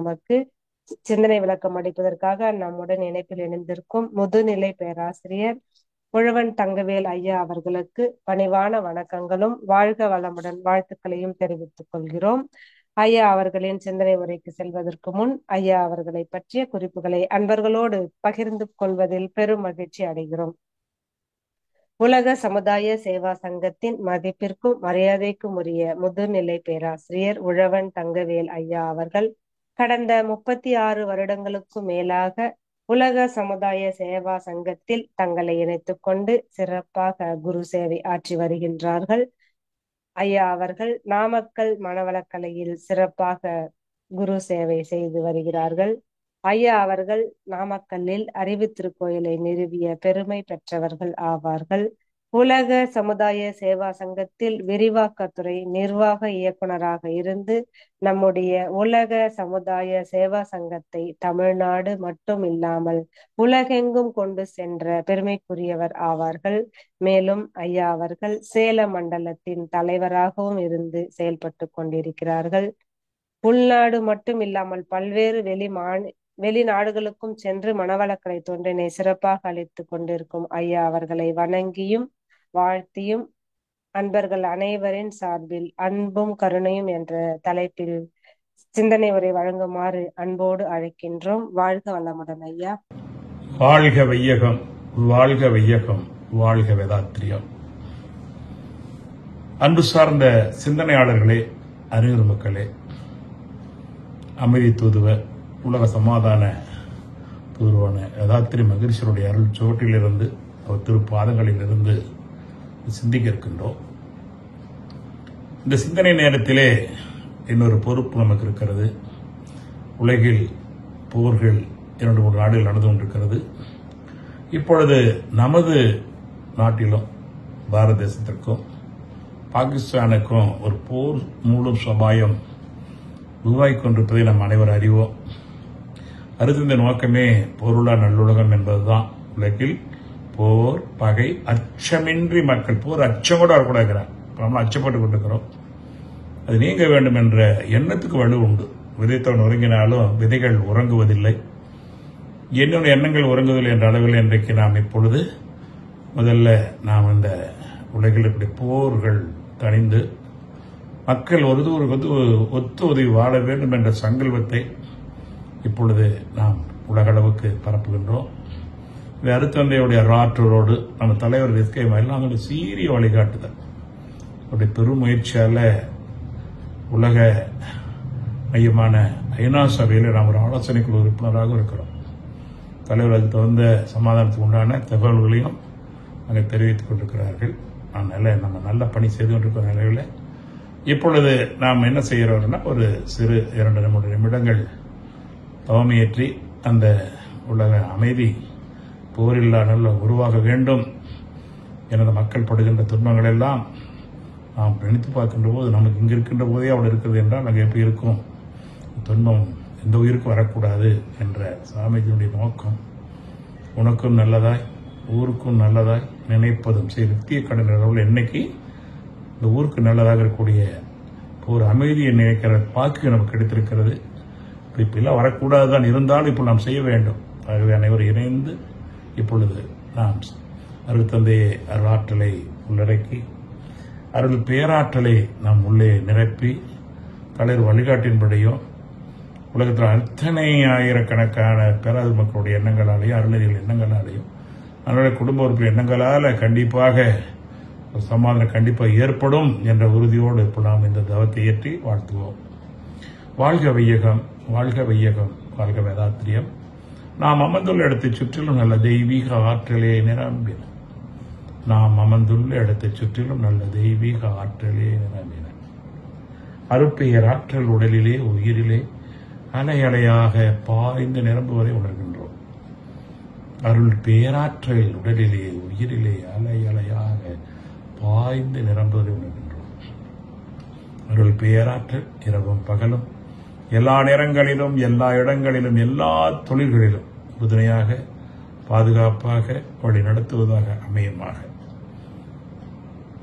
நமக்கு சிந்தனை விளக்கம் அளிப்பதற்காக நம்முடன் இணைப்பில் இணைந்திருக்கும் முதுநிலை பேராசிரியர் உழவன் தங்கவேல் ஐயா அவர்களுக்கு பணிவான வணக்கங்களும் வாழ்க வளமுடன் வாழ்த்துக்களையும் தெரிவித்துக் கொள்கிறோம். ஐயா அவர்களின் சிந்தனை உரைக்கு செல்வதற்கு முன் ஐயா அவர்களை பற்றிய குறிப்புகளை அன்பர்களோடு பகிர்ந்து கொள்வதில் பெரும் மகிழ்ச்சி அடைகிறோம். உலக சமுதாய சேவா சங்கத்தின் மதிப்பிற்கும் மரியாதைக்கும் உரிய முதுநிலை பேராசிரியர் உழவன் தங்கவேல் ஐயா அவர்கள் கடந்த 36 வருடங்களுக்கும் மேலாக உலக சமுதாய சேவா சங்கத்தில் தங்களை இணைத்துக் கொண்டு சிறப்பாக குரு சேவை ஆற்றி வருகின்றார்கள். ஐயா அவர்கள் நாமக்கல் மனவளக்கலையில் சிறப்பாக குரு சேவை செய்து வருகிறார்கள். ஐயா அவர்கள் நாமக்கல்லில் அறிவு திருக்கோயிலை நிறுவிய பெருமை பெற்றவர்கள் ஆவார்கள். உலக சமுதாய சேவா சங்கத்தில் விரிவாக்கத்துறை நிர்வாக இயக்குனராக இருந்து நம்முடைய உலக சமுதாய சேவா சங்கத்தை தமிழ்நாடு மட்டும் இல்லாமல் உலகெங்கும் கொண்டு சென்ற பெருமைக்குரியவர் ஆவார்கள். மேலும் ஐயா அவர்கள் சேலம் மண்டலத்தின் தலைவராகவும் இருந்து செயல்பட்டு கொண்டிருக்கிறார்கள். உள்நாடு மட்டும் இல்லாமல் பல்வேறு வெளிநாடுகளுக்கும் சென்று மனவளக்கலை தொண்டினை சிறப்பாக அளித்து கொண்டிருக்கும் ஐயா அவர்களை வணங்கியும் வாழ்த்தியும் அன்பர்கள் அனைவரின் சார்பில் அன்பும் கருணையும் என்ற தலைப்பில் சிந்தனை உரை வழங்குமாறு அன்போடு அழைக்கின்றோம். வாழ்க வளமுடன் ஐயா. வாழ்க வையகம், வாழ்க வையகம், வாழ்க வேதாத்திரியம். அன்பு சார்ந்த சிந்தனையாளர்களே, அறிஞர் மக்களே, அமைதி தூதுவர், உலக சமாதான தூதுவான வேதாத்திரி மகிழ்ச்சியுடைய அருள் சுவற்றிலிருந்து அவர் திருப்பாதங்களிலிருந்து சிந்திக்க இருக்கின்றோம். இந்த சிந்தனை நேரத்திலே இன்னொரு பொறுப்பு நமக்கு இருக்கிறது. உலகில் போர்கள் 2-3 நாடுகள் நடந்து கொண்டிருக்கிறது. இப்பொழுது நமது நாட்டிலும் பாரத தேசத்திற்கும் பாகிஸ்தானுக்கும் ஒரு போர் மூலம் சபாயம் உருவாகிக் கொண்டிருப்பதை நாம் அனைவரும் அறிவோம். அருந்த நோக்கமே போருள்ள நல்லுலகம் என்பதுதான். உலகில் போர், பகை, அச்சமின்றி மக்கள், போர் அச்சம் கூட வரக்கூடாது, நம்ம அச்சப்பட்டுக் கொண்டிருக்கிறோம். அது நீங்க வேண்டும் என்ற எண்ணத்துக்கு வலு உண்டு. விதைத்தவன் உறங்கினாலும் விதைகள் உறங்குவதில்லை. என்னுடைய எண்ணங்கள் உறங்குவதில்லை என்ற அளவில் இன்றைக்கு நாம் இப்பொழுது முதல்ல நாம் இந்த உலகில் இப்படி போர்கள் தணிந்து மக்கள் ஒருவருக்கு ஒத்து உதவி வாழ வேண்டும் என்ற சங்கல்பத்தை இப்பொழுது நாம் உலகளவுக்கு பரப்புகின்றோம். இந்த அருத்தந்தையுடைய ஆற்றலோடு நம்ம தலைவர் எஸ்கேமா எல்லாம் சீரிய வழிகாட்டுதல் அவருடைய பெரும் முயற்சியால உலக மையமான ஐநா சபையில் நாம் ஒரு ஆலோசனை குழு உறுப்பினராக இருக்கிறோம். தலைவர் அதுக்கு தகுந்த சமாதானத்துக்கு உண்டான தகவல்களையும் அங்கே தெரிவித்துக் கொண்டிருக்கிறார்கள். நம்ம நல்ல பணி செய்து கொண்டிருக்கிற நிலையில் இப்பொழுது நாம் என்ன செய்கிறோம்னா ஒரு சிறு 2-3 நிமிடங்கள் தவமையேற்றி அந்த உலக அமைதி போரில்லா நல்ல உருவாக வேண்டும் எனது மக்கள் படுகின்ற துன்பங்கள் எல்லாம் நாம் நினைத்து பார்க்கின்ற போது நமக்கு இங்கு இருக்கின்ற போதே அவள் இருக்கிறது என்றால் அங்கே எப்படி இருக்கும்? துன்பம் எந்த உயிருக்கும் வரக்கூடாது என்ற சாமிஜியுடைய நோக்கம் உனக்கும் நல்லதாய் ஊருக்கும் நல்லதாய் நினைப்பதும் செய்ய நித்திய கடன் அளவில் என்னைக்கு இந்த ஊருக்கு நல்லதாக இருக்கக்கூடிய ஒரு அமைதியை நினைக்கிற பாக்கு நமக்கு கிடைத்திருக்கிறது. இப்பெல்லாம் வரக்கூடாதுதான், இருந்தாலும் இப்போ நாம் செய்ய வேண்டும். ஆகவே அனைவரும் இணைந்து இப்பொழுது நாம் அருள் தந்தையை அருள் ஆற்றலை உள்ளடக்கி அருள் பேராற்றலை நாம் உள்ளே நிரப்பி தலைவர் வழிகாட்டின்படியும் உலகத்தில் அத்தனை ஆயிரக்கணக்கான பேராது மக்களுடைய எண்ணங்களாலேயும் அருளதிகள் எண்ணங்களாலேயும் அதனுடைய குடும்ப உறுப்பினர் எண்ணங்களால் கண்டிப்பாக சமாதானம் கண்டிப்பாக ஏற்படும் என்ற உறுதியோடு இப்போ நாம் இந்த தவத்தை ஏற்றி வாழ்த்துவோம். வாழ்க வையகம், வாழ்க வையகம், வாழ்க வேதாத்திரியம். நாம் அமர்ந்துள்ள இடத்தை சுற்றிலும் நல்ல தெய்வீக ஆற்றலே நிரம்பின. நாம் அமர்ந்துள்ள இடத்தை சுற்றிலும் நல்ல தெய்வீக ஆற்றலே நிரம்பின. அருப்பெயர் ஆற்றல் உடலிலே உயிரிலே அலை அலையாக பாய்ந்து நிரம்புவதை உணர்கின்றோம். அருள் பேராற்றல் உடலிலே உயிரிலே அலை அலையாக பாய்ந்து நிரம்புவதை உணர்கின்றோம். அருள் பேராற்றல் இரவும் பகலும் எல்லா நேரங்களிலும் எல்லா இடங்களிலும் எல்லா தொழில்களிலும் உறுதுணையாக பாதுகாப்பாக வழி நடத்துவதாக அமையுமாக.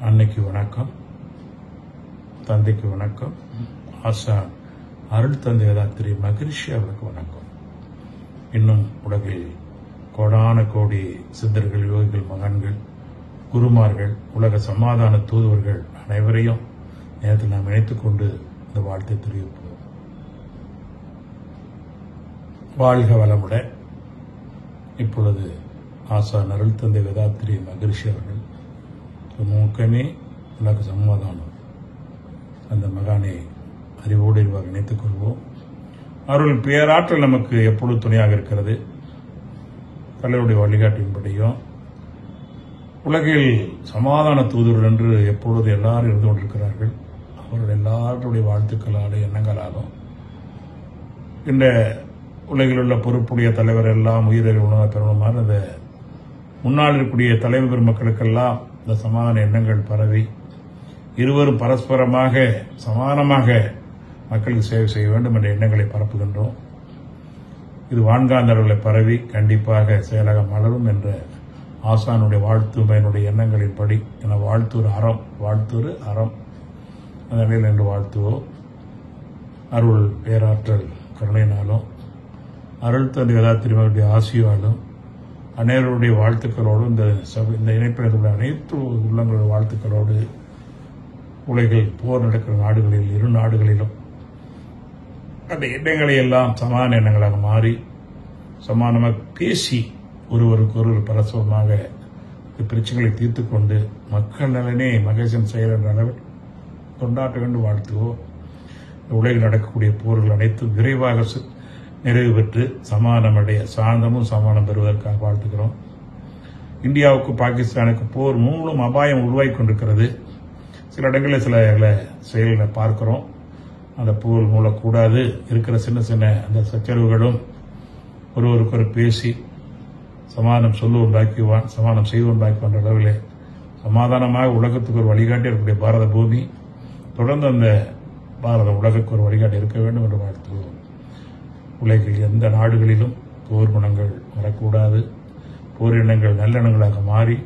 அன்னைக்கு வணக்கம், தந்தைக்கு வணக்கம், ஆசான் அருள் தந்தை வேதாத்திரி மகரிஷி அவர்களுக்கு வணக்கம். இன்னும் உலகில் கோடான கோடி சித்தர்கள், யோகிகள், மகான்கள், குருமார்கள், உலக சமாதான தூதுவர்கள் அனைவரையும் நேரத்தில் நாம் இணைத்துக் கொண்டு இந்த வாழ்த்தை தெரிவிப்போம். வாழ்க வளமுடன். இப்பொழுது ஆசான் அருள் தந்தை வேதாத்திரி மகரிஷி அவர்கள் நோக்கமே உலக சமாதானம். அந்த மகானை அறிவோடு இணைத்துக் கொள்வோம். அவர்கள் பேராற்றல் நமக்கு எப்பொழுது துணையாக இருக்கிறது. தலைவருடைய வழிகாட்டின்படியும் உலகில் சமாதான தூதர்கள் என்று எப்பொழுது எல்லாரும் இருந்து கொண்டிருக்கிறார்கள். அவர்கள் எல்லாருடைய வாழ்த்துக்களாலும் எண்ணங்களாலும் இந்த உலகில் உள்ள பொறுப்புடைய தலைவர் எல்லாம் உயிரை உணவு பெறணுமாறு அந்த முன்னால் இருக்கக்கூடிய தலைவர் பெருமக்களுக்கெல்லாம் இந்த சமாதான எண்ணங்கள் பரவி இருவரும் பரஸ்பரமாக சமானமாக மக்களுக்கு சேவை செய்ய வேண்டும் என்ற எண்ணங்களை பரப்புகின்றோம். இது வான்காந்தர்களை பரவி கண்டிப்பாக செயலாக மலரும் என்ற ஆசானுடைய வாழ்த்துமையினுடைய எண்ணங்களின்படி என வாழ்த்தூர் அறம் அந்த நிலையில் என்று வாழ்த்துவோம். அருள் பேராற்றல் கருணையினாலும் அருள் தந்தை வேதாத்திரி மகனுடைய ஆசியாலும் அனைவருடைய வாழ்த்துக்களோடு இந்த இணைப்பில் அனைத்து உள்ளங்களுடைய வாழ்த்துக்களோடு உலகில் போர் நடக்கிற நாடுகளில் இரு நாடுகளிலும் அந்த எண்ணங்களை எல்லாம் சமாதான எண்ணங்களாக மாறி சமானமாக பேசி ஒருவருக்கு ஒருவர் பரஸ்பரமாக பிரச்சனைகளை தீர்த்து கொண்டு மக்கள் நலனே மகேசன் செயல் என்ற அளவில் கொண்டாட்ட கண்டு வாழ்த்துவோம். உலகில் நடக்கக்கூடிய போர்கள் அனைத்தும் விரைவாக நிறைவு பெற்று சமாதானமடைய சாந்தமும் சமாதானம் பெறுவதற்காக வாழ்த்துக்கிறோம். இந்தியாவுக்கு பாகிஸ்தானுக்கு போர் மூலம் அபாயம் உருவாகி கொண்டிருக்கிறது. சில இடங்களில் சில செயல்களை பார்க்கிறோம். அந்த போர் மூலக்கூடாது இருக்கிற சின்ன சின்ன அந்த சச்சரவுகளும் ஒருவருக்கு பேசி சமாதானம் சொல்லுவோம் சமாதானம் செய்வோம் என்ற அளவில் சமாதானமாக உலகத்துக்கு ஒரு வழிகாட்டி இருக்கக்கூடிய பாரத பூமி தொடர்ந்து அந்த பாரத உலகுக்கு ஒரு வழிகாட்டி இருக்க வேண்டும் என்று வாழ்த்துவோம். உலகில் எந்த நாடுகளிலும் போர் குணங்கள் வரக்கூடாது. போர் எண்ணங்கள் நல்லெண்ணங்களாக மாறி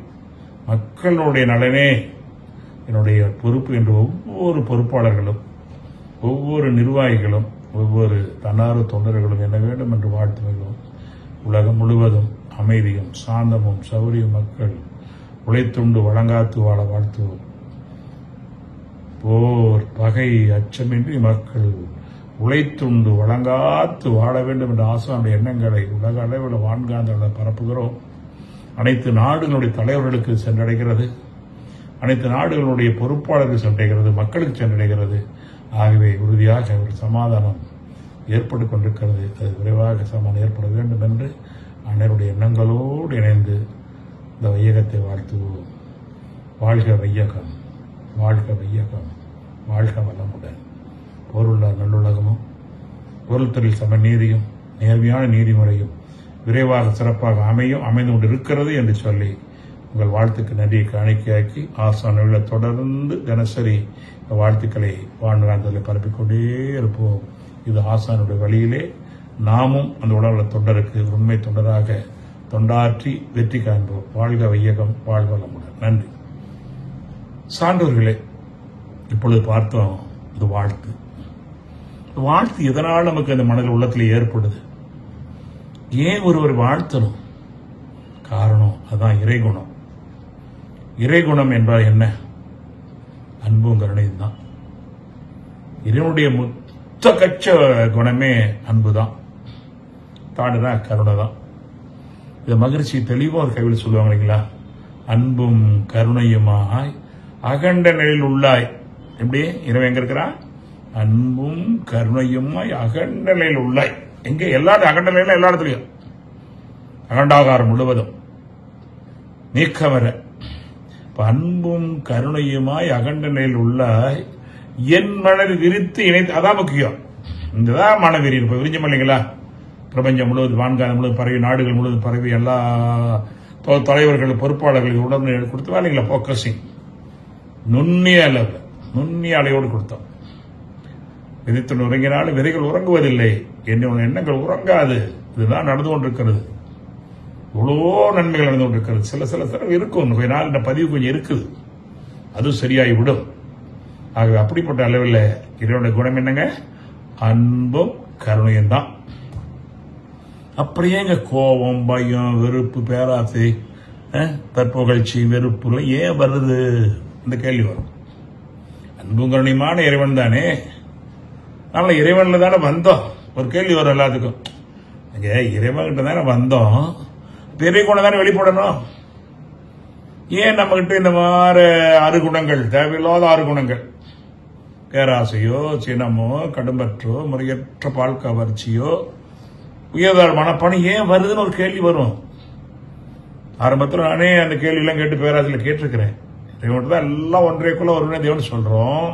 மக்களுடைய நலனே என்னுடைய பொறுப்பு என்று ஒவ்வொரு பொறுப்பாளர்களும் ஒவ்வொரு நிர்வாகிகளும் ஒவ்வொரு தன்னார்வ தொண்டர்களும் என்ன வேண்டும் என்று வாழ்த்துகிறோம். உலகம் முழுவதும் அமைதியும் சாந்தமும் சௌரியும் மக்கள் உழைத்துண்டு வழங்காத்து வாழ வாழ்த்துவோம். போர் பகை அச்சமின்றி மக்கள் உழைத்துண்டு வழங்காத்து வாழ வேண்டும் என்ற ஆசானுடைய எண்ணங்களை உலக அளவில் வான்காந்தர்களை பரப்புகிறோம். அனைத்து நாடுகளுடைய தலைவர்களுக்கு சென்றடைகிறது. அனைத்து நாடுகளுடைய பொறுப்பாளர்கள் சென்றடைகிறது. மக்களுக்கு சென்றடைகிறது. ஆகவே உறுதியாக ஒரு சமாதானம் ஏற்பட்டுக் கொண்டிருக்கிறது. அது விரைவாக சமாதானம் ஏற்பட வேண்டும் என்று அனைவருடைய எண்ணங்களோடு இணைந்து இந்த வையகத்தை வாழ்த்துவோம். வாழ்க வையகம், வாழ்க வையகம், வாழ்க வளமுடன். பொருள நல்லுலகமும் பொருள் தொழில் சமநீதியும் நேர்மையான நீதிமுறையும் விரைவாக சிறப்பாக அமைந்து கொண்டிருக்கிறது என்று சொல்லி உங்கள் வாழ்த்துக்கு நன்றியை காணிக்கையாக்கி ஆசான தொடர்ந்து தினசரி வாழ்த்துக்களை வாழ்நாளில் பரப்பிக்கொண்டே இருப்போம். இது ஆசானுடைய வழியிலே நாமும் அந்த உலக தொண்டருக்கு உண்மை தொண்டராக தொண்டாற்றி வெற்றி காண்போம். வாழ்க வையகம், வாழ்க வளமுடன். நன்றி. சான்றோர்களே, இப்பொழுது பார்த்தோம் இது வாழ்த்து. வாழ்த்து எதனால் நமக்கு அந்த மனதில் உள்ளத்தில் ஏற்படுது? ஏன் ஒருவர் வாழ்த்தணும்? காரணம் அதான் இறைகுணம். இறைகுணம் என்றால் என்ன? அன்பும் கருணையும் தான். இதனுடைய முத்தகட்ச குணமே அன்புதான், தாடுதான் கருணை தான். இதை மகிழ்ச்சி தெளிவாக ஒரு கைவில் சொல்லுவாங்க இல்லைங்களா? அன்பும் கருணையுமாய் அகண்ட நிலையில் உள்ளாய். எப்படி இறைவன் எங்க இருக்கிறான்? அன்பும் கருணையுமாய் அகண்ட நிலையில் உள்ளாய். எங்க? எல்லாரும் அகண்ட நிலையில எல்லா இடத்துலயும் அகண்டாகாரம் முழுவதும் நீக்கமர அன்பும் கருணையுமாய் அகண்ட நிலையில் உள்ளாய் என் மனது விரித்து இணைத்து. அதான் முக்கியம். இங்கதான் மனவெறி இப்ப விரிஞ்சம் இல்லைங்களா? பிரபஞ்சம் முழுவதும் வான்காலம் முழுவதும் பரவி நாடுகள் முழுவதும் பரவி எல்லா தலைவர்கள் பொறுப்பாளர்களுக்கு உடனே கொடுத்து இல்லைங்களா? போக்கசிங் நுண்ணிய அளவு நுண்ணிய அலையோடு கொடுத்தோம். விதித்து உறங்கினாலும் விதைகள் உறங்குவதில்லை. என்னுடைய எண்ணங்கள் உறங்காது. இதுதான் நடந்து கொண்டிருக்கிறது. இவ்வளோ நன்மைகள் நடந்து கொண்டிருக்கிறது. சில சில இருக்கும். கொஞ்ச நாள் இந்த பதிவு கொஞ்சம் இருக்குது, அதுவும் சரியாகி விடும். ஆகவே அப்படிப்பட்ட அளவில் இறைவனுடைய குணம் என்னங்க? அன்பும் கருணையும் தான். அப்படியே இங்க கோபம், பயம், வெறுப்பு, பேராசை, தற்புகழ்ச்சி, வெறுப்பு ஏன் வருது? இந்த கேள்வி வரும். அன்பும் கருணையுமான இறைவன் தானே, நம்மள இறைவன்ல தானே வந்தோம். ஒரு கேள்வி வரும் எல்லாத்துக்கும், இறைவன் கிட்ட தானே வந்தோம், பெரிய குணம் தானே வெளிப்படணும். ஏன் நம்ம கிட்ட இந்த மாதிரி 6 குணங்கள், தேவையில்லாத 6 குணங்கள், பேராசையோ, சினமோ, கடும்பற்றோ, முறையற்ற பால் கவர்ச்சியோ, உயர்தாழ் மனப்பானம் ஏன் வருதுன்னு ஒரு கேள்வி வரும். ஆரம்பத்தில் நானே அந்த கேள்வி எல்லாம் கேட்டு பேராசையில் கேட்டிருக்கிறேன். இறைவன் தான் எல்லாம் ஒன்றைக்குள்ள ஒருவனே தேவன் சொல்றோம்.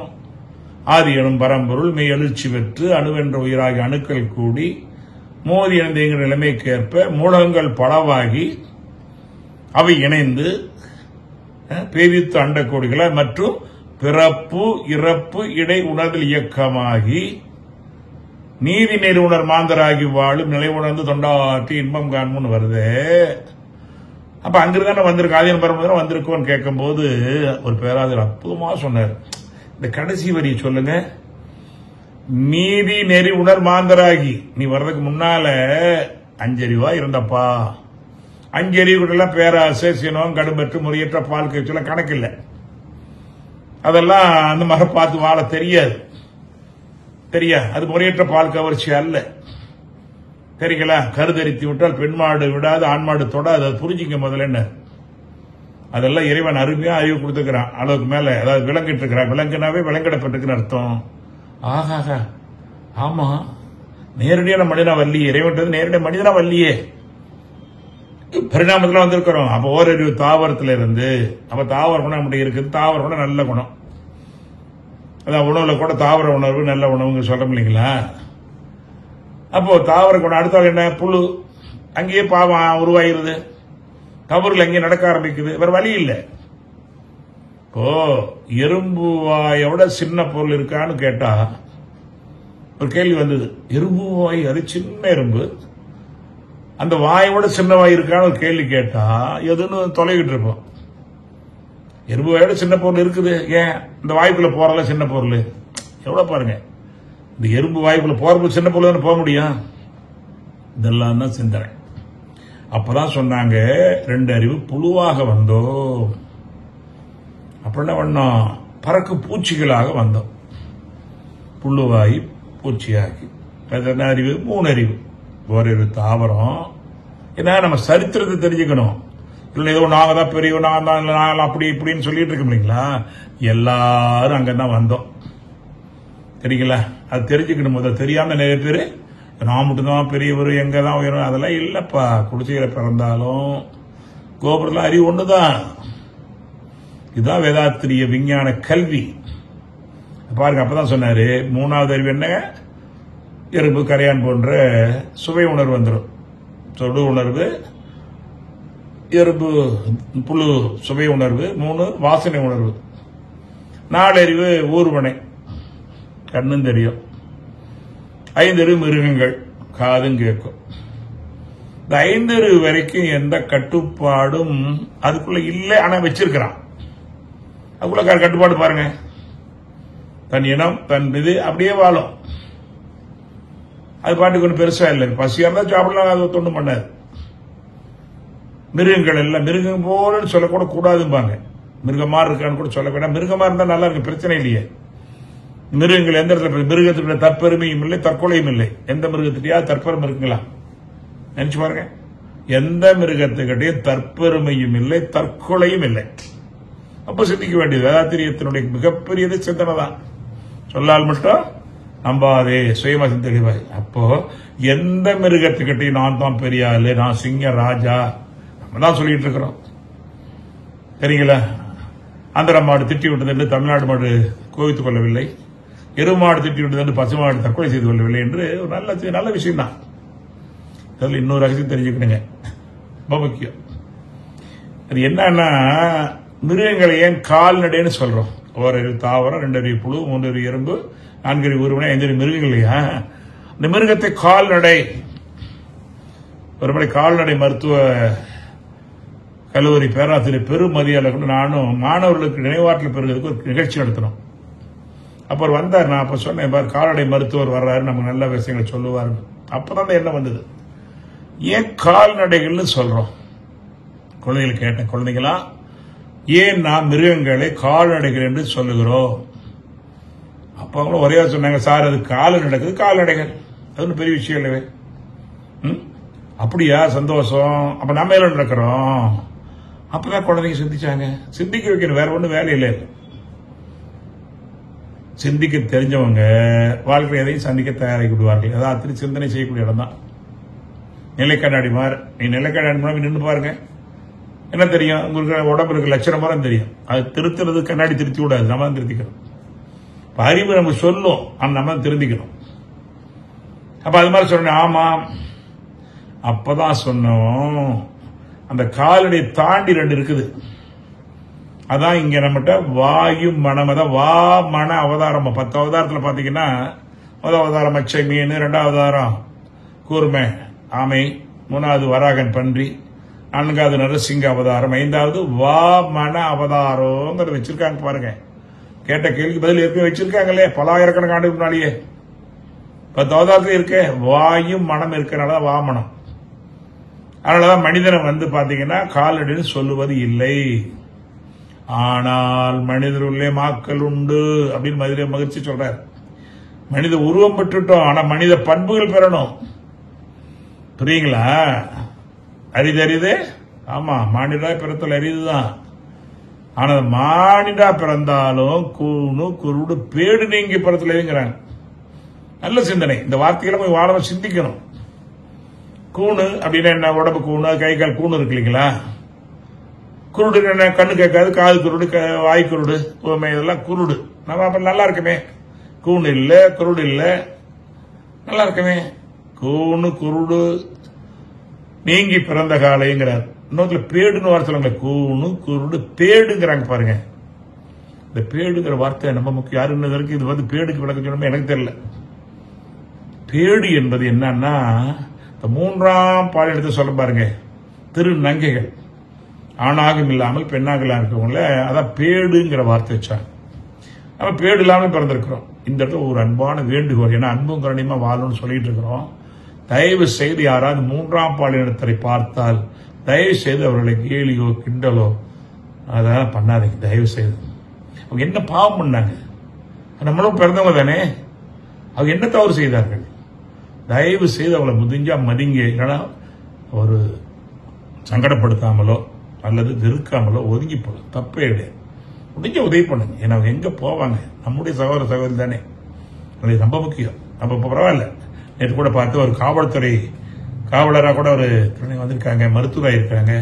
ஆதி எனும் பரம்பொருள் மெய் எழுச்சி பெற்று அணுவென்ற உயிராகி அணுக்கள் கூடி மோதி இணைந்த நிலைமைக்கேற்ப மூலகங்கள் பலவாகி அவை இணைந்து பேவித்து அண்டக்கோடிகளை மற்றும் பிறப்பு இறப்பு இடை உணர்தல் இயக்கமாகி நீதி நெறிவுணர் மாந்தராகி வாழும் நிலை உணர்ந்து தொண்டாற்றி இன்பம் காண்புன்னு வருது. அப்ப அங்கிருந்தானே வந்திருக்கு, ஆதியம் பரம்பரை வந்திருக்கோன்னு கேட்கும் போது ஒரு பேராசிரியர் அற்புதமா சொன்னார். இந்த கடைசி வரி சொல்லுங்க, நீதி நெறி உணர் மாந்தராகி. நீ வர்றதுக்கு முன்னால 5 அறிவா இருந்தப்பா. 5 அறிவுகளெல்லாம் பேராசை, சினம், கடும்பற்று, முறையற்ற பால் கட்சியில கணக்கில்லை. அதெல்லாம் அந்த மாதிரி பார்த்து வாழ தெரியாது. அது முறையற்ற பால் கவர்ச்சி அல்ல. தெரியுங்களா? கருதரித்து விட்டால் பெண் மாடு விடாது, ஆண் மாடு தொடாது. அது புரிஞ்சுங்க முதல்ல. என்ன அதெல்லாம் இறைவன் அருமையா அறிவு கொடுத்துக்கிறான். அளவுக்கு மேல அதாவது விளங்கிட்டு இருக்கிறான். விலங்குனாவே விலங்கிடப்பட்டிருக்குன்னு அர்த்தம். ஆஹாஹா, ஆமா, நேரடியான மனிதனா வரலையே. இறைவன் நேரடியாக மனிதனா வரலையே, பரிணாமத்துல வந்திருக்கிறோம். அப்ப ஓரறிவு தாவரத்துல இருந்து, அப்ப தாவர குணம் நம்முடைய இருக்குது. தாவர குணம் நல்ல குணம். அதான் உணவுல கூட தாவர உணர்வு நல்ல உணவுங்க சொல்றோம் இல்லைங்களா? அப்போ தாவர குணம். அடுத்த என்ன? புழு. அங்கேயே பாவம் உருவாயிருது. தவறுல அங்கேயே நடக்க ஆரம்பிக்குது. வேற வழி இல்லை. இப்போ எறும்பு வாயோட சின்ன பொருள் இருக்கான்னு கேட்டா ஒரு கேள்வி வந்தது. எறும்பு வாய், அது சின்ன எறும்பு, அந்த வாயோட சின்ன வாய் இருக்கான்னு ஒரு கேள்வி கேட்டா எதுன்னு தொலைகிட்டு இருப்போம். எறும்பு வாயோட சின்ன பொருள் இருக்குது. ஏன் இந்த வாய்க்குள்ள போறல சின்ன பொருள்? எவ்வளவு பாருங்க, இந்த எறும்பு வாய்க்குள்ள போறது சின்ன பொருள் போக முடியும். இதெல்லாம் தான் சிந்தனை. அப்பதான் சொன்னாங்க 2 அறிவு புழுவாக வந்தோம். அப்ப என்ன பண்ணோம்? பறக்கும் பூச்சிகளாக வந்தோம். புழுவாகி பூச்சியாகி. என்ன அறிவு? 3 அறிவு. ஓரறிவு தாவரம். ஏன்னா நம்ம சரித்திரத்தை தெரிஞ்சுக்கணும். இல்லை ஏதோ நாங்க தான் பெரிய, நான் தான் நாங்கள் அப்படி இப்படின்னு சொல்லிட்டு இருக்கோம் இல்லைங்களா? எல்லாரும் அங்கதான் வந்தோம். தெரியுங்களா? அது தெரிஞ்சுக்கணும். முதல் தெரியாம நிறைய பேரு நான் மட்டும்தான் பெரியவர், எங்க தான் உயரும், அதெல்லாம் இல்லப்பா. குடிசையில பிறந்தாலும் கோபுரத்துல அறிவு ஒண்ணுதான். இதுதான் வேதாத்திரிய விஞ்ஞான கல்வி. பாருங்க, அப்பதான் சொன்னாரு 3வது அறிவு என்ன? எறும்பு, கரையான் போன்ற சுவை உணர்வு வந்துடும். தொடு உணர்வு, எறும்பு, புழு சுவை உணர்வு. 3 வாசனை உணர்வு. 4 அறிவு ஊர்வனை, கண்ணும் தெரியும். 5 அறிவு மிருகங்கள், காதும் கேட்கும். இந்த 5 அறிவு வரைக்கும் எந்த கட்டுப்பாடும் அதுக்குள்ள இல்லை. ஆனா வச்சிருக்கிறான். அதுக்குள்ள கட்டுப்பாடு பாருங்க. தன் இனம், தன் இது அப்படியே வாழும். அது பாட்டுக்கு ஒன்றும் பெருசா இல்லை. பசியா இருந்தா சாப்பிடலாம், அது தொண்டும் பண்ணாது. மிருகங்கள் எல்லாம் மிருகம் போலன்னு சொல்லக்கூட கூடாதும்பாங்க. மிருகமா இருக்கான்னு கூட சொல்லக்கூடாது. மிருகமா இருந்தா நல்லா இருக்கு, பிரச்சனை இல்லையே. மிருகங்கள் எந்த இடத்துல? மிருகத்துக்கு தற்பெருமையும் இல்லை, தற்கொலையும் இல்லை. எந்த மிருகத்திட்டயா தற்பெருமை இருக்குங்களா? நினைச்சு பாருங்க. எந்த மிருகத்துக்கிட்டையும் தற்பெருமையும் இல்லை, தற்கொலையும் இல்லை. அப்ப சிந்திக்க வேண்டியது வேதாத்திரியத்தினுடைய மிகப்பெரியது சிந்தனை தான். சொல்லால் மட்டும் நம்பாதே, சுயமா தெளிவாய். அப்போ எந்த மிருகத்துக்கிட்டையும் நான் தான் பெரிய ஆளு, நான் சிங்க ராஜா, நம்ம தான் சொல்லிட்டு இருக்கிறோம். சரிங்களா? ஆந்திர மாடு திட்டி விட்டது என்று தமிழ்நாடு மாடு கோவித்துக் கொள்ளவில்லை, எருமாடு திட்டி விட்டது என்று பசுமாடு தற்கொலை செய்து கொள்ளவில்லை என்று ஒரு நல்ல விஷயம் தான். இதில் இன்னொரு ரகசியம் தெரிஞ்சுக்கணுங்க, ரொம்ப முக்கியம். அது என்னன்னா, மிருகங்களை ஏன் கால்நடைன்னு சொல்றோம்? 1 அறிவு தாவரம், 2 அறிவு புழு, 3 அறிவு எறும்பு, 4 அறிவு ஊர்வனை, 5 அறிவு மிருகங்கள் இல்லையா? இந்த மிருகத்தை கால்நடை, ஒருமுறை கால்நடை மருத்துவ கல்லூரி பேராசிரியர் பெருமதியால கூட நானும் மாணவர்களுக்கு நினைவாற்றல் பெறுவதற்கு ஒரு நிகழ்ச்சி நடத்தினோம். அப்புறம் வந்தார். நான் அப்ப சொன்னேன், பாரு கால்நடை மருத்துவர் வர்றாரு, நமக்கு நல்ல விஷயங்களை சொல்லுவாரு. அப்பதான் என்ன வந்தது, ஏன் கால்நடைகள்னு சொல்றோம்? குழந்தைகள் கேட்டேன், குழந்தைகளா ஏன் நாம் மிருகங்களை கால்நடைகள் என்று சொல்லுகிறோம்? அப்ப அவங்களும் ஒரே சொன்னாங்க, சார் அது கால நடக்குது, கால்நடைகள், அது ஒன்றும் பெரிய விஷயம் இல்லவே. அப்படியா, சந்தோஷம். அப்ப நம்ம எல்லாம் நடக்கிறோம். அப்பதான் குழந்தைங்க சிந்திச்சாங்க. சிந்திக்க வைக்கணும், வேற ஒன்றும் வேலை இல்லை. சிந்திக்க தெரிஞ்சவங்க வாழ்க்கை எதையும் சந்திக்க தயாராகி விடுவார்கள். அதாவது அத்தனை சிந்தனை செய்யக்கூடிய இடம் தான் நிலைக்கண்ணாடி மாதிரி. நீ நிலைக்கண்ணாடி மாதிரி நின்று பாருங்க, என்ன தெரியும்? உங்களுக்கு உடம்பு இருக்க லட்சணம் மாதிரி தெரியும். அது திருத்துறது கண்ணாடி திருத்தி விடாது, நம்ம தான் திருத்திக்கணும். அறிவு நம்ம சொல்லும், நம்ம தான் திருந்திக்கணும். அப்ப அது மாதிரி சொன்னேன். ஆமா, அப்பதான் சொன்னோம், அந்த காலடி தாண்டி 2 இருக்குது. அதான் இங்க நம்மகிட்ட வாயு மனம். அதான் வா மன அவதாரம். 10 அவதாரத்துல பாத்தீங்கன்னா, முதல் அவதாரம் மச்சை மீன், 2வது அவதாரம் கூர்மை ஆமை, 3வது வராகன் பன்றி, 4வது நரசிங்க அவதாரம், 5வது வா மன அவதாரங்கிறத வச்சிருக்காங்க பாருங்க. கேட்ட கேள்விக்கு பதில் ஏற்கனவே வச்சிருக்காங்களே பலாயிரக்கணக்கான ஆண்டுக்கு முன்னாடியே. 10 அவதாரத்துல இருக்க வாயு மனம் இருக்கிறனால வாமனம். அதனாலதான் மனிதனை பாத்தீங்கன்னா கால்நடைன்னு சொல்லுவது இல்லை. ஆனால் மனிதருள்ளே மாக்கள் உண்டு அப்படின்னு மகிழ்ச்சி சொல்றார். மனித உருவம் பெற்றுட்டோம், ஆனா மனித பண்புகள் பெறணும். புரியுங்களா? அரிது. ஆமா, மானிடா பிறத்தல் அரிதுதான். ஆனா மானிடா பிறந்தாலும் கூணு குருடு பேடு நீங்கி பிறத்தலைங்கிறாங்க. நல்ல சிந்தனை. இந்த வார்த்தைகளை போய் வாழ சிந்திக்கணும். கூணு அப்படின்னா என்ன? உடம்பு கூணு, கை கால் கூணு இருக்கு இல்லைங்களா? குருடு என்ன? கண்ணு கேட்காது, காது குருடு, வாய் குருடு, இதெல்லாம் குருடு. நம்ம அப்ப நல்லா இருக்குமே. கூணு இல்ல, குருடு இல்ல, நல்லா இருக்குமே. கூணு குருடு நீங்கி பிறந்த காலைங்கிறார். இன்னொருத்துல பேடுன்னு வார்த்தை சொல்லுங்க. கூணு குருடு பேடுங்கிறாங்க பாருங்க. இந்த பேடுங்கிற வார்த்தை நம்ம முக்கியம். யாரு இன்னதற்கு இது பேடுக்கு விளக்க சொல்லணும் எனக்கு தெரியல. பேடு என்பது என்னன்னா, இந்த 3ஆம் பால் எடுத்து சொல்ல பாருங்க, திருநங்கைகள் ஆணாகவும் இல்லாமல் பெண்ணாக இருக்கவங்கள அதான் பேடுங்கிற வார்த்தை வச்சாங்க. நம்ம பேடு இல்லாமல் பிறந்திருக்கிறோம். இந்த இடத்துல ஒரு அன்பான வேண்டுகோள், ஏன்னா அன்பும் கருணையுமா வாழணும்னு சொல்லிட்டு இருக்கிறோம். தயவு செய்து யாராவது 3ஆம் பாலினத்தரை பார்த்தால் தயவு செய்து அவர்களை கேலியோ கிண்டலோ அதெல்லாம் பண்ணாதீங்க தயவு செய்து. அவங்க என்ன பாவம் பண்ணாங்க? நம்மளும் பிறந்தவங்க தானே. அவங்க என்ன தவறு செய்தார்கள்? தயவு செய்து அவளை முதிஞ்சா மதிங்க. இல்லைன்னா ஒரு சங்கடப்படுத்தாமலோ அல்லது வெறுக்காமலோ ஒதுங்கி போடும், தப்பே கிடையாது. முடிஞ்ச உதவி பண்ணுங்க. ஏன்னா அவங்க எங்க போவாங்க? நம்முடைய சகோதர சகோதரி தானே. அது ரொம்ப முக்கியம். அப்ப பரவாயில்ல. நேற்று கூட பார்த்து ஒரு காவல்துறை காவலராக கூட ஒரு துணை வந்திருக்காங்க, மருத்துவராக இருக்காங்க.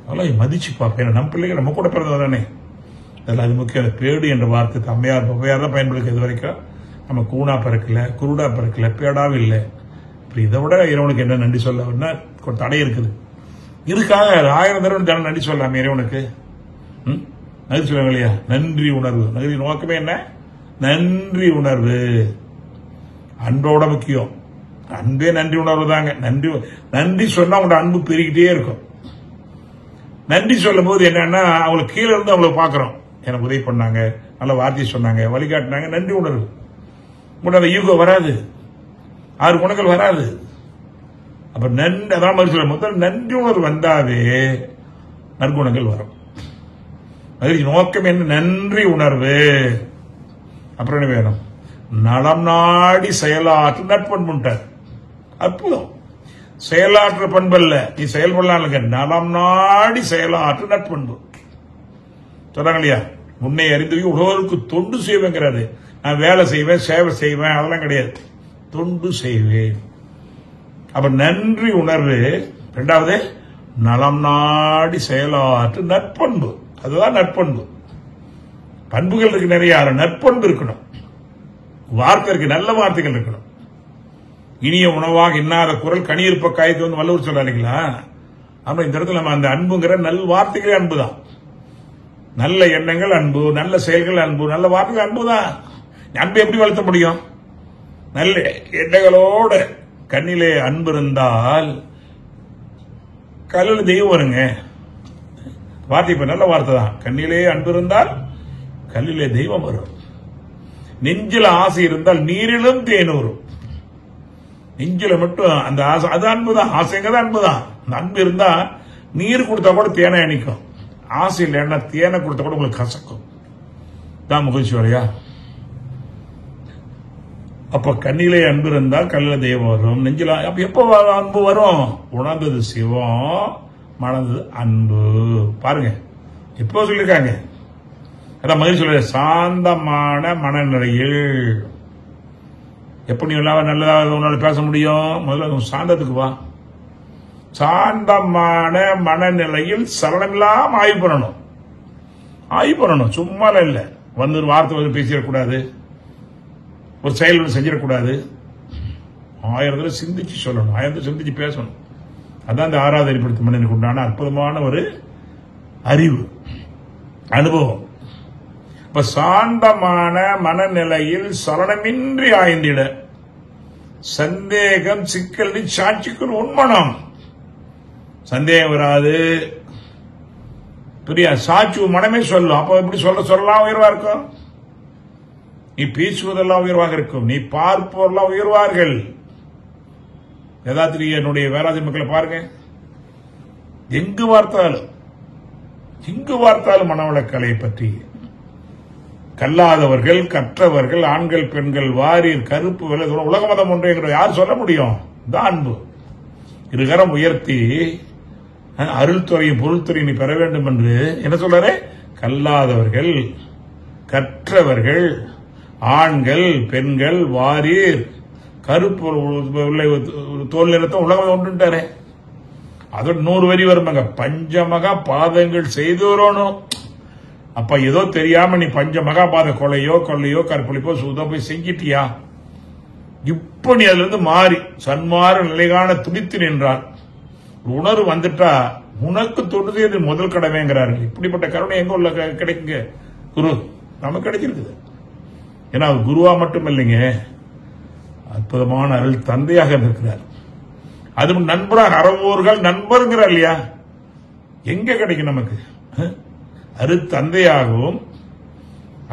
அதெல்லாம் மதிச்சு பார்ப்பேன். நம்ம பிள்ளைங்க நம்ம கூட பிறந்தது தானே. அதெல்லாம் அது முக்கியம். பேடு என்ற வார்த்தை அம்மையார் பப்பையார் தான் பயன்படுத்த. இது வரைக்கும் நம்ம கூணா பிறக்கல, குருடா பிறக்கல, பேடாவும் இல்லை. இப்படி இதை விட இறைவனுக்கு என்ன நன்றி சொல்ல தடை இருக்குது? இதுக்காக 1000 தடவை நன்றி சொல்லாம இறைவனுக்கு. நன்றி சொல்லுவாங்க இல்லையா? நன்றி உணர்வு. நன்றி நோக்கமே என்ன? நன்றி உணர்வு. அன்போட முக்கியம். அன்பே நன்றி உணர்வு தாங்க. நன்றி சொன்னா உங்களோட அன்பு பெருகிட்டே இருக்கும். நன்றி சொல்லும் போது என்னன்னா, அவங்களுக்கு கீழே இருந்து அவங்களை பாக்குறோம். எனக்கு உதவி பண்ணாங்க, நல்ல வார்த்தை சொன்னாங்க, வழிகாட்டினாங்க, நன்றி உணர்வு. உங்களோட ஈகோ வராது, 6 குணங்கள் வராது. அப்ப நன்றி, அதான் மாதிரி சொல்ல, முதல் நன்றி உணர்வு வந்தாவே நற்குணங்கள் வரும். மகிழ்ச்சி நோக்கம் என்ன? நன்றி உணர்வு. அப்புறம் என்ன வேணும்? நலம் நாடி செயலாற்று நற்பண்புட்டார். அற்புதம். செயலாற்று பண்பல்ல, நீ செயல்படலாம். நலம் நாடி செயலாற்று நற்பண்பு சொல்றாங்க இல்லையா? உன்னை அறிந்து உலகருக்கு தொண்டு செய்வேங்கிறாரு. நான் வேலை செய்வேன், சேவை செய்வேன், அதெல்லாம் கிடையாது. தொண்டு செய்வேன். அப்ப நன்றி உணர்வு. 2வது நலம் நாடி செயலாற்று நற்பண்பு. அதுதான் நற்பண்பு. பண்புகள் இருக்கு நிறைய, நற்பண்பு இருக்கணும். வார்த்தை இருக்கு, நல்ல வார்த்தைகள் இருக்கணும். இனிய உணவாக இன்னாத குரல் கனியிருப்ப காய்க்கு வந்து வள்ளுவர் சொல்றாரு இல்லைங்களா? ஆமா, இந்த இடத்துல நம்ம அந்த அன்புங்கிற நல் வார்த்தைகளே அன்புதான். நல்ல எண்ணங்கள் அன்பு, நல்ல செயல்கள் அன்பு, நல்ல வார்த்தைகள் அன்புதான். அன்பு எப்படி வளர்த்த முடியும்? நல்ல எண்ணங்களோட கண்ணிலே அன்பு இருந்தால் கல்லில் தெய்வம் வருங்க. வார்த்தை இப்ப நல்ல வார்த்தை தான். கண்ணிலே அன்பு இருந்தால் கல்லிலே தெய்வம் வரும். நெஞ்சில ஆசை இருந்தால் நீரிலும் தேனூரும். நெஞ்சில மட்டும் அந்த ஆசை, அது அன்புதான். ஆசைங்கிறது அன்புதான். அந்த அன்பு இருந்தா நீர் கொடுத்தா கூட தேனை அணிக்கும். ஆசை இல்லைன்னா தேனை கொடுத்தா கூட உங்களுக்கு கசக்கும். தான் மகிழ்ச்சி வரையா? அப்ப கண்ணிலே அன்பு இருந்தால் கல்லில தெய்வம் வரும். நெஞ்சில அப்ப எப்ப அன்பு வரும்? உணர்ந்தது சிவம், மணந்தது அன்பு. பாருங்க எப்போ சொல்லிருக்காங்க. அதான் மகிழ்ச்சி சொல்ற சாந்தமான மனநிலையில். எப்ப நீ நல்லதாக உன்னால பேச முடியும்? முதல்ல சாந்தத்துக்கு வா. சாந்தமான மனநிலையில் சலனமில்லாம ஆய்வு பண்ணணும். ஆய்வு பண்ணணும், சும்மா இல்ல. வந்து ஒரு வார்த்தை வந்து பேசிடக்கூடாது, ஒரு செயல் ஒன்று செஞ்சிடக்கூடாது. 1000 சிந்திச்சு சொல்லணும், 1000 சிந்திச்சு பேசணும். அதான் இந்த 6வது அறிவுறுத்தும் மனிதனுக்கு உண்டான அற்புதமான ஒரு அறிவு, அனுபவம். இப்ப சாந்தமான மனநிலையில் சலனமின்றி ஆய்ந்திட சந்தேகம் சிக்கல் சாட்சிக்கு உண்மனம். சந்தேகம் வராது. பெரிய சாட்சி மனமே சொல்லும். அப்ப எப்படி சொல்லலாம் உயர்வா இருக்கும்? நீ பேசுவதெல்லாம் உயர்வாக இருக்கும். நீ பார்ப்போர்லாம் உயர்வார்கள். வேதாத்திரி என்னுடைய வேளாதி மக்களை பாருங்க, எங்கு பார்த்தாலும் மனவளக்கலை பற்றி கல்லாதவர்கள், கற்றவர்கள், ஆண்கள், பெண்கள், வாரீர், கருப்பு, வெள்ளை, உலக மதம் ஒன்றை யார் சொல்ல முடியும்? தான் அன்பு. இருகரம் உயர்த்தி அருள் துறையும் பொருள் துறையும் நீ பெற வேண்டும் என்று என்ன சொல்றாரு? கல்லாதவர்கள், கற்றவர்கள், ஆண்கள், பெண்கள், வாரீர், கருப்பு, தோல் நிறத்தை உலகம் ஒன்றுட்டாரு. அதோட 100 வரி வருமாங்க. பஞ்சமகா பாதங்கள் செய்து வரணும். அப்ப ஏதோ தெரியாம நீ பஞ்சமகா பாத கொலையோ கற்பழிப்போ சுதா போய் செஞ்சிட்டியா? இப்ப நீ அதுல இருந்து மாறி சன்மார நிலைகாண துடித்து நின்றார். உணர்வு வந்துட்டா உனக்கு தொடுது முதல் கடமைங்கிறார்கள். இப்படிப்பட்ட கருணை எங்க உள்ள கிடைக்குங்க? குரு நமக்கு கிடைச்சிருக்குது. ஏன்னா அவர் குருவா மட்டும் இல்லைங்க, அற்புதமான அருள் தந்தையாக இருக்கிறார். அது நண்பராக அறவோர்கள் நண்பருங்கிறார் இல்லையா? எங்க கிடைக்கும் நமக்கு? அரு தந்தையாகவும்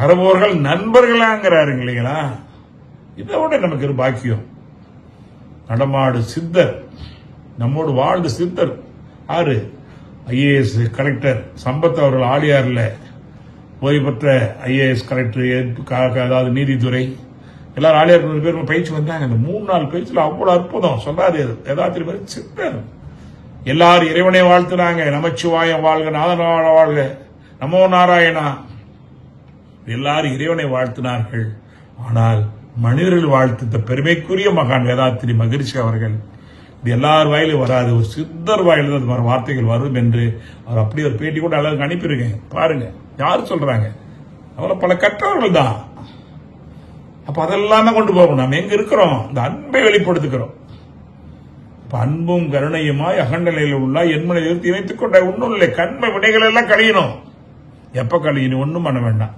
அறவோர்கள் நண்பர்களாங்கிறாரு இல்லைங்களா? இதை விட நமக்கு ஒரு பாக்கியம். நடமாடு சித்தர், நம்மோடு வாழ்ந்த சித்தர் ஆறு IAS கலெக்டர் சம்பத் அவர்கள் ஆலியார்ல ஓய்வு பெற்ற IAS கலெக்டர், அதாவது நீதித்துறை எல்லாரும் ஆலியார் பேர் பயிற்சி வந்தாங்க. அந்த 3 நாள் பயிற்சியில் அவ்வளவு அற்புதம் சொன்னாரு. ஏதாத்திரி சித்தர் எல்லாரும் இறைவனை வாழ்த்துனாங்க. நமச்சிவாயம் வாழ்க, நாதனால வாழ்க, நமோ நாராயணா. எல்லாரும் இறைவனை வாழ்த்தினார்கள். ஆனால் மனிதர்கள் வாழ்த்த பெருமைக்குரிய மகான் வேதாத்திரி மகிழ்ச்சி அவர்கள், இது எல்லார் வாயிலும் வராது, ஒரு சித்தர் வாயில அது மாதிரி வார்த்தைகள் வரும் என்று அவர் அப்படி ஒரு பேட்டி கூட அளவுக்கு அனுப்பியிருக்கேன். பாருங்க யாரு சொல்றாங்க? அவரை பல கற்றவர்கள் தான். அப்ப அதெல்லாம் தான் கொண்டு போகணும். நாம் எங்க இருக்கிறோம்? இந்த அன்பை வெளிப்படுத்துகிறோம். அன்பும் கருணையுமாய் அகண்ட நிலையில் உள்ள என்மனை நிறுத்தி வைத்துக் கொண்ட ஒன்னும் இல்லை. கண்மை வினைகள் எல்லாம் கழியணும். எப்ப கழியணும்? ஒன்னும் பண்ண வேண்டாம்.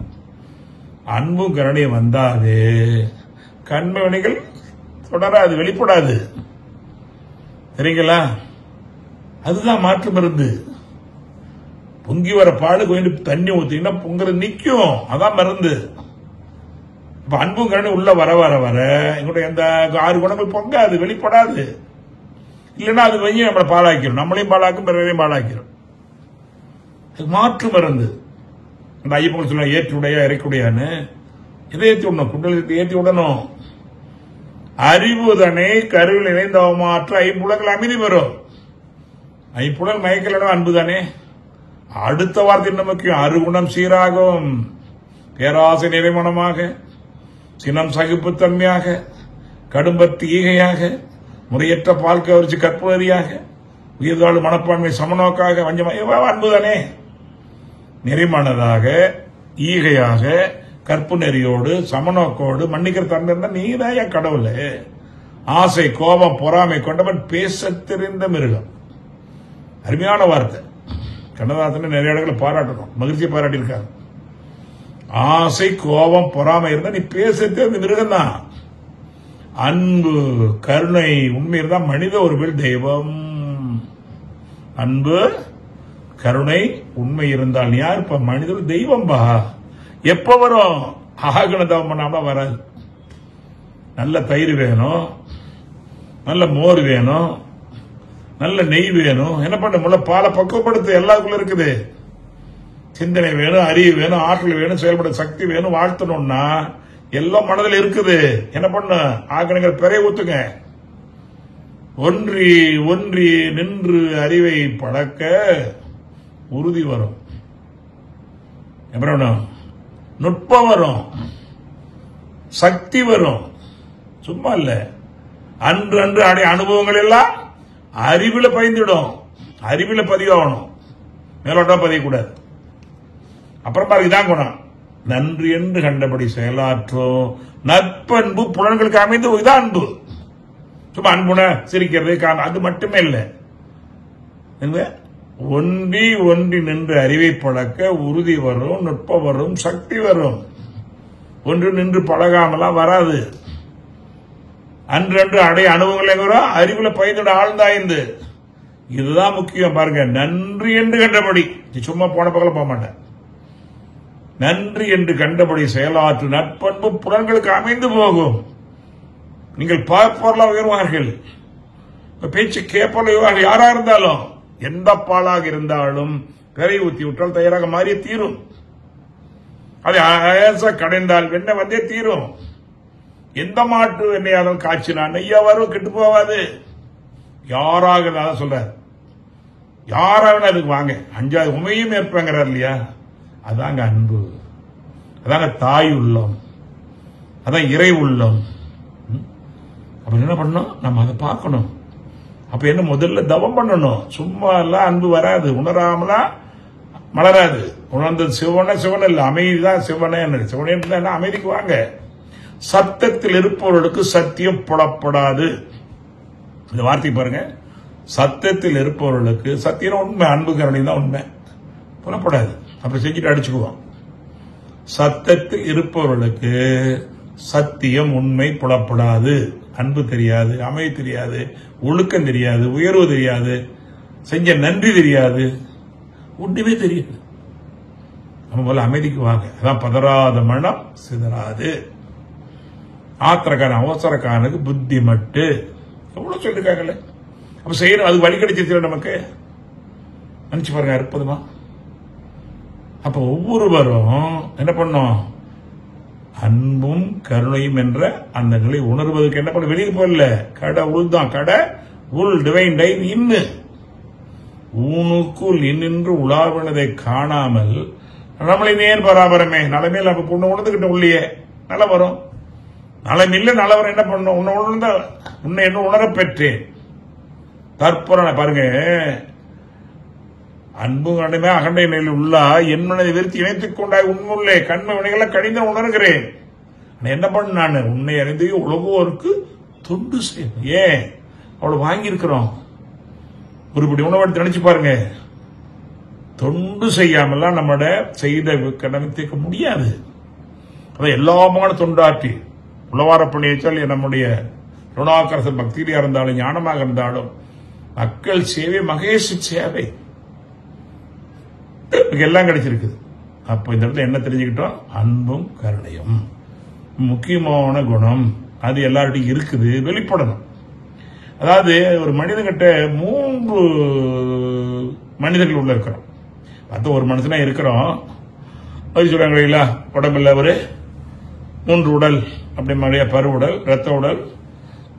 அன்பும் கருணையும் வந்தாது கண்மை வினைகள் தொடராது, வெளிப்படாது. சரிங்களா? அதுதான் மாற்று மருந்து. பொங்கி வர பாடு கொஞ்சம் தண்ணி ஊத்தீங்கன்னா பொங்குறது நிக்கும். அதான் மருந்து. இப்ப அன்பும் கருணை உள்ள வர வர வர எங்களுடைய இந்த 6 குணங்கள் பொங்காது, வெளிப்படாது. இல்லைன்னா அது வந்து நம்மளை பாழாக்கிறோம், நம்மளையும் பாழாக்கும், பிறரையும் பாழாக்கிறோம். மாற்று மருந்து. அந்த ஐயப்பன் சொல்ல ஏற்றுடையா இறைக்குடையான்னு இதை ஏற்றி விடணும், குண்டலத்தை ஏற்றி விடணும். அறிவுதனை கருவில் இணைந்த மாற்ற ஐம்புலங்கள் அமைதி பெறும். ஐம்புலன் மயக்கலிடம் அன்புதானே. அடுத்த வார்த்தை நமக்கு அருகுணம் சீராகும், பேராசை நிறைமணமாக, சினம் சகிப்புத்தன்மையாக, கடும்பத்து ஈகையாக, முறையற்ற பால் கவர்ச்சி கற்புணரியாக, உயிர்வாழ் மனப்பான்மை சமநோக்காக, வஞ்சமாக அன்புதானே. நெறிமானதாக, ஈகையாக, கற்பு நெறியோடு, சமநோக்கோடு, மன்னிக்கிற தன்மை இருந்தா நீதான் கடவுள். ஆசை, கோபம், பொறாமை கொண்டவன் பேச தெரிந்த மிருகம். அருமையான வார்த்தை. கண்ணதாசன் நிறைய இடங்களை பாராட்டணும், மகிழ்ச்சியை பாராட்டியிருக்காங்க. ஆசை, கோபம், பொறாமை இருந்தா நீ பேச தெரிந்த மிருகம் தான். அன்பு, கருணை, உண்மை இருந்தா மனித ஒரு தெய்வம். அன்பு, கருணை, உண்மை இருந்தால் யார் இப்ப மனிதர் தெய்வம் பா. எப்ப வரும்? ஆகணும் தவம் பண்ணாம வராது. நல்ல தயிர் வேணும், நல்ல மோர் வேணும், நல்ல நெய் வேணும். என்ன பண்ண முள்ள பாலை பக்குவப்படுத்த எல்லாருக்குள்ள இருக்குது. சிந்தனை வேணும், அறிவு வேணும், ஆற்றல் வேணும், செயல்பட சக்தி வேணும். வாழ்த்தணும்னா எல்லாம் மனதில் இருக்குது. என்ன பண்ண ஆகணுங்கிற பெரிய ஊத்துங்க. ஒன்றி ஒன்றி நின்று அறிவை பழக்க உறுதி வரும், நுட்பம் வரும், சக்தி வரும். சும்மா இல்ல, அன்று அன்று அடைய அனுபவங்கள் எல்லாம் அறிவுல பதிந்துடும். அறிவுல பதிவாகணும், மேலோட்டம் பதியக்கூடாது. அப்புறம் பாருங்க, இதான் குணம். நன்றி என்று கண்டபடி செயலாற்றும் நற்பண்பு புலன்களுக்கு அமைந்து இதான் அன்பு. சும்மா அன்புன சிரிக்கிறது அது மட்டுமே இல்லை. ஒன்றி ஒன்றி நின்று அறிவை பழக்க உறுதி வரும், நுட்பம் வரும், சக்தி வரும். ஒன்று நின்று பழகாமலாம் வராது. அன்று அடைய அனுபவங்கள் எங்க வரும்? அறிவுல பயந்தோட ஆழ்ந்தாய்ந்து. இதுதான் முக்கியம். பாருங்க, நன்றி என்று கண்டபடி, சும்மா போன பக்கம் போக மாட்டேன். நன்றி என்று கண்டபடி செயலாற்று நற்பண்பு புலன்களுக்கு அமைந்து போகும். நீங்கள் பார்ப்பவர்களாக உயர்வார்கள், பேச்சு கேட்பவர்கள் உயர்வார்கள். யாரா இருந்தாலும், எந்த பாலாக இருந்தாலும் கரை ஊத்தி விட்டால் தயாராக மாறிய தீரும். அதை கடைந்தால் வெண்ணெய் வந்தே தீரும். எந்த மாட்டு வெண்ணையாலும் காய்ச்சினா நெய்யா வரும், கெட்டு போவாது. யாராக இருந்தாலும் சொல்றாரு, யாராவது அதுக்கு வாங்க, 5வது உமையும் ஏற்பங்கிறார் இல்லையா? அதாங்க அன்பு, அதாங்க தாய் உள்ளம், அதான் இறை உள்ளம். அப்ப என்ன பண்ணணும்? நம்ம அதை பார்க்கணும். அப்ப என்ன, முதல்ல தவம் பண்ணணும். சும்மா எல்லாம் அன்பு வராது, உணராமலாம் மலராது. உணர்ந்தது சிவன சிவன் இல்ல, அமைதிதான் சிவனே. சிவனே அமைதிக்கு வாங்க. சத்தத்தில் இருப்பவர்களுக்கு சத்தியம் புலப்படாது. இந்த வார்த்தை பாருங்க, சத்தத்தில் இருப்பவர்களுக்கு சத்தியம் உண்மை, அன்பு கருணை தான் உண்மை, புலப்படாது. அப்படி செஞ்சுட்டு அடிச்சுக்குவோம். சத்தத்தில் இருப்பவர்களுக்கு சத்தியம் உண்மை புலப்படாது. அன்பு தெரியாது, அமைதி தெரியாது, ஒழுக்கம் தெரியாது, உயர்வு தெரியாது, செஞ்ச நன்றி தெரியாது, ஒன்றுமே தெரியாது. நம்ம போல அமைதிக்கு வாங்க. அதான் பதறாத மனம் சிதறாது. ஆத்திரக்காரன் அவசரக்காரனுக்கு புத்தி மட்டு, எவ்வளவு சொல்லிருக்காங்கல்ல. அப்ப செய்யணும், அது வழி கிடைச்சிருச்சு நமக்கு. நினைச்சு பாருங்க, அற்புதமா. அப்ப ஒவ்வொருவரும் என்ன பண்ணும்? அன்பும் கருணையும் என்ற அந்த நிலை உணர்வதற்கு என்ன பண்ண? வெளியே போகல, கடவுள் தான். கடவுள் டிவைன் டைன் இன்னு ஊனுக்குள் இன்னின்று உலாவினதை காணாமல் நம்மளை நேர் பராபரமே நலமேல் நம்ம பொண்ணு உணர்ந்துகிட்ட உள்ளே நல வரும். நலமில்லை நலவரம் என்ன பண்ணும்? உன்னை உணர்ந்த உன்னை என்ன உணர பெற்றேன். தற்புறனை பாருங்க, அன்பு கண்டமே அகண்ட நிலையில் உள்ளா என் மனதை வெறுத்து இணைத்துக் கொண்டாய் உண்மையுள்ளே கண்மை வினைகளை கடிந்த உணர்கிறேன். என்ன பண்ண? நான் உன்னை அறிந்து உலகோருக்கு தொண்டு செய்யணும். ஏன் அவ்வளவு வாங்கியிருக்கிறோம்? ஒருபடி உணவெடுத்து நினைச்சு பாருங்க. தொண்டு செய்யாமலாம் நம்மட செய்த கடனை தீர்க்க முடியாது. அதான் எல்லாமான தொண்டாற்றி உளவார பண்ணி வச்சால் நம்முடைய ருணாக்கரசர் பக்தியியா இருந்தாலும் ஞானமாக இருந்தாலும் மக்கள் சேவை மகேஷ் சேவை எல்லாம் கிடைச்சிருக்குது. அப்ப இந்த இடத்துல என்ன தெரிஞ்சுக்கிட்டோம்? அன்பும் கருணையும் முக்கியமான குணம். அது எல்லார்ட்டையும் இருக்குது, வெளிப்படணும். அதாவது ஒரு மனிதன்கிட்ட 3 மனிதர்கள் உள்ள இருக்கிறோம். அது ஒரு மனுஷனா இருக்கிறோம். அது சொல்றாங்க இல்லைங்களா, உடம்புல ஒரு 3 உடல் அப்படி மாதிரியா, பருவுடல், ரத்த உடல்,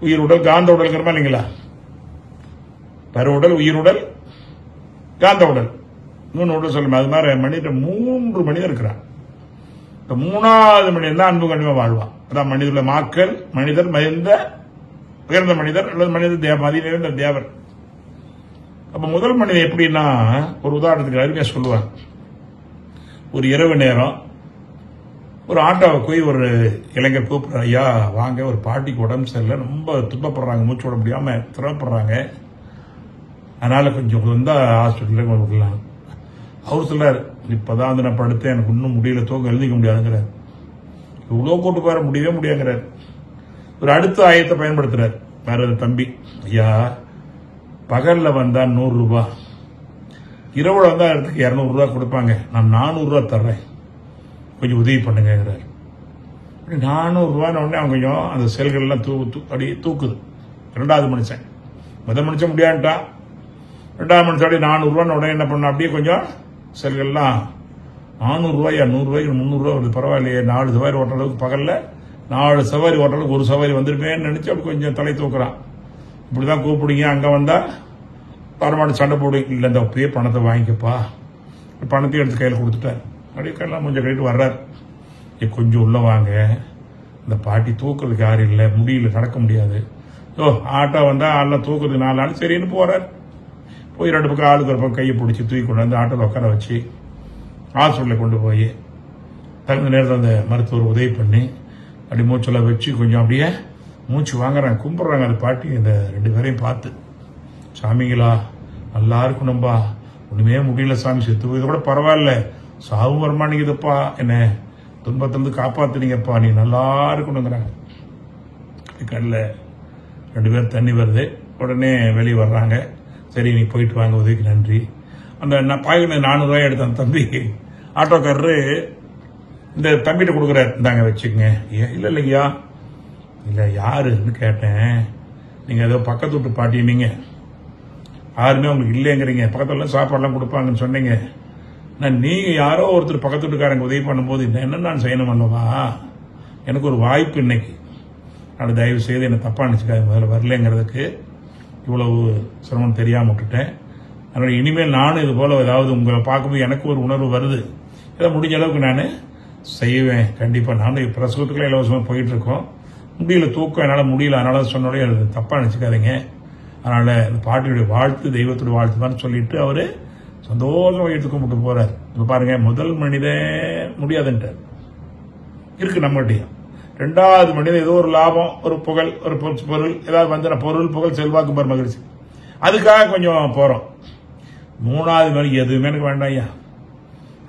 உயிருடல், காந்த உடல்ங்கிற இல்லைங்களா? பருவுடல், உயிருடல், காந்த உடல், 3 உடல் சொல்லுமா. அது மாதிரி மனிதன் 3 மனிதன் இருக்கிறான். இந்த 3வது மனிதன் தான் அன்பு கண்டிப்பா வாழ்வான். அதான் மனிதர்ல மாக்கள், மனிதர் மனித உயர்ந்த மனிதர் அல்லது மனித மதிய தேவர். அப்ப முதல் மனிதன் எப்படின்னா, ஒரு உதாரணத்துக்கு அருமையா சொல்லுவாங்க. ஒரு இரவு நேரம் ஒரு ஆட்டோவை போய் ஒரு இளைஞர் கூப்பிடுற, ஐயா வாங்க, ஒரு பாட்டிக்கு உடம்பு சரியில்லை, ரொம்ப துன்பப்படுறாங்க, மூச்சு விட முடியாம திறப்படுறாங்க, அதனால கொஞ்சம் வந்தா ஹாஸ்பிட்டலுக்கு விடலாம். அவர் சொல்றாரு, இப்பதான் வந்து நான் படுத்தேன், எனக்கு இன்னும் முடியல, தூங்க எழுதிக்க முடியாதுங்கிறார். இவ்வளவு கூட்டு போற முடியவே முடியாங்கிறார். ஒரு அடுத்த ஆயத்தை பயன்படுத்துறாரு வேற தம்பி, ஐயா பகல்ல வந்தா 100 ரூபாய், இரவுல வந்தா இடத்துக்கு 200 ரூபாய் கொடுப்பாங்க, நான் 400 ரூபாய் தர்றேன், கொஞ்சம் உதவி பண்ணுங்கிறார். 400 உடனே அவங்க கொஞ்சம் அந்த செல்கள்லாம் அப்படி தூக்குது. 2வது மனுஷன் முடியாதுட்டான். 2வது மனுஷன் அப்படியே 400 உடனே என்ன பண்ண, அப்படியே கொஞ்சம் செல்கள்லாம் 400 ரூபாயா 100 ரூபாய்க்கு 300 ரூபா வருது, பரவாயில்லையே, 4 சவாரி ஓட்டுற அளவுக்கு பகல்ல 4 சவாரி ஓட்டுற அளவுக்கு 1 சவாரி வந்துருப்பேன்னு நினைச்சு அப்படி கொஞ்சம் தலை தூக்குறான். இப்படிதான் கூப்பிடுங்க, அங்க வந்தா வரமாட்டு சண்டை போடுங்க. இல்லை, இந்த அப்பயே பணத்தை வாங்கிக்கப்பா, பணத்தையும் எடுத்து கையில் கொடுத்துட்டார். அப்படியே கையெல்லாம் கொஞ்சம் கைட்டு வர்றாரு. கொஞ்சம் உள்ள வாங்க, இந்த பாட்டி தூக்குறதுக்கு யாரும் இல்லை, முடியல, நடக்க முடியாது. ஆட்டோ வந்தா ஆள்லாம் தூக்குறதுக்கு 4 ஆள் சரின்னு போறாரு. போய் 2 பக்கம் ஆளுக்கு ஒரு பக்கம் கையை பிடிச்சி தூக்கி கொண்டு வந்து ஆட்டோவில் உட்கார வச்சு ஹாஸ்பிட்டலில் கொண்டு போய் தகுந்த நேரத்தில் அந்த மருத்துவர் உதவி பண்ணி அப்படி மூச்செல்லாம் வச்சு கொஞ்சம் அப்படியே மூச்சு வாங்குறாங்க, கும்பிட்றாங்க. அந்த பாட்டி இந்த 2 பேரையும் பார்த்து, சாமிங்களா நல்லா இருக்கணும்பா, ஒண்ணுமே முடியல சாமி, செத்து போய் கூட பரவாயில்ல, சாவு வரமாட்டேங்குதுப்பா, என்ன துன்பத்திலிருந்து காப்பாத்துனீங்கப்பா, நீ நல்லா இருக்கணுங்கிறாங்க. கண்ணில் 2 பேர் தண்ணி வருது. உடனே வெளியே வர்றாங்க. சரி, நீ போயிட்டு வாங்க, உதவிக்கு நன்றி. அந்த பாய்க்கு 400 ரூபாய் எடுத்த அந்த தம்பி ஆட்டோக்காரரு இந்த தம்பிகிட்ட கொடுக்குறாரு, இந்தாங்க வச்சுக்கங்க. இல்லை இல்லைங்கய்யா, இல்லை யாருன்னு கேட்டேன், நீங்க ஏதோ பக்கத்து வீட்டு பாட்டி, நீங்க யாருமே உங்களுக்கு இல்லைங்கிறீங்க, பக்கத்துல சாப்பாடுலாம் கொடுப்பாங்கன்னு சொன்னீங்க. நீங்க யாரோ ஒருத்தர் பக்கத்து வீட்டுக்காரங்க உதவி பண்ணும்போது என்ன நான் செய்யணும் அல்லவா, எனக்கு ஒரு வாய்ப்பு இன்னைக்கு, நான் தயவு செய்து என்ன தப்பா நினைச்சுக்காது, முதல்ல வரலங்கிறதுக்கு இவ்வளவு சிரமம் தெரியாம விட்டுட்டேன். அதனால இனிமேல் நானும் இது போல ஏதாவது உங்களை பார்க்கும்போது எனக்கு ஒரு உணர்வு வருது, ஏதோ முடிஞ்ச அளவுக்கு நான் செய்வேன். கண்டிப்பா நானும் பிரசவத்துக்குள்ள இலவசமா போயிட்டு இருக்கோம், முடியல, தூக்கம் என்னால முடியல, அதனால சொன்னோடய அது தப்பா நினைச்சுக்காதீங்க. அதனால இந்த பாட்டியுடைய வாழ்த்து தெய்வத்துடைய வாழ்த்து தான் சொல்லிட்டு அவரு சந்தோஷமா எடுத்து கும்பிட்டு போறாரு. இப்ப பாருங்க, முதல் மனிதன் முடியாதுன்றார், இருக்கு நம்மகிட்டையும். 2வது மனிதன் ஏதோ ஒரு லாபம், ஒரு புகழ், ஒரு பொருள் ஏதாவது வந்து பொருள் புகழ் செல்வாக்கு பெற மகிழ்ச்சி, அதுக்காக கொஞ்சம் போறோம். 3வது மணி எதுவுமே எனக்கு வேண்டாம் ஐயா,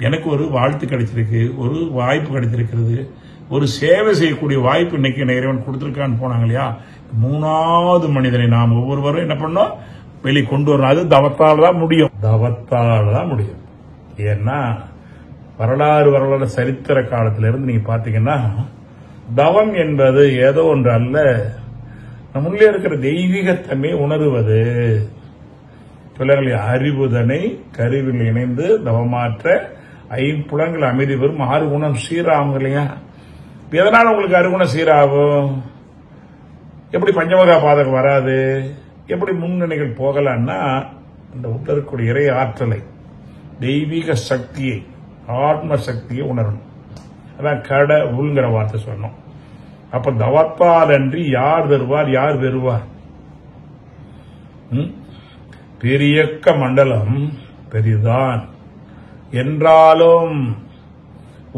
எனக்கு ஒரு வாழ்த்து கிடைச்சிருக்கு, ஒரு வாய்ப்பு கிடைச்சிருக்கிறது, ஒரு சேவை செய்யக்கூடிய வாய்ப்பு இன்னைக்கு இறைவன் கொடுத்திருக்கான்னு போனாங்க இல்லையா. 3வது மனிதனை நாம் ஒவ்வொருவரும் என்ன பண்ணோம், வெளியே கொண்டு வரணும். அது தவத்தால் தான் முடியும், தவத்தால் தான் முடியும். ஏன்னா வரலாறு சரித்திர காலத்திலிருந்து நீங்க பாத்தீங்கன்னா, தவம் என்பது ஏதோ ஒன்று அல்ல, நம்மளே இருக்கிற தெய்வீகத்தன்மை உணர்வது. பிள்ளைகளை அறிவுதனை கருவில் இணைந்து தவமாற்ற 5 புலங்கள் அமைதி பெறும் 6 குணம் சீராகும் இல்லையா. எதனால உங்களுக்கு 6 குணம் சீராகும், எப்படி பஞ்சமகா பாதகம் வராது, எப்படி முன்னணிகள் போகலான்னா, இந்த உள்ள இருக்கக்கூடிய இறை ஆற்றலை, தெய்வீக சக்தியை, ஆத்ம சக்தியை உணரணும். அதான் கடவுள்ங்கிற வார்த்தை சொன்னோம். அப்ப தவத்தால் அன்றி யார் தருவார், யார் பெறுவார்? பெரியக்க மண்டலம் பெரிதான் என்றாலும்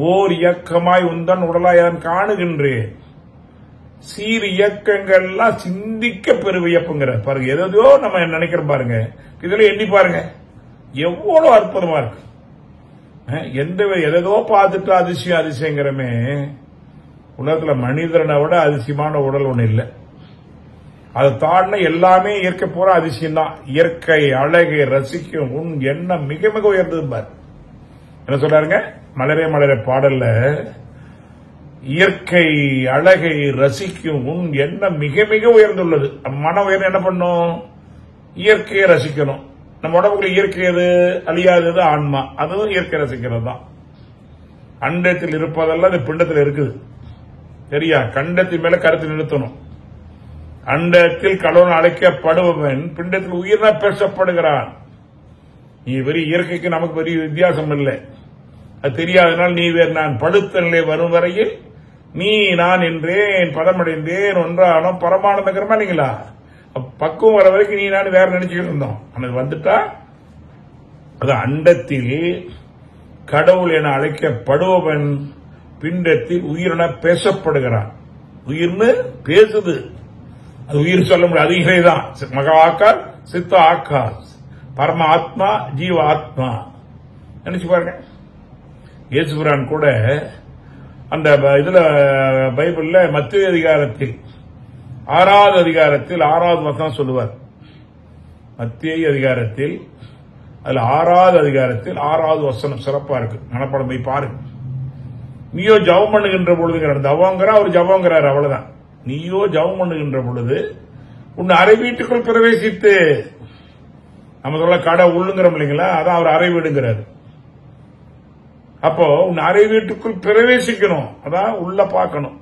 ஓர் இயக்கமாய் உந்தன் உடலாய் நான் காணுகின்றேன். சீர் இயக்கங்கள்லாம் சிந்திக்க பெருவியப்புங்கிற பாருங்க. எதோ நம்ம நினைக்கிறோம் பாருங்க, இதுல எண்ணி பாருங்க, எவ்வளவு அற்புதமா இருக்கு. எதோ பார்த்துட்டு அதிசயங்கிறமே, உலகத்துல மனிதனை விட அதிசயமான உடல் ஒண்ணு இல்லை. அதை தாண்டின எல்லாமே இயற்கை போற அதிசயம் தான். இயற்கை அழகை ரசிக்கும் உன் எண்ணம் மிக மிக உயர்ந்தது பாரு. என்ன சொல்றாருங்க மலரே மலரே பாடல்ல, இயற்கை அழகை ரசிக்கும் உன் எண்ணம் மிக மிக உயர்ந்துள்ளது. மன உயர்ந்து என்ன பண்ணும், இயற்கையை ரசிக்கணும். நம்ம உடம்புக்குள்ள இயற்கை எது அழியாதது, ஆன்மா, அதுவும் இயற்கை ரசிக்கிறது தான். அண்டத்தில் இருப்பதெல்லாம் இந்த பிண்டத்தில் இருக்குது, சரியா? கண்டத்தின் மேல கருத்து நிறுத்தணும். அண்டத்தில் கடவுள் அழைக்கப்படுபவன் பிண்டத்தில் உயிரின பேசப்படுகிறான். நீ பெரிய இயற்கைக்கு நமக்கு பெரிய வித்தியாசம் இல்லை, அது தெரியாதனால் நீ வேறு நான் படுத்த நிலை வரும் வரையில் நீ நான் என்றேன் பதமடைந்தேன் ஒன்றானோ பரமானந்தகரமா இல்லைங்களா? பக்குவம் வர வரைக்கும் நீ நான் வேற நினைச்சுக்கிட்டு இருந்தோம். அது வந்துட்டா அது அண்டத்தில் கடவுள் என அழைக்கப்படுபவன் பிண்டத்தில் உயிரின பேசப்படுகிறான். உயிர்னு பேசுது, அது உயிர் சொல்ல முடியாது, அது இறைதான். மகா ஆக்கார், சித்த ஆக்கார், பரம ஆத்மா, ஜீவ ஆத்மா. நினைச்சு பாருங்க. இயேசுபிரான் கூட அந்த இதுல பைபிள்ல மத்திய அதிகாரத்தில் 6வது அதிகாரத்தில் 6வது வசனம் சொல்லுவார். மத்திய அதிகாரத்தில் அதுல 6வது அதிகாரத்தில் 6வது வசனம் சிறப்பா இருக்கு, மனப்பாடம் போய் பாருங்க. நீயோ ஜபம் பண்ணுகின்ற பொழுதுங்கிறார். தவங்கிற அவர் ஜபங்கிறார், அவ்வளவுதான். நீயோ ஜபம் பண்ணுகின்ற பொழுது உன் அறை வீட்டுக்குள் பிரவேசித்து, நம்ம சொல்ல கடை உள்ளுங்கிறோம் இல்லைங்களா, அதான் அவர் அறை வீடுங்கிறார். அப்போ உன் அறை வீட்டுக்குள் பிரவேசிக்கணும், அதான் உள்ள பார்க்கணும்.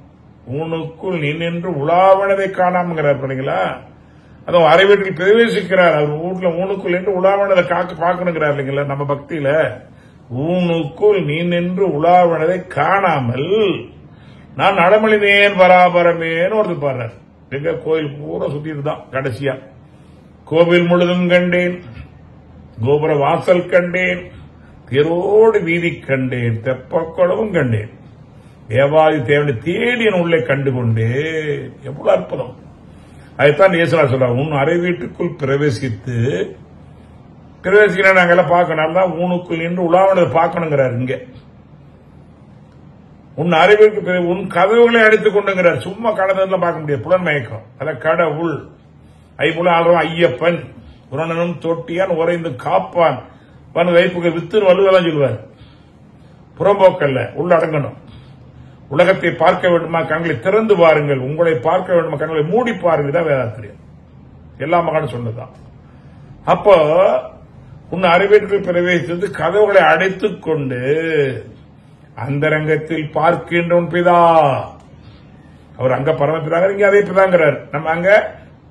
உனக்குள் நீ நின்று உலாவனதை காணாமங்கிறார் இல்லைங்களா, அதான் அறை வீட்டுக்குள் பிரவேசிக்கிறார். அவர் வீட்டுல ஊனுக்குள் நின்று உலாவனதை பார்க்கணுங்கிறார் இல்லைங்களா. நம்ம பக்தியில ஊனுக்குள் நீ நின்று உலாவனதை காணாமல் நான் நடமளினேன் பராபரமேன்னு ஒருத்தர் பாடுறார். எங்க கோயில் பூரா சுத்திட்டு தான் கடைசியா கோவில் முழுதும் கண்டேன், கோபுர வாசல் கண்டேன், தேரோடு வீதி கண்டேன், தெப்பக்குளமும் கண்டேன், தேவாதி தேவனை தேடி என் உள்ளே கண்டுகொண்டே. எவ்வளவு அற்புதம்! அதைத்தான் இயேசுநாதர் சொல்றார், உன் அறை வீட்டுக்குள் பிரவேசித்து, பிரவேசிக்கிறேன் நாங்கெல்லாம் பார்க்கணும் தான் ஊனுக்குள் நின்று உலாவனதை பார்க்கணுங்கிறார். இங்க உன் அறிவுக்கு உன் கதவுகளை அடித்துக் கொண்டுங்கிறார். சும்மா கடந்தெல்லாம் பார்க்க முடியாது, புலன் மயக்கம். அத கடவுள் ஐபுல ஆளும் ஐயப்பன் புரணனும் தொட்டியான் உறைந்து காப்பான் வைப்புக்கு வித்து வலுவெல்லாம் சொல்லுவார். புறம்போக்கல்ல உள்ள அடங்கணும். உலகத்தை பார்க்க வேண்டுமா கண்களை திறந்து பாருங்கள், உங்களை பார்க்க வேண்டுமா கண்களை மூடி பாருங்கள் தான் வேதாத்திரியம். எல்லா மகனும் சொன்னதுதான். அப்போ உன் அறிவீட்டுக்குள் பிரவேசித்து கதவுகளை அடைத்துக் கொண்டு அந்தரங்கத்தில் பார்க்கின்றவன் பிதா. அவர் அங்க பரமபிதாங்க, இங்க அதே பிதாங்கிறார். நம்ம அங்க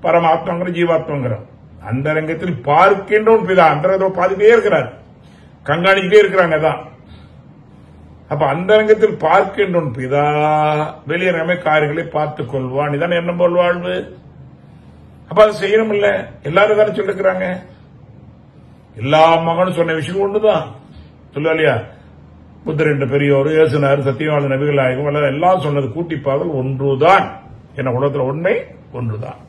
பரமாத்மாங்கிற ஜீவாத்மாங்கிறோம். அந்தரங்கத்தில் பார்க்கின்றவன் பிதா. அந்த பாதிப்பே இருக்கிறார், கண்காணிக்கிட்டே இருக்கிறாங்க தான். அப்ப அந்தரங்கத்தில் பார்க்கின்றவன் பிதா வெளியே நம்ம காரியங்களை பார்த்துக் கொள்வான். இதான் என்ன போல் வாழ்வு. அப்ப அதை செய்யணும் இல்ல, எல்லாரும் தானே சொல்லிருக்கிறாங்க. எல்லா மகனும் சொன்ன விஷயம் ஒண்ணுதான் சொல்லுவா இல்லையா. புத்தர் என்ற பெரியோர், இயேசுநாதர், சத்தியவாத நபிகள் நாயகம் எல்லாம் சொன்னது கூட்டிப்பாதல் ஒன்றுதான். என உலகத்தில் உண்மை ஒன்றுதான்,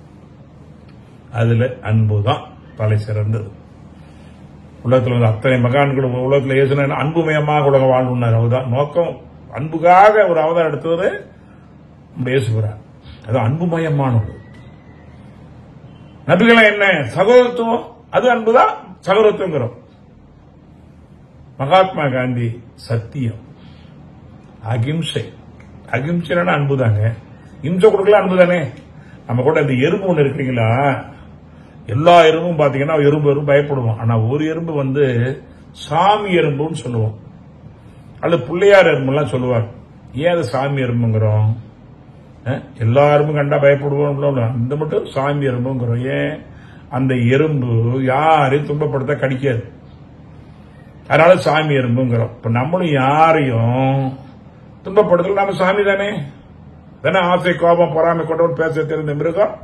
அதுல அன்புதான் தலை சிறந்தது. உலகத்தில் வந்து அத்தனை மகான்கள் உலகத்தில் இயேசுநாதர் அன்புமயமாக உலகம் வாழ்ந்தார். அவர்தான் நோக்கம். அன்புக்காக ஒரு அவதாரம் எடுத்தது இயேசுகிறார். அது அன்புமயமானது. நபிகள் என்ன சகோதரத்துவம், அது அன்புதான் சகோதரத்துவம். மகாத்மா காந்தி சத்தியம், அகிம்சை. அகிம்சைனா அன்புதாங்க. இம்சை கொடுக்கல அன்புதானே. நம்ம கூட இந்த எறும்பு ஒண்ணு இருக்கிறீங்களா, எல்லா எறும்பும் பாத்தீங்கன்னா எறும்பு பயப்படுவோம். ஆனா ஒரு எறும்பு வந்து சாமி எறும்புன்னு சொல்லுவோம், அல்லது பிள்ளையார் எறும்புலாம் சொல்லுவார். ஏன் அது சாமி எறும்புங்கிறோம்? எல்லா எறும்பும் கண்டா பயப்படுவோம், அந்த மட்டும் சாமி எறும்புங்கிறோம். ஏன்? அந்த எறும்பு யாரையும் துன்பப்படுத்த கடிக்காது, அதனால சாமி எறும்புங்கிறோம். இப்ப நம்மளும் யாரையும் துன்பப்படுத்தல, நம்ம சாமி தானே. தானே ஆசை, கோபம், பொறாமை கொண்டவன், பேச தெரிந்த மிருகம்,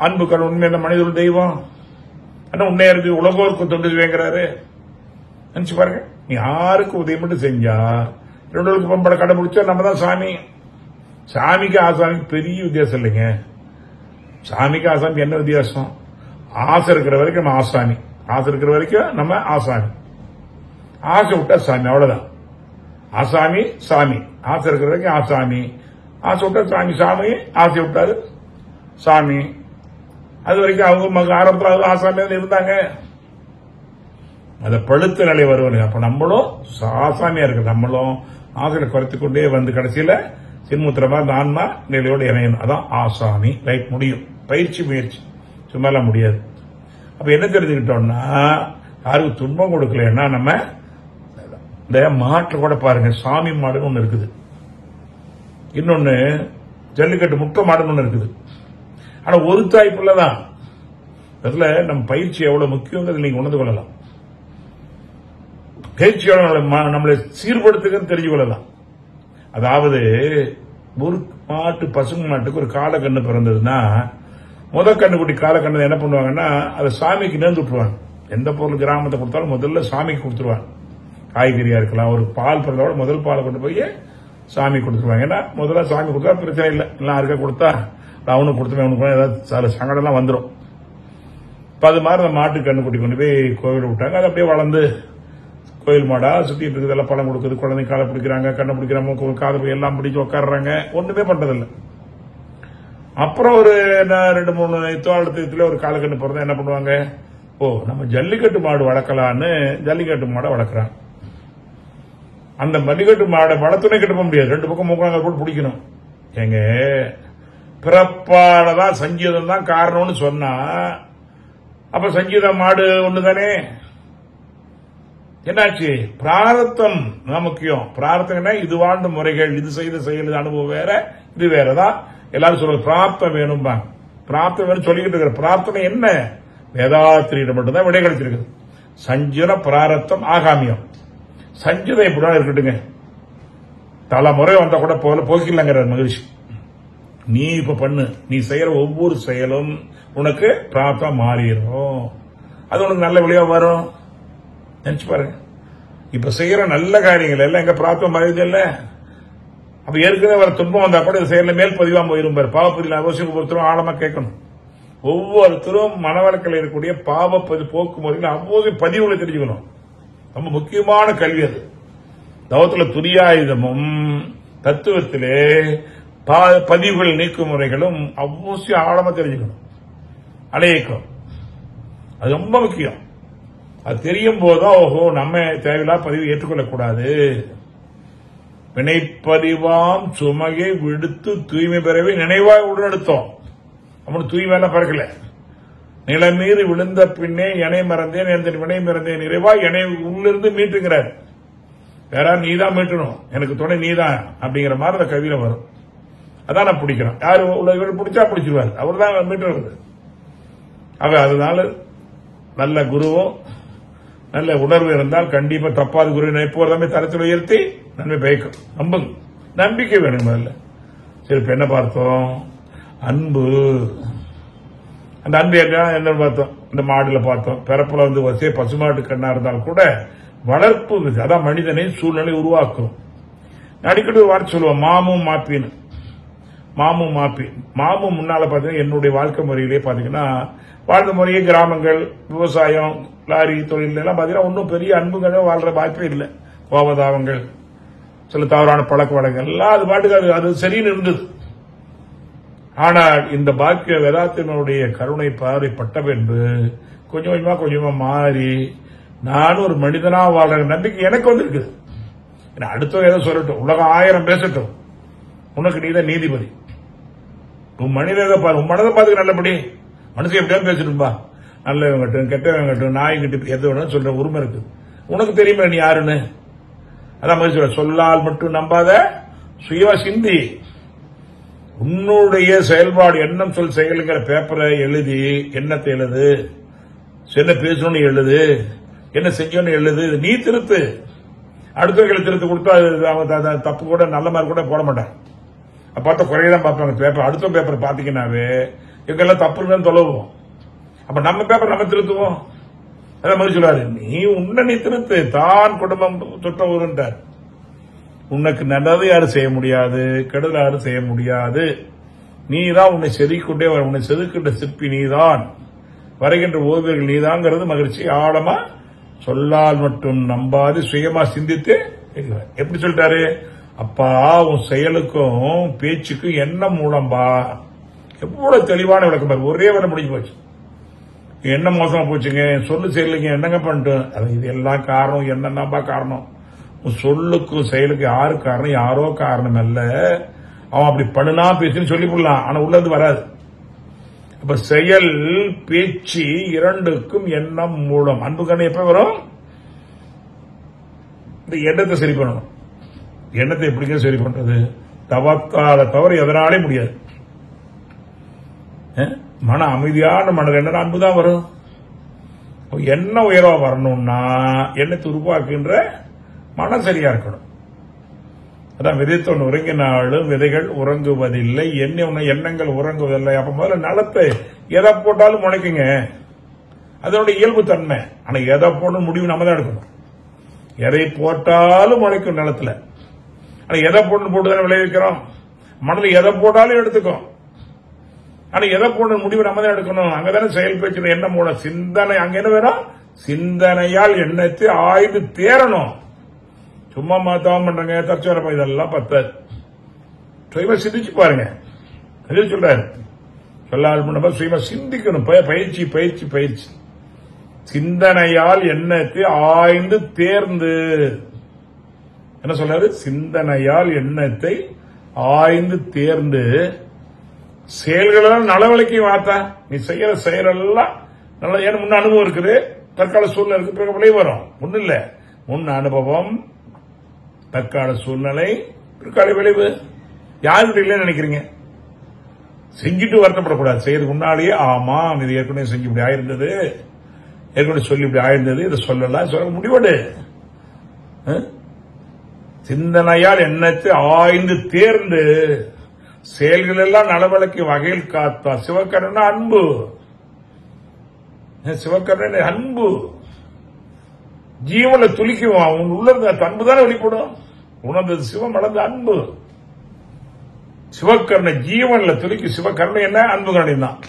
அன்புக்கள் உண்மை இந்த மனிதர்கள் தெய்வம். ஆனா உண்மையா இருக்கு, உலகோருக்கு தொண்டு செய்வேங்கிறாரு. நினைச்சு பாருங்க, நீ யாருக்கு உதவி மட்டும் செஞ்சா, ரெண்டு பம்பட கடைபிடிச்சா நம்ம தான் சாமி. சாமிக்கு ஆசாமிக்கு பெரிய வித்தியாசம் இல்லைங்க. சாமிக்கு ஆசாமிக்கு என்ன வித்தியாசம்? ஆசை இருக்கிற வரைக்கும் நம்ம ஆசாமி, ஆசை இருக்கிற வரைக்கும் நம்ம ஆசாமி. ஆசை விட்டா சாமி, அவ்வளவுதான். ஆசாமி சாமி, ஆசை இருக்கிற வரைக்கும் ஆசாமி, ஆசை விட்டா சாமி. சாமி ஆசை விட்டாரு சாமி. அது வரைக்கும் அவங்க ஆரம்பத்தில் ஆசாமியா இருந்தாங்க. அத பழுத்த நிலை வருவாங்க. அப்ப நம்மளும் ஆசாமியா இருக்கு, நம்மளும் ஆசையை குறைத்துக் கொண்டே வந்து கடைசியில சின்முத்திரமா இந்த ஆன்மா நிலையோடு இணையணும். அதான் ஆசாமி. லைட் முடியும். பயிற்சி முயற்சி, சும்மாலாம் முடியாது. அப்ப என்ன தெரிஞ்சுக்கிட்டோம்னா, யாருக்கு துன்பம் கொடுக்கலன்னா நம்ம இந்த மாற்று கூட பாருங்க, சாமி மாடுன்னு ஒண்ணு இருக்குது, இன்னொன்னு ஜல்லிக்கட்டு முட்டை மாடுன்னு ஒண்ணு இருக்குது. ஆனா ஒரு தாய் பிள்ளைதான். அதுல நம்ம பயிற்சி எவ்வளவு முக்கியங்கிறது நீங்க உணர்ந்து கொள்ளலாம். பயிற்சியோட நம்மளை சீர்படுத்துன்னு தெரிஞ்சு கொள்ளலாம். அதாவது ஒரு மாட்டு, பசுங்க மாட்டுக்கு ஒரு காலக்கண்ணு பிறந்ததுன்னா, முதல் கண்ணுக்குட்டி காலக்கண்ணு என்ன பண்ணுவாங்கன்னா, அதை சாமிக்கு நேர்ந்து விட்டுருவாங்க. எந்த பொருள் கிராமத்தை கொடுத்தாலும் முதல்ல சாமிக்கு கொடுத்துருவாங்க. காய்கறியா இருக்கலாம், ஒரு பால் பிறந்தோட முதல் பாலை கொண்டு போய் சாமி கொடுத்துருவாங்க. ஏன்னா முதல்ல சாமி கொடுத்தா பிரச்சனை இல்லை, எல்லாம் யாருக்கா கொடுத்தா அவனுக்கு கொடுத்துருவேன், அவனுக்கு ஏதாவது சங்கடம்லாம் வந்துடும். இப்ப அது மாதிரி அந்த மாட்டு கண்ணுக்குட்டி கொண்டு போய் கோவில் விட்டாங்க. அது அப்படியே வளர்ந்து கோயில் மாடா சுத்திட்டு இருக்குது, எல்லாம் பழம் கொடுக்குது, குழந்தை காலை பிடிக்கிறாங்க, கண்ணை பிடிக்கிறாங்க, காதை போய் எல்லாம் பிடிச்சி உட்காடுறாங்க, ஒண்ணுமே பண்றதில்லை. அப்புறம் ஒரு 2-3 தோட்டத்துல ஒரு காலக்கண்ணு பிறந்தா என்ன பண்ணுவாங்க, ஓ நம்ம ஜல்லிக்கட்டு மாடு வளர்க்கலான்னு ஜல்லிக்கட்டு மாடை வளர்க்குறாங்க. அந்த மடிக்கட்டு மாடை வளத்துணை கட்ட போக முடியாது, 2 பக்கம் மூக்காங்க போட்டு பிடிக்கணும். எங்க பிறப்பாலதான் சங்கீதம் தான் காரணம்னு சொன்னா அப்ப சங்கீதம் மாடு ஒண்ணுதானே. என்னாச்சு? பிராரத்தம் தான் முக்கியம். பிரார்த்தனை இது வாழ்ந்த முறைகள், இது செய்த செயல், இது அனுபவம் வேற, இது வேறதான். எல்லாரும் சொல்றது பிரார்த்தம் வேணும்பா, பிரார்த்தம் வேணும் சொல்லிக்கிட்டு இருக்கிற பிரார்த்தனை என்ன? வேதாத்திரியிடம் மட்டும்தான் விடை கிடைச்சிருக்கு. சஞ்சித பிராரத்தம் ஆகாமியம். சஞ்சிதம் எப்படிதான் இருக்கட்டுங்க, தலைமுறை வந்தா கூட போல போக்கிடலாங்கிற மகிழ்ச்சி. நீ இப்ப பண்ணு, நீ செய்யற ஒவ்வொரு செயலும் உனக்கு பிரார்த்தம் மாறிடும். அது உனக்கு நல்ல விளைவா வரும். நினைச்சு பாருங்க, இப்ப செய்யற நல்ல காரியங்கள் எல்லாம் எங்க பிரார்த்தம் மாறிது இல்ல. அப்ப ஏற்கனவே வர துன்பம் வந்தா கூட செயல மேல் பதிவா போயிரும். பாவப்பதில் அவசியம் ஒருத்தரும் ஆழமா கேட்கணும். ஒவ்வொருத்தரும் மனவழக்கில் இருக்கக்கூடிய பாவப்பதி போக்குமுறையில் அவ்வளவு பதிவுகளை தெரிஞ்சுக்கணும். ரொம்ப முக்கியமான கல்வி அது. தவத்துல துரியாயுதமும் தத்துவத்திலே பதிவுகள் நீக்கும் முறைகளும் அவசியம் ஆழமா தெரிஞ்சுக்கணும். அலையக்கம் அது ரொம்ப முக்கியம். அது தெரியும் போதுதான் ஓஹோ நம்ம தேவையில்லா பதிவு ஏற்றுக்கொள்ளக்கூடாது. வினைப்பதிவாம் சுமையை விடுத்து தூய்மை பெறவே நினைவாக உடனெடுத்தோம். அவனு தூய்மையெல்லாம் பறக்கல. நிலமீது விழுந்த பின்னே எனை மறந்தேன், வினை மறந்தேன் நிறைவா என்னை உள்ளிருந்து மீட்டுங்கிறார். வேற நீதான் மீட்டணும், எனக்கு துணை நீதான் அப்படிங்கிற மாதிரி அந்த கவியில வரும். அதான் நான் பிடிக்கிறோம். யாரு பிடிச்சா பிடிச்சிருவாரு, அவர் தான் மீட்டுறது. அதனால நல்ல குருவும் நல்ல உணர்வு இருந்தால் கண்டிப்பா தப்பாத குரு எப்போதுமே தரத்தில் உயர்த்தி நன்மை பயக்கும். நம்புங்க, நம்பிக்கை வேணும் முதல்ல. சரி, இப்ப என்ன பார்த்தோம்? அன்பு. அந்த அன்பு என்ன பார்த்தோம்? இந்த மாடுல பார்த்தோம். பிறப்புல வசே பசுமாட்டு கண்ணா இருந்தால் கூட வளர்ப்பு, அதான் மனிதனை சூழ்நிலை உருவாக்கும். அடிக்கடி ஒரு வார்த்தை சொல்லுவோம், மாமும் மாப்பின்னு. மாமும் மாப்பி. மாமும் முன்னால பாத்தீங்கன்னா என்னுடைய வாழ்க்கை முறையிலே பாத்தீங்கன்னா வாழ்ந்த முறையே கிராமங்கள், விவசாயம், லாரி தொழில் எல்லாம் பாத்தீங்கன்னா ஒன்னும் பெரிய அன்புகளோ வாழ்ற வாய்ப்பே இல்லை. கோபதாபங்கள், சில தவறான பழக்க வழக்கங்கள் எல்லாம் அது பாட்டுக்கு அது சரின்னு இருந்தது. ஆனால் இந்த பாக்கிய வேதாத்தினுடைய கருணை பார்வை பட்ட பின்பு கொஞ்சம் கொஞ்சமா மாறி நானும் ஒரு மனிதனா வாழ்ற நம்பிக்கை எனக்கு வந்திருக்குது. அடுத்தவங்க ஏதோ சொல்லட்டும், உலகம் 1000 பேசட்டும், உனக்கு நீதான் நீதிபதி. உன் மனிதனை பாரு, உன் மனதை பார்த்துக்க நல்லபடி. மனுஷன் எப்படியாவது பேசட்டும்பா, நல்லவங்கட்டும் கெட்டவங்கட்டும் நாய்கிட்ட எது வேணும் சொல்ற உரிமை இருக்கு. உனக்கு தெரியுமா நீ யாருன்னு? அதான் மனுஷன் சொல்லால் மட்டும் நம்பாத, சுயமா சிந்தி. உன்னுடைய செயல்பாடு எண்ணம் சொல் செயலுங்கிற பேப்பரை எழுதி எண்ணத்தை எழுது, என்ன பேசணும்னு எழுது, என்ன செஞ்சோன்னு எழுது, நீ திருத்து. அடுத்தவர்களை திருத்து கொடுத்தா அவங்க தப்பு கூட நல்ல மாதிரி கூட போட மாட்டாங்க. பார்த்தா குறையதான் பார்ப்பாங்க பேப்பர். அடுத்த பேப்பர் பாத்தீங்கன்னாவே எங்கெல்லாம் தப்பு இருக்குன்னு தொலைவோம். அப்ப நம்ம பேப்பர் நம்ம திருத்துவோம். அதான் மாதிரி சொல்லாரு, நீ உன்னை நீ திருத்து, தான் குடும்பம் தொட்ட ஊருன்றார். உனக்கு நல்லது யாரும் செய்ய முடியாது, கெடுதல் யாரும் செய்ய முடியாது. நீதான் உன்னை செதுக்கிட்டே வர, உன்னை செதுக்கின்ற சிற்பி நீதான், வரைகின்ற ஓவியர்கள் நீதாங்கிறது மகிழ்ச்சி. ஆழமா சொல்லால் மட்டும் நம்பாது சுயமா சிந்தித்து எப்படி சொல்லிட்டாரு? அப்பா உன் செயலுக்கும் பேச்சுக்கும் எண்ணம் மூலம்பா. எவ்வளவு தெளிவான விளக்கம் பாரு, ஒரே வரை முடிஞ்சு போச்சு. என்ன மோசமா போச்சுங்க, சொல்லு செயலுங்க என்னங்க பண்ணிட்டு, இது எல்லாம் காரணம் என்னன்னாப்பா காரணம். உன் சொல்லுக்கும் செயலுக்கு யாரு காரணம்? யாரோ காரணம் அல்ல. அவன் அப்படி பண்ணுனா பேசுன்னு சொல்லி போடலாம், ஆனா உள்ள இருந்து வராது. அப்ப செயல் பேச்சு இரண்டுக்கும் எண்ணம் மூலம். அன்பு கண்ணு எப்ப வரும்? இந்த எண்ணத்தை சரி பண்ணணும். எண்ணத்தை எப்படிங்க சரி பண்றது? தவத்தால தவிர எதனாலே முடியாது. மன அமைதியான மனது என்ன அன்புதான் வரும். என்ன உயர்வா வரணும்னா எண்ணத்தை உருவாக்குகின்ற மனம் சரியா இருக்கணும். அதான் விதைத்தொன்னு உறங்கினாலும் விதைகள் உறங்குவதில்லை, எண்ணங்கள் உறங்குவதில்லை. அப்ப முதல்ல நலத்தை எதை போட்டாலும் முளைக்குங்க, அதோட இயல்பு தன்மை. ஆனா எதை போடணும் முடிவு நம்ம தான் எடுக்கணும். எதை போட்டாலும் முளைக்கும் நிலத்துல. ஆனா எதை போட்டுதானே விளைவிக்கிறோம். மனதில் எதை போட்டாலும் எடுத்துக்கும். ஆனா எதை போட முடிவு நம்ம தான் எடுக்கணும். அங்கதானே செயல் பேச்சு என்ன மூலம் சிந்தனை. அங்க என்ன வேணும்? சிந்தனையால் எண்ணத்தை ஆய்ந்து தேரணும். சும்மா மாத்தாம பண்றங்க தற்சோரப்பா, இதெல்லாம் பத்தாது. சுயமா சிந்திச்சு பாருங்க. அதே சொல்றாரு, சொல்லால் பண்ண சுயமா சிந்திக்கணும். பயிற்சி பயிற்சி பயிற்சி. சிந்தனையால் எண்ணத்தை ஆய்ந்து தேர்ந்து என்ன சொல்றாரு? சிந்தனையால் எண்ணத்தை ஆய்ந்து தேர்ந்து செயல்களெல்லாம் நலவழிக்கை மாத்தா. நீ செய்யற செயலெல்லாம் நல்ல, ஏன்னா முன்ன அனுபவம் இருக்குது, தற்கால சூழ்நிலை இருக்கு, பிறகு விளைவு வரும். ஒண்ணு இல்ல, முன் அனுபவம், தற்கால சூழ்நிலை, பிற்கால விளைவு. யாருக்கிட்ட இல்லைன்னு நினைக்கிறீங்க? செஞ்சுட்டு வருத்தப்படக்கூடாது. செய்யறதுக்கு முன்னாலேயே ஆமா இது ஏற்கனவே செஞ்சு இப்படி ஆயிருந்தது, ஏற்கனவே சொல்லி இப்படி ஆயிருந்தது, இதை சொல்லலாம் சொல்ல முடிவடு. சிந்தனையால் எண்ணத்தை ஆய்ந்து தேர்ந்து செயல்கள் எல்லாம் நலவழக்கு வகையில் காத்தா. சிவகர்ணன் அன்பு, சிவகர்ணன் அன்பு ஜீவனை துளிக்கும். அவன் உள்ள அன்பு தானே வெளிப்படும். உணர்ந்தது சிவம், வளர்ந்த அன்பு. சிவகர்ண ஜீவன்ல துளிக்கும். சிவகர்ணன் என்ன? அன்பு கருணை தான்.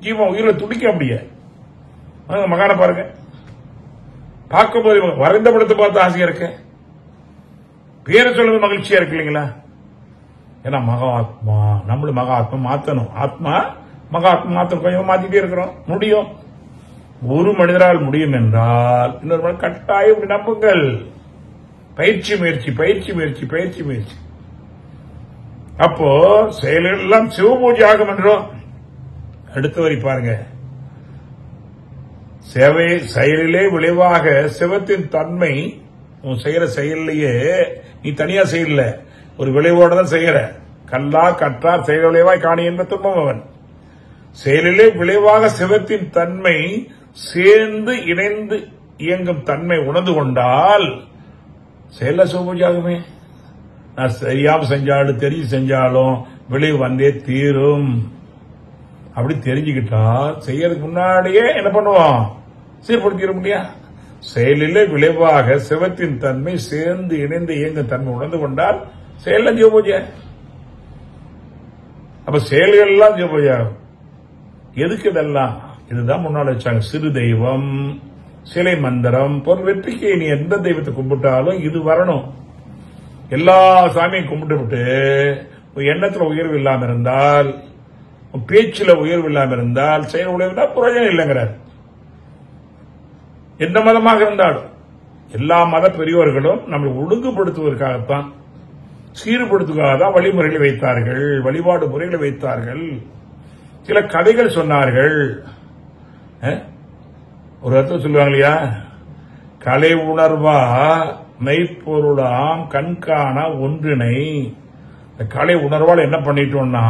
ஜீவன் உயிரில துடிக்க அப்படியே. மகான பாருங்க, பார்க்கும்போது வரைந்த படத்தை பார்த்து ஆசையா இருக்கு, பேரை சொல்றது மகிழ்ச்சியா இருக்கு இல்லைங்களா? ஏன்னா மகா ஆத்மா, நம்மளும் மகா ஆத்மா மாத்தணும். ஆத்மா மகா ஆத்மா மாத்தணும். கொஞ்சம் மாத்திட்டே இருக்கிறோம். முடியும். ஒரு மனிதரால் முடியும் என்றால் இன்னொரு கட்டாயம் நம்புங்கள். பயிற்சி முயற்சி, பயிற்சி முயற்சி, பயிற்சி முயற்சி. அப்போ செயல்கள் எல்லாம் சிவபூஜை ஆகும் என்றோம். அடுத்த வரி பாருங்க, சேவை செயலிலே விளைவாக சிவத்தின் தன்மை. உன் செய்யற செயல்லையே நீ தனியா செய்யல, ஒரு விளைவோட தான் செய்யற. கல்லா கற்றார் செயல் விளைவாய் காணி என்ற துன்பம் அவன். செயலிலே விளைவாக சிவத்தின் தன்மை சேர்ந்து இணைந்து இயங்கும் தன்மை உணர்ந்து கொண்டால் செயல சிவபூஜாகுமே. நான் தெரியாம செஞ்சாலும் தெரிஞ்சு செஞ்சாலும் விளைவு வந்தே தீரும். அப்படி தெரிஞ்சுக்கிட்டா செய்யறதுக்கு முன்னாடியே என்ன பண்ணுவோம்? சீர்படுத்திட முடியாது. செயலிலே விளைவாக சிவத்தின் தன்மை சேர்ந்து இணைந்து இயங்கும் தன்மை உணர்ந்து கொண்டால் செயல ஜீவபூஜை. அப்ப செயல்கள் எல்லாம் ஜீவபூஜை. எதுக்கு இதெல்லாம்? இதுதான் முன்னாள் வச்சாங்க. சிறு தெய்வம், சிலை மந்திரம், பொருள் வெற்றிக்கு நீ எந்த தெய்வத்தை கும்பிட்டாலும் இது வரணும். எல்லா சாமியும் கும்பிட்டு விட்டு எண்ணத்துல உயர்வு இல்லாம இருந்தால், பேச்சுல உயர்வு இல்லாம இருந்தால், செயல் உயர்வு பிரயோஜனம் இல்லைங்கிறார். எந்த மதமாக இருந்தாலும் எல்லா மத பெரியவர்களும் நம்மளை ஒழுங்குபடுத்துவதற்காகத்தான், சீர்படுத்துவதற்காக தான் வழிமுறைகளை வைத்தார்கள், வழிபாடு முறைகளை வைத்தார்கள், சில கதைகள் சொன்னார்கள். ஒரு அர்த்தம் சொல்லுவாங்க இல்லையா, கலை உணர்வா மெய்ப்பொருளாம் கண்காண ஒன்றினை. கலை உணர்வால் என்ன பண்ணிட்டோம்னா,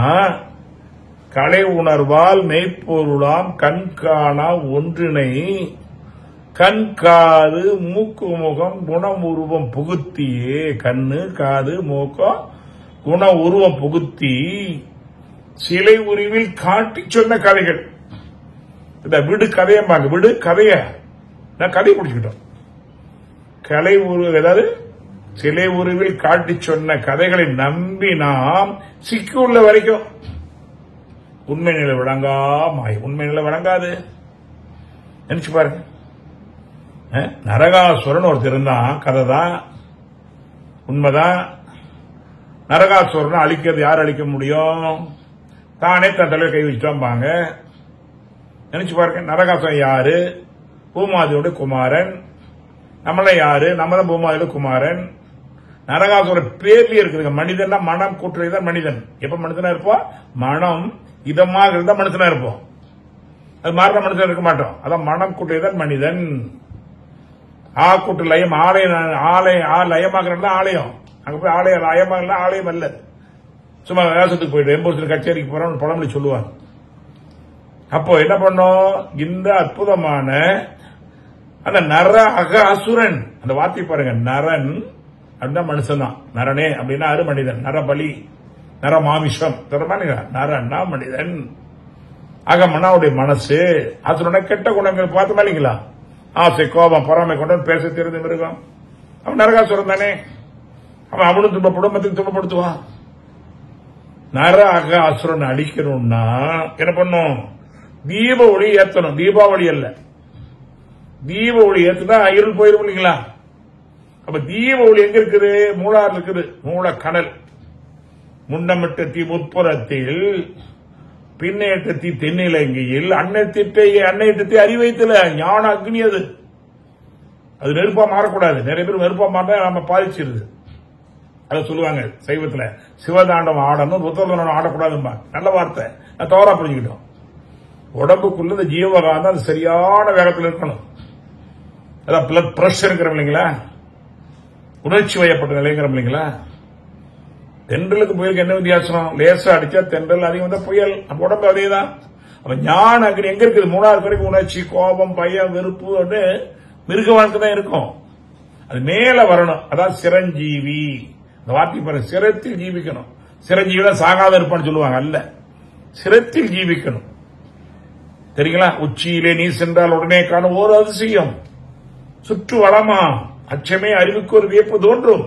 கலை உணர்வால் மெய்ப்பொருளாம் கண்காண ஒன்றினை கண் காது மூக்கு முகம் குணம் உருவம் புகுத்தியே. கண்ணு காது மூக்கம் குண உருவம் புகுத்தி சிலை உருவில் காட்டி சொன்ன கதைகள். இந்த விடு கதையம்பாங்க, விடு கதைய கதை பிடிச்சுக்கிட்டோம். கலை உருவ, அதாவது சிலை உருவில் காட்டி சொன்ன கதைகளை நம்பி நாம் சிக்கியுள்ள வரைக்கும் உண்மை நிலை விளங்காமாய். உண்மை நிலை விளங்காது. நினைச்சு பாருங்க, நரகாசுரன் ஒருத்தர் இருந்தான். கதை தான், உண்மைதான். நரகாசுரன் அழிக்கிறது யார் அழிக்க முடியும்? தானே தன் தலைவர் கை வச்சுட்டாம்பாங்க. நினைச்சு பாருங்க, நரகாசுரன் யாரு? பூமாதியோட குமாரன். நம்மள யாரு? நம்ம தான் பூமாதியோட குமாரன். நரகாசுர பேர்லயே இருக்குதுங்க. மனிதன் மனம் கூட்டுறதுதான் மனிதன். எப்ப மனிதனா இருப்போம்? மனம் இதமாக இருந்தா மனுஷனா இருப்போம். அது மாறின மனுஷன் இருக்க மாட்டோம். அதான் மனம் கூட்டுறதுதான் மனிதன். ஆ கூட்டு லயம், ஆலயம் லயமாக்குறா ஆலயம். அங்க போய் ஆலயம் லயமாக ஆலயம் அல்ல. சும்மா வியாசத்துக்கு போயிட்டு எம்பூர் கச்சேரிக்கு போறோம் பழமொழி சொல்லுவாங்க. அப்போ என்ன பண்ணோம்? இந்த அற்புதமான அந்த நர அக அசுரன், அந்த வார்த்தை பாருங்க. நரன் அப்படின்னா மனுஷன் தான். நரனே அப்படின்னா அரு மனிதன். நரபலி, நர மாமிஷம், நரன்னா மனிதன். அகமனாவுடைய மனசு. அசுரன கெட்ட குணங்கள் பார்த்தோமா இல்லைங்களா? ஆசை, கோபம், பொறாமை கொண்டு பேச தெரிந்து மிருகம். அவன் நரகாசுரன் தானே. அவன் அவனும் குடும்பத்துக்கு துன்பப்படுத்துவான். நர அக அசுரன் அடிக்கணும்னா என்ன பண்ணும்? தீப ஒளி ஏத்தணும். தீபாவளி அல்ல, தீப ஒளி ஏத்துனா இருள் போயிரும் இல்லைங்களா? அப்ப தீப ஒளி எங்க இருக்குது? மூலாறு இருக்குது. மூல கனல். முன்னமிட்ட தீ முற்புறத்தில், பின்னேற்ற தீ தென்னிலங்கையில், அன்னையிட்ட தீ அறிவைத்துல ஞான அக்னி. அது நெருப்பா மாறக்கூடாது. நிறைய பேர் நெருப்பா மாறினா நம்ம பாதிச்சிருது. அதை சொல்லுவாங்க சைவத்துல, சிவதாண்டவம் ஆடணும், ருத்ரதாண்டவம் ஆடக்கூடாதும்பா. நல்ல வார்த்தை, நான் தவறா புரிஞ்சுக்கிட்டோம். உடம்புக்குள்ள இந்த ஜீவகாந்தம் அது சரியான வேகத்தில் இருக்கணும். அதான் பிளட் பிரஷர் இருக்கிறோம் இல்லைங்களா, உணர்ச்சி வயப்பட்ட நிலைங்கிறோம் இல்லைங்களா. தென்றலுக்கு புயலுக்கு என்ன வித்தியாசம்? லேசா அடிச்சா தென்றல், அதிகம் வந்தா புயல். நம்ம உடம்பு அதேதான். அப்ப ஞான அக்னி எங்க இருக்குது? மூணாவது வரைக்கும் உணர்ச்சி, கோபம், பயம், வெறுப்பு மிருக வாழ்க்கை தான் இருக்கும். அது மேல வரணும். அதான் சிரஞ்சீவி. இந்த வார்த்தை பாருங்க, சிரத்தில் ஜீவிக்கணும். சிரஞ்சீவி தான் சாகாத இருப்பான்னு சொல்லுவாங்க, அல்ல, சிரத்தில் ஜீவிக்கணும். தெரியுங்களா? உச்சியிலே நீ சென்றால் உடனே காணும் ஒரு அதிசயம், சுற்று வளமா அச்சமே அறிவுக்கு ஒரு வியப்பு தோன்றும்,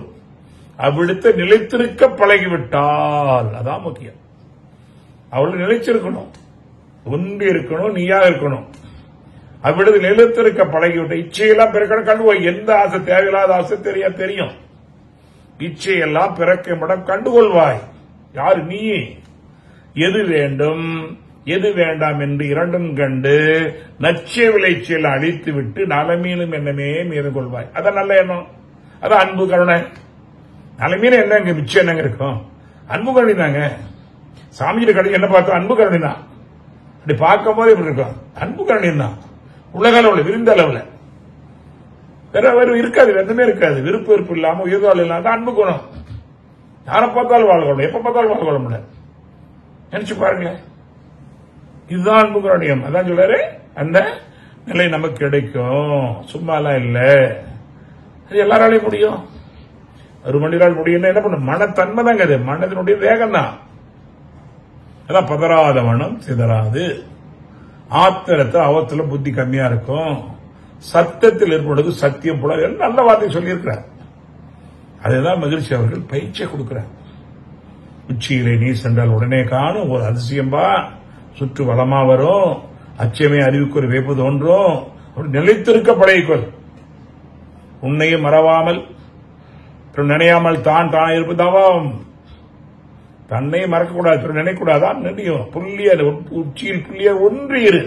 அவ்விடத்தை நிலைத்திருக்க பழகிவிட்டால், அதான் முக்கியம். அவள் நிலைச்சிருக்கணும், ஒன்றி இருக்கணும், நீயா இருக்கணும். அவ்விடத்தில் நிலைத்திருக்க பழகிவிட்ட இச்சையெல்லாம் பிறக்கணும். கண்டுகொள். எந்த ஆசை தேவையில்லாத ஆசை தெரியும். இச்சையெல்லாம் பிறக்கமிடம் கண்டுகொள்வாய். யாரு? நீ. எது வேண்டும் எது வேண்டாம் என்று இரண்டும் கண்டு நச்சை விளைச்சல் அழித்து விட்டு நலமீனும் எண்ணமே மீது கொள்வாய். அதான் நல்ல எண்ணம், அதான் அன்பு கருணை. நலமீன என்னங்க மிச்சம் என்னங்க இருக்கும்? அன்பு கருணை தாங்க. சாமிஜி கடை என்ன பார்த்தோம்? அன்பு கருணை தான். அப்படி பார்க்கும் போது எப்படி இருக்கும்? அன்பு கருணை தான். உலக அளவில், விருந்த அளவில் வேற இருக்காது, எதுவுமே இருக்காது. விருப்பு வெறுப்பு இல்லாம உயர்வாள் இல்லாம அன்பு குணம். யாரை பார்த்தாலும் வாழ்க்கணும், எப்ப பார்த்தாலும் வாழ்க்கொள்ள முடியாது. நினைச்சு பாருங்க, இதுதான் அன்பு கருணியம். அதான் சொல்றாரு, அந்த நிலை நமக்கு கிடைக்கும், சும்மாலாம் இல்ல. அது எல்லாராலையும் முடியும். ஒரு மனிதரால் முடியும். என்ன பண்ண? மனத்தன்மை தாங்க அது, மனதினுடைய வேகம் தான். அதான் பதறாத மனம் சிதறாது. ஆத்திரத்தை அவத்துல புத்தி கம்மியா இருக்கும். சத்தத்தில் ஏற்படுவது சத்தியம் போல நல்ல வார்த்தை சொல்லியிருக்கிறார். அதுதான் மகிழ்ச்சி அவர்கள் பயிற்சியை கொடுக்கிறார். உச்சியிலே நீ சென்றால் உடனே காணும் ஒரு அதிசயம்பா, சுற்று வளமா வரும், அச்சமே அறிவுக்கு ஒரு வேப்பு தோன்றும். நிலைத்திருக்க பழகிக்கொள். உன்னையும் மறவாமல் நினையாமல் தான் இருப்பதாவும். தன்னை மறக்கக்கூடாது, நினைக்கூடாதான். நெடியும் புள்ளியர் உச்சியில் புள்ளியர் ஒன்று இரு.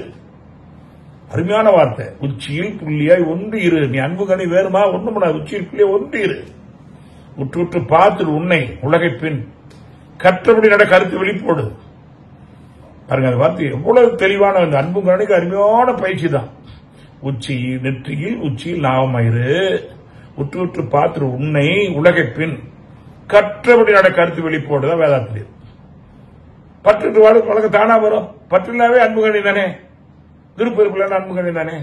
அருமையான வார்த்தை. உச்சியில் புள்ளியாய் ஒன்று இரு. நீ அன்பு கனி வேறுமா? ஒன்றும் பண்ணாது. உச்சியில் புள்ளிய ஒன்று இரு. உற்று பார்த்து உன்னை உலகை பின் கற்றபடி நட கருத்து வெளிப்போடு. பாருங்க, அந்த வார்த்தை எவ்வளவு தெளிவான அன்பு கணிக்கு அருமையான பயிற்சி தான். உச்சியில் நெற்றியில் உச்சியில் நாவமயிறு. உற்று பார்த்து உன்னை உலகை பின் கற்றபடி நட கருத்து வெளிப்போடுதான் வேதாத்திரியர். பற்று வாழ் பழக்கம் தானா வரும். பற்றில்லாவே அன்பு கணி தானே, விருப்ப இருப்பில் அன்பு கணி தானே.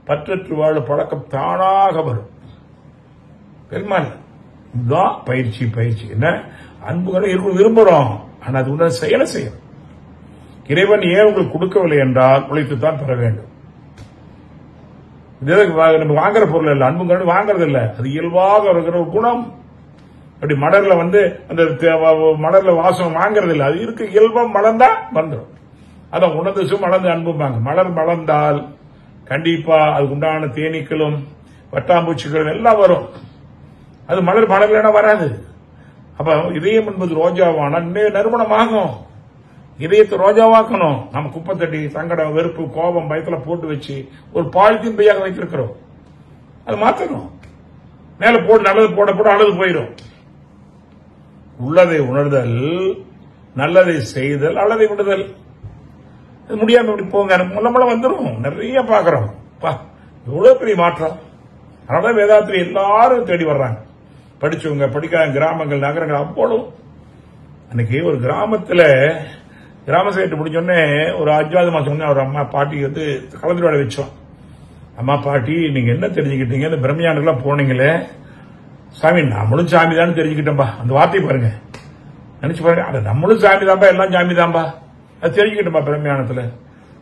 பற்றற்று வாழ பழக்கம் தானாக வரும். பெருமாள் இதுதான் பயிற்சி. என்ன அன்பு கணி இருக்கும் விரும்புறோம், ஆனா அது உள்ள செயலை செய்யும். இறைவன் ஏன் உங்களுக்கு கொடுக்கவில்லை என்றால் உழைத்துத்தான் பெற வேண்டும். நம்ம வாங்குற பொருள் இல்ல, அன்பு கணி வாங்கறது இல்ல, அது இயல்பாக இருக்கிற ஒரு குணம். அப்படி மலர்ல அந்த மலர்ல வாசம் வாங்கறது இல்ல, அது இருக்கு இயல்பம். மலர்ந்தா வந்துடும். அதான் உணர்ந்து மலர்ந்து அன்புமாங்க. மலர் மலர்ந்தால் கண்டிப்பா அதுக்கு உண்டான தேனீக்களும் வட்டாம்பூச்சிகளும் எல்லாம் வரும். அது மலர்லனா வராது. அப்ப இதயம் என்பது ரோஜாவான நறுமணமாகும். இதயத்தை ரோஜாவாக்கணும். நம்ம குப்பை தட்டி சங்கடம், வெறுப்பு, கோபம், பயத்துல போட்டு வச்சு ஒரு பாலித்தீன் பையாக வைத்திருக்கிறோம். அது மாற்றணும். மேல போட்டு நல்லது போட அழுது போயிடும். உள்ளதை உணர்தல், நல்லதை செய்தல், அல்லதை விடுதல். முடியாம இப்படி போங்க, முள்ள வந்துடும். நிறைய பாக்குறோம். எவ்வளவு பெரிய மாற்றம். அதனால வேதாத்திரி எல்லாரும் தேடி வர்றாங்க. படிச்சவங்க, படிக்காத கிராமங்கள், நகரங்கள். அப்போதும் அன்னைக்கு ஒரு கிராமத்துல கிராம சைட்டு முடிஞ்சோடனே ஒரு 5வது மாசம் அவர் அம்மா பாட்டி கலந்துரையாட வச்சோம். அம்மா பாட்டி, நீங்க என்ன தெரிஞ்சுக்கிட்டீங்க? இந்த பிரம்மயானுக்கெல்லாம் போனீங்களே. சாமி, நம்மளும் சாமி தான் தெரிஞ்சுக்கிட்டோம்பா. அந்த வார்த்தை பாருங்க, நினைச்சு பாருங்க. அது நம்மளும் சாமி தான்பா, எல்லாம் சாமி தான்பா, அது தெரிஞ்சுக்கிட்டோம்பா பிரம்மயானத்துல.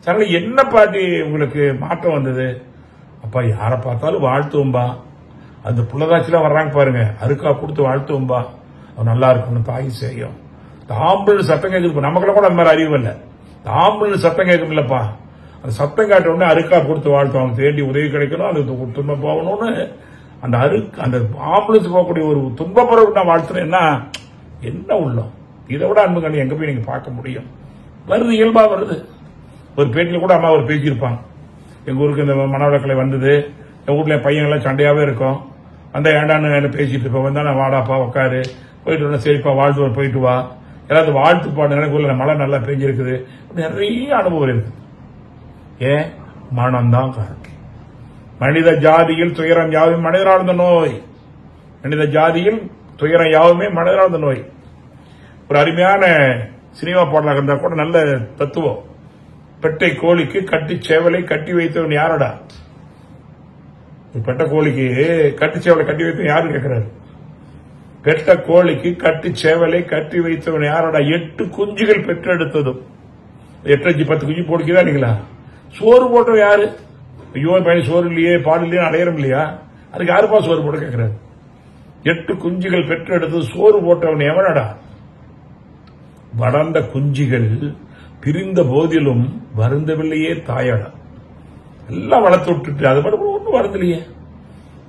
சாமி, என்ன பாட்டி உங்களுக்கு மாற்றம் வந்தது? அப்பா, யாரை பார்த்தாலும் வாழ்த்துவோம்பா. அந்த புள்ளதாச்சிலாம் வர்றாங்க பாருங்க, அருக்கா கொடுத்து வாழ்த்துவோம்பா. அவன் நல்லா இருக்கணும், தாய் செய்யும். தாம்பல் சத்தம் கேட்குது. நமக்குள்ள கூட அந்த மாதிரி அறிவு இல்லை. தாம்பல் சத்தம் கேட்கும் இல்லப்பா. அந்த சத்தம் காட்ட உடனே அருக்கா கொடுத்து வாழ்த்துவாங்க. தேடி உதவி கிடைக்கணும், அந்த துன்பம் போகணும்னு. அந்த ஆம்புலன்ஸ் போகக்கூடிய ஒரு துன்பப்படுற வாழ்த்துனா என்ன உள்ளம்? இதை விட அன்பு கண்ணி எங்க போய் நீங்க பார்க்க முடியும்? வருது, இயல்பா வருது. ஒரு பேட்டியில் கூட அம்மா ஒரு பேசியிருப்பாங்க. எங்க ஊருக்கு இந்த மனவளக்கலை வந்தது, எங்க வீட்டுல பையன் எல்லாம் சண்டையாவே இருக்கும். அந்த ஏண்டான்னு பேசிட்டு இருப்போம். வந்தா நான் வாடாப்பா உட்காரு, போயிட்டு வரணும், சரிப்பா வாழ்த்து போயிட்டு வா, ஏதாவது வாழ்த்து பாடு, எனக்கு மழை நல்லா பெஞ்சிருக்குது, நிறைய அனுபவம் இருக்கு. ஏன்? மனம்தான் காரணம். மனித ஜாதியில் துயரம் யாவும் மனிதனாழ்ந்த நோய். மனித ஜாதியில் துயரம் யாவுமே மனிதனாழ்ந்த நோய். ஒரு அருமையான சினிமா பாடலாக இருந்தா கூட நல்ல தத்துவம். பெட்டை கோழிக்கு கட்டி சேவலை கட்டி வைத்தவன் யாரடா? பெட்ட கோழிக்கு கட்டி சேவலை கட்டி வைத்தவன் யாரு கேட்கிறாரு? பெட்ட கோழிக்கு கட்டி சேவலை கட்டி வைத்தவன் யாரடா? 8 குஞ்சுகள் பெற்றெடுத்ததும் 8 5 10 குஞ்சு போடுக்கிறதா இல்லைங்களா? சோறு போட்டவன் யாரு? ஐயோ பையன் சோறு இல்லையே பால் இல்லையே அடையிறம் இல்லையா? அதுக்கு யாருப்பா சோறு போட கேட்கிறாரு? 8 குஞ்சுகள் பெற்றெடுத்து சோறு போட்டவன் எவனடா? வளர்ந்த குஞ்சுகள் பிரிந்த போதிலும் வருந்தவில்லையே தாயடா. எல்லாம் வளர்த்து விட்டுட்டு அது மட்டும் ஒன்றும் வருந்தலையே.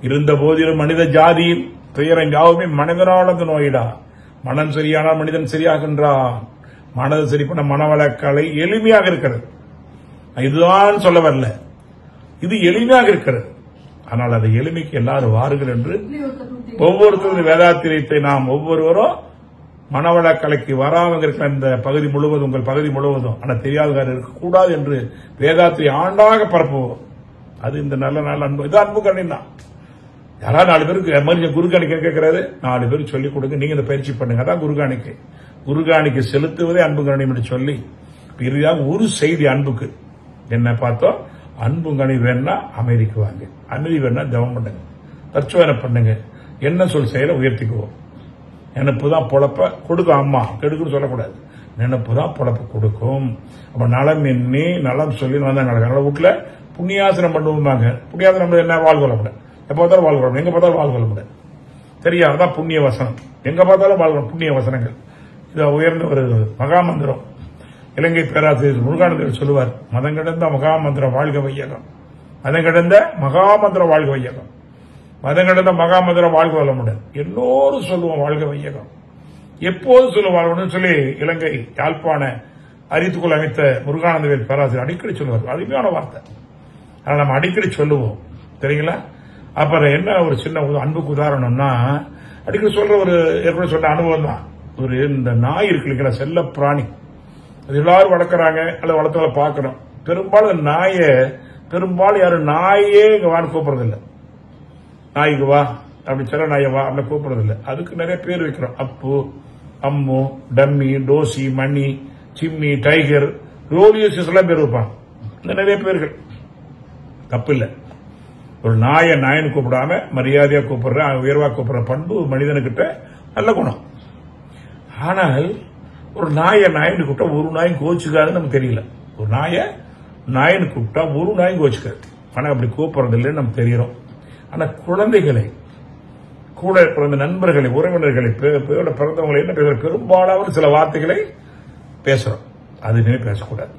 இருந்த போதிலும் மனித ஜாதியில் துயரம் யாவுமே மனிதனாளது நோயிடா. மனம் சரியானால் மனிதன் சரியாகின்றான். மனது சரி பண்ண மனவளக்கலை எளிமையாக இருக்கிறது. இதுதான் சொல்ல வரல, இது எளிமையாக இருக்கிறது. ஆனால் அதை எளிமைக்கு எல்லாரும் வாருங்கள் என்று ஒவ்வொருத்தரும் வேதாத்திரியத்தை நாம் ஒவ்வொருவரும் மனவளக்கலைக்கு வராமல் இருக்கிற இந்த பகுதி முழுவதும், உங்கள் பகுதி முழுவதும், ஆனால் தெரியாதவர்கள் இருக்கக்கூடாது என்று வேதாத்திரி ஆண்டாக பரப்புவோம். அது இந்த நல்ல நல்ல அன்பு. இது அன்பு கண்ணின் தான். யாராவது 4 பேருக்கு குரு காணிக்கை கேட்கிறாரு, 4 பேருக்கு சொல்லிக் கொடுங்க, நீங்க இந்த பயிற்சி பண்ணுங்க. அதான் குரு காணிக்கை. குரு காணிக்கை செலுத்துவதே அன்பு கணியம் என்று சொல்லி இறுதியாக ஒரு செய்தி அன்புக்கு என்ன பார்த்தோம்? அன்பு கணி வேணா அமைதிக்கு வாங்க, அமைதி வேணா ஜபம் பண்ணுங்க, தற்சோதனை பண்ணுங்க, என்ன சொல் செயலை உயர்த்திக்குவோம். நினைப்பு தான் பொழப்ப கொடுக்கும். அம்மா கெடுக்குன்னு சொல்லக்கூடாது. நினைப்பு தான் பொழப்ப கொடுக்கும். அப்ப நலம் எண்ணி நலம் சொல்லி நடக்கிற வீட்டுல புண்ணியாசனம் பண்ணுவாங்க. புண்ணியாசனம் என்ன? வாழ் கொள்ள எப்ப பார்த்தாலும் வாழ் கொள்ள, எங்க பார்த்தாலும் வாழ் கொள்ள முடியாது. சரியா? அதான் புண்ணிய வசனம். எங்க பார்த்தாலும் வாழ் புண்ணிய வசனங்கள். இது உயர்ந்த ஒரு மகாமந்திரம். இலங்கை பேராசிரியர் முருகானந்தர் சொல்லுவார், மதம் கிடந்த மகாமந்திரம் வாழ்க வையகம், மதம் கிடந்த மகாமந்திரம் வாழ்க வையகம், மதம் கிடந்த மகாமந்திரம் வாழ்க வளமுடன். எல்லோரும் சொல்லுவோம் வாழ்க வையகம். எப்போது சொல்லுவார்கள் சொல்லி இலங்கை யாழ்ப்பாண அறித்துக்குள் அமைத்த முருகானந்தவேல் பேராசிரியர் அடிக்கடி சொல்லுவார். அருமையான வார்த்தை. ஆனால் நம்ம அடிக்கடி சொல்லுவோம், தெரியுங்களா? அப்புறம் என்ன ஒரு சின்ன அன்புக்கு உதாரணம்னா, அடிக்கடி சொல்ற ஒரு ஏற்கனவே சொன்ன அனுபவம் தான். ஒரு இந்த நாய் இருக்கு இல்லைங்களா, செல்ல பிராணி, அது எல்லாரும் வளர்க்குறாங்க அல்லது வளர்த்தவங்களை பார்க்கணும். பெரும்பாலும் நாயை யாரும் நாயே இங்க வான்னு கூப்பிடுறது இல்லை. நாய்க்கு வா அப்படி செல்ல நாயை வா அப்படி கூப்பிடுறது இல்லை. அதுக்கு நிறைய பேர் வைக்கிறோம். அப்பு, அம்மு, டம்மி, டோசி, மணி, சிம்மி, டைகர், ரோலியஸ் எல்லாம் பேர் வைப்பாங்க. இந்த நிறைய பேர்கள் தப்பு இல்லை. ஒரு நாயை நாயன்னு கூப்பிடாம மரியாதையா கூப்பிடுற, உயர்வா கூப்பிடுற பண்பு மனிதனுக்கிட்ட நல்ல குணம். ஆனால் ஒரு நாயை நாயன்னு கூப்பிட்டா ஒரு நாயும் கோச்சுக்காதுன்னு நமக்கு தெரியல. ஒரு நாயை நாயன்னு கூப்பிட்டா ஒரு நாயும் கோச்சுக்காது. ஆனா அப்படி கூப்பிடுறது இல்லைன்னு நமக்கு தெரியும். ஆனா குழந்தைகளை, கூட பிறந்த நண்பர்களை, உறவினர்களை, பிறந்தவங்களை என்ன பேசுற, பெரும்பாலான சில வார்த்தைகளை பேசுறோம். அதுவே பேசக்கூடாது.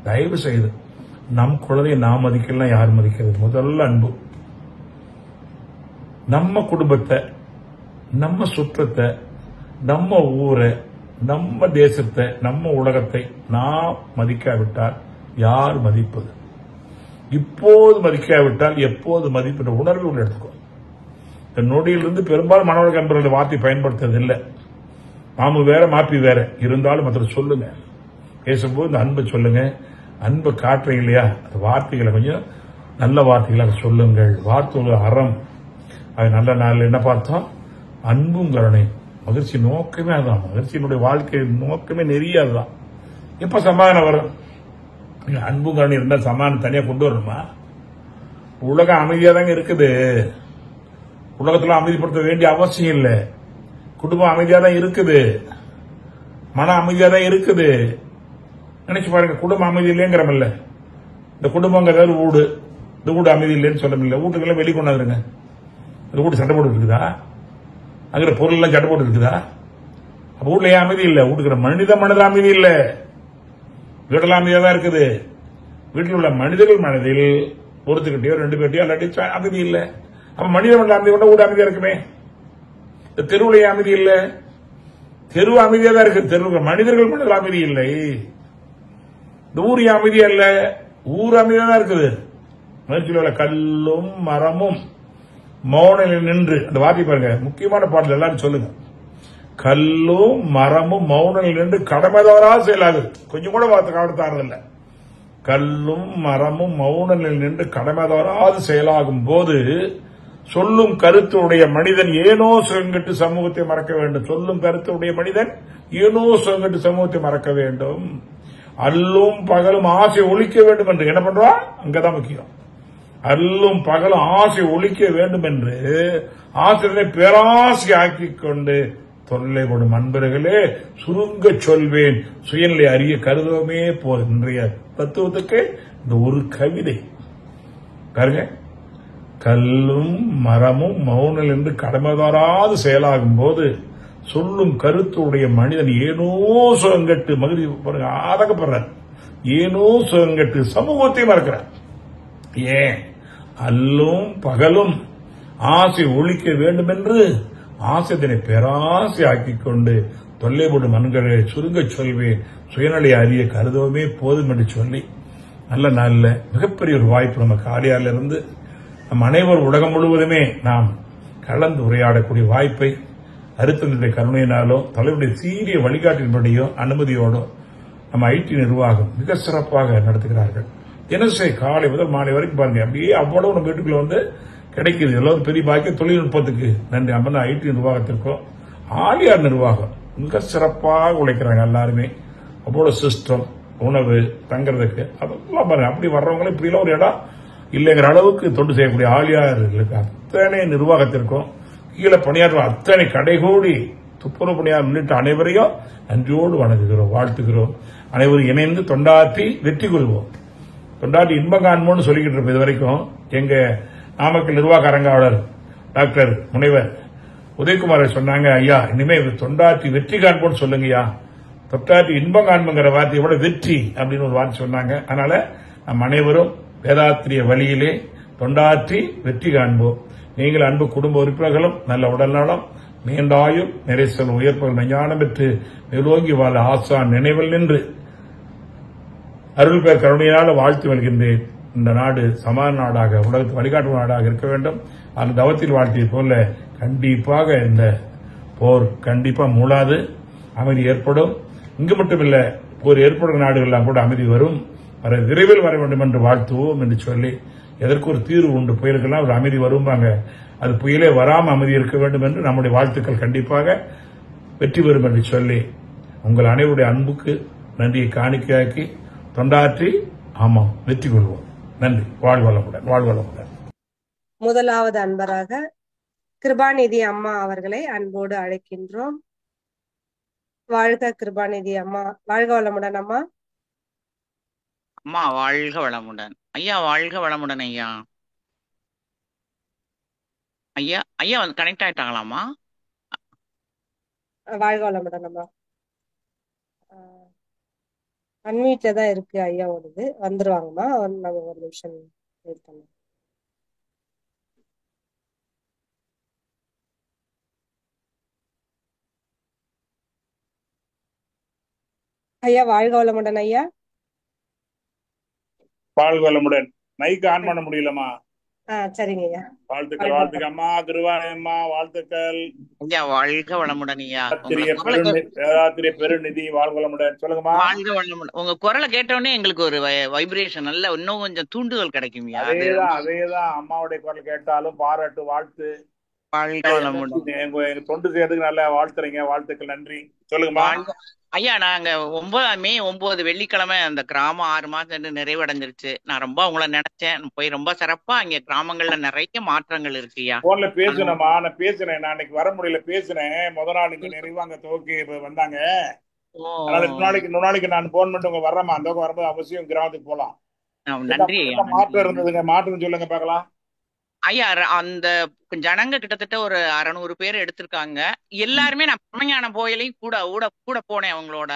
தயவு செய்து நம் குழந்தையை நாம் மதிக்கலாம். யார் மதிக்கிறது? முதல்ல அன்பு. நம்ம குடும்பத்தை, நம்ம சுற்றத்தை, நம்ம ஊரை, நம்ம தேசத்தை, நம்ம உலகத்தை நாம் மதிக்காவிட்டால் யார் மதிப்பது? இப்போது மதிக்காவிட்டால் எப்போது மதிப்பிட்ட உணர்வு உள்ள எடுத்துக்கோ. இந்த நொடியிலிருந்து பெரும்பாலும் மனவழக்க அன்பர்கள் வார்த்தை பயன்படுத்துறது இல்லை. மாமு வேற மாப்பி வேற இருந்தாலும் மற்ற சொல்லுங்க. பேசும்போது இந்த அன்பை சொல்லுங்க. அன்பை காட்டுறீங்க இல்லையா, அந்த வார்த்தைகளை கொஞ்சம் நல்ல வார்த்தைகளாக சொல்லுங்கள். வார்த்தை அறம். அது நல்ல நாள் என்ன பார்த்தோம்? அன்பும் கருணை. மகிழ்ச்சி நோக்கமே அதுதான். மகிழ்ச்சியினுடைய வாழ்க்கை நோக்கமே நிறைய அதுதான். எப்ப சமாதானம் வரும்? அன்பும் கருணை இருந்தா சமாதானம் தனியா கொண்டு வரணுமா? உலகம் அமைதியா தாங்க இருக்குது. உலகத்துல அமைதிப்படுத்த வேண்டிய அவசியம் இல்லை. குடும்பம் அமைதியா தான் இருக்குது, மன அமைதியா தான் இருக்குது. நினைச்சு பாருங்க, குடும்பம் அமைதி இல்லைங்கிறமில்ல. இந்த குடும்பங்கிறது வீடு, இந்த வீடு அமைதி இல்லைன்னு சொல்ல முடியல. வீட்டுக்கெல்லாம் வெளி கொண்டாந்துருங்க. இந்த வீடு சண்டை போட்டு இருக்குதா? அங்கிற பொருள் எல்லாம் சண்டை போட்டு இருக்குதா? அப்ப வீட்டுல ஏன் அமைதி இல்லை? வீட்டுக்கிற மனித அமைதி இல்லை. வீட்டில் அமைதியா தான் இருக்குது. வீட்டில் உள்ள மனிதர்கள் மனதில் ஒருத்துக்கிட்டயோ 2 பேர்ட்டையோ இல்லாட்டி அமைதி இல்லை. அப்ப மனித அமைதி கொண்ட வீடு அமைதியா இருக்குமே. இந்த தெருவுல அமைதி இல்லை. தெருவு அமைதியா தான் இருக்கு. தெருவு மனிதர்கள் மனதில் அமைதி இல்லை. இந்த ஊர் அமைதியா இல்ல, ஊர் அமைதியா தான் இருக்குது. மகிழ்ச்சியில் உள்ள கல்லும் மரமும் மௌனில் நின்று, அந்த வார்த்தை பாருங்க, முக்கியமான பாடல் எல்லாரும் சொல்லுங்க. கல்லும் மரமும் மௌனில் நின்று கடமை தவறாது செயலாகுது. கொஞ்சம் கூட கவனத்தாரதில்லை. கல்லும் மரமும் மௌனில் நின்று கடமை தவறாது செயலாகும் போது சொல்லும் கருத்துடைய மனிதன் ஏனோ சுகங்கட்டு சமூகத்தை மறக்க வேண்டும். சொல்லும் கருத்துடைய மனிதன் ஏனோ சுகங்கட்டு சமூகத்தை மறக்க வேண்டும். அல்லும் பகலும் ஆசை ஒழிக்க வேண்டும் என்று என்ன பண்றான்? அங்கதான் முக்கியம். அல்லும் பகலும் ஆசை ஒழிக்க வேண்டும் என்று ஆசிரியரை பேராசை ஆக்கிக் கொண்டு தொல்லைப்படும் அன்பர்களே, சுருங்க சொல்வேன் சுயநிலை அறிய கருதவுமே போல். இன்றைய தத்துவத்துக்கு இந்த ஒரு கவிதை பாருங்க. கல்லும் மரமும் மௌனில் என்று கடமைதாராது செயலாகும் போது சொல்லும் கருத்துடைய மனிதன் ஏனோ சுகங்கட்டு மகிழ்ச்சி ஆதகப்படுறார். ஏனோ சுகங்கட்டு சமூகத்தை மறக்கிறார். ஏன்? அல்லும் பகலும் ஆசை ஒழிக்க வேண்டும் என்று ஆசைதனை பேராசை ஆக்கிக் கொண்டு தொல்லைப்படும் மண்களை சுருங்க சொல்வேன் சுயநிலை அறிய கருதவுமே போதும் என்று சொல்லி நல்ல நாளில் மிகப்பெரிய ஒரு வாய்ப்பு நம்ம காரியால இருந்து நம் அனைவரும் உலகம் முழுவதுமே நாம் கலந்து உரையாடக்கூடிய வாய்ப்பை அருத்தனுடைய கருணையினாலோ தலைவருடைய சீரிய வழிகாட்டின்படியோ அனுமதியோடோ நம்ம ஐடி நிர்வாகம் மிக சிறப்பாக நடத்துகிறார்கள். தினசரி காலை முதல் மாலை வரைக்கும் பாருங்க, அப்படியே அவ்வளவு நம்ம வீட்டுக்குள்ள வந்து கிடைக்குது. எல்லோரும் பெரிய பாக்கிய தொழில்நுட்பத்துக்கு நன்றி. நம்ம ஐடி நிர்வாகத்திற்கும் ஆலியார் நிர்வாகம் மிக சிறப்பாக உழைக்கிறாங்க. எல்லாருமே அவ்வளவு சிஸ்டம், உணவு, தங்குறதுக்கு அதெல்லாம் பாருங்க. அப்படி வர்றவங்களும் இப்படிலாம் ஒரு இடம் இல்லைங்கிற அளவுக்கு தொண்டு செய்யக்கூடிய ஆலியார்களுக்கு அத்தனை நிர்வாகத்திற்கும் கீழே பணியாற்றும் அத்தனை கடைகோடி துப்புரவு பணியாளர் உள்ளிட்ட அனைவரையும் நன்றியோடு வணங்குகிறோம், வாழ்த்துகிறோம். அனைவரும் இணைந்து தொண்டாற்றி வெற்றி கொள்வோம். தொண்டாற்றி இன்பம் காண்போம்னு சொல்லிக்கிட்டு இருப்போம். இது வரைக்கும் எங்க நாமக்கல் நிர்வாக அரங்காவலர் டாக்டர் முனைவர் உதயகுமார் சொன்னாங்க, ஐயா இனிமே தொண்டாற்றி வெற்றி காண்போம்னு சொல்லுங்கய்யா. தொண்டாற்றி இன்பம் காண்புங்கிற வார்த்தையை விட வெற்றி அப்படின்னு ஒரு வார்த்தை சொன்னாங்க. அதனால நம் அனைவரும் வேதாத்திரிய வழியிலே தொண்டாற்றி வெற்றி காண்போம். நீங்கள் அன்பு குடும்ப உறுப்பினர்களும் நல்ல உடல்நலம், நீண்டாயும் நிறைசல் உயர்ப்பல் மெஞ்ஞானம் பெற்று மேலோங்கி வாழ ஆசான் நினைவில் நின்று அருள் பேர் கருணையினால் வாழ்த்து வருகின்றேன். இந்த நாடு சமான நாடாக, உலகத்து வழிகாட்டும் நாடாக இருக்க வேண்டும். அந்த தவத்தில் வாழ்த்திய போல கண்டிப்பாக இந்த போர் கண்டிப்பா மூளாது, அமைதி ஏற்படும். இங்கு மட்டுமில்ல, போர் ஏற்படும் நாடுகள்லாம் கூட அமைதி வரும், விரைவில் வர வேண்டும் என்று வாழ்த்துவோம் என்று சொல்லி, எதற்கு ஒரு தீர்வு உண்டு, புயலுக்கெல்லாம் ஒரு அமைதி வரும்பாங்க. அது புயலே வராமல் அமைதி இருக்க வேண்டும் என்று நம்முடைய வாழ்த்துக்கள் கண்டிப்பாக வெற்றி பெறும் என்று சொல்லி உங்கள் அனைவருடைய அன்புக்கு நன்றியை காணிக்கையாக்கி தொண்டாற்றி ஆமாம் வெற்றி கொள்வோம். நன்றி. வாழ்வளமுடன், வாழ்வளமுடன். முதலாவது அன்பராக கிருபாநிதி அம்மா அவர்களை அன்போடு அழைக்கின்றோம். வாழ்க கிருபாநிதி அம்மா, வாழ்க வளமுடன் அம்மா. அம்மா வாழ்க வளமுடன். ஐயா வாழ்க வளமுடன். ஐயா ஐயா ஐயா வந்து கனெக்ட் ஆயிட்டாங்களாமா? வாழ்க வளமுடன் அம்மா. அன்மீட்ல தான் இருக்கு ஐயாவோடது, வந்துருவாங்கம்மா. நம்ம ஒரு நிமிஷம் வெயிட் பண்ணலாம். ஐயா வாழ்க வளமுடன் ஐயா. வாழ்க வளமுடன். மைக் ஆன் பண்ண முடியலமா? சரிங்க ஐயா. வாழ்த்துக்கள், வாழ்த்துக்கள் அம்மா. கிருபாணி அம்மா வாழ்த்துக்கள். ஐயா வாழ்க வளமுடன். ஐயா வேதாத்திரிய பெருநிதி வாழ்க வளமுடன். சொல்லுங்கம்மா. வாழ்க வளமுடன். உங்க குரலை கேட்டோடனே எங்களுக்கு ஒரு வைப்ரேஷன், நல்ல இன்னும் கொஞ்சம் தூண்டுதல் கிடைக்கும். அதேதான் அம்மாவுடைய குரல் கேட்டாலும் பாராட்டு, வாழ்த்து. வாழ்க வளமுடன். எங்க தொண்டு செய்யறதுக்கு நல்ல வாழ்த்துறீங்க, வாழ்த்துக்கள், நன்றி. சொல்லுங்கம்மா. ஐயா நாங்க 9 மே 9 வெள்ளிக்கிழமை அந்த கிராமம் 6 மாசம் நிறைவடைஞ்சிருச்சு. நான் ரொம்ப உங்களை நினைச்சேன், போய் ரொம்ப சிறப்பா அங்க கிராமங்கள்ல நிறைய மாற்றங்கள் இருக்குயா. போன்ல பேசுனமா, நான் பேசுனேன். நான் இன்னைக்கு வர முடியல, பேசுனேன். முதல் நாள் இங்க நிறைவாங்க துவக்கி வந்தாங்க. இன்னொரு நாளைக்கு நான் போன் பண்ணிட்டு உங்க வர்றேம்மா. அந்த வரும்போது அவசியம் கிராமத்துக்கு போலாம். நன்றி. மாற்றம் இருந்ததுங்க, மாற்றம் சொல்லுங்க பார்க்கலாம். ஐயா அந்த ஜனங்க கிட்டத்தட்ட ஒரு 600 பேர் எடுத்திருக்காங்க. எல்லாருமே நான் பரமஞான கோயிலையும் கூட போனேன் அவங்களோட.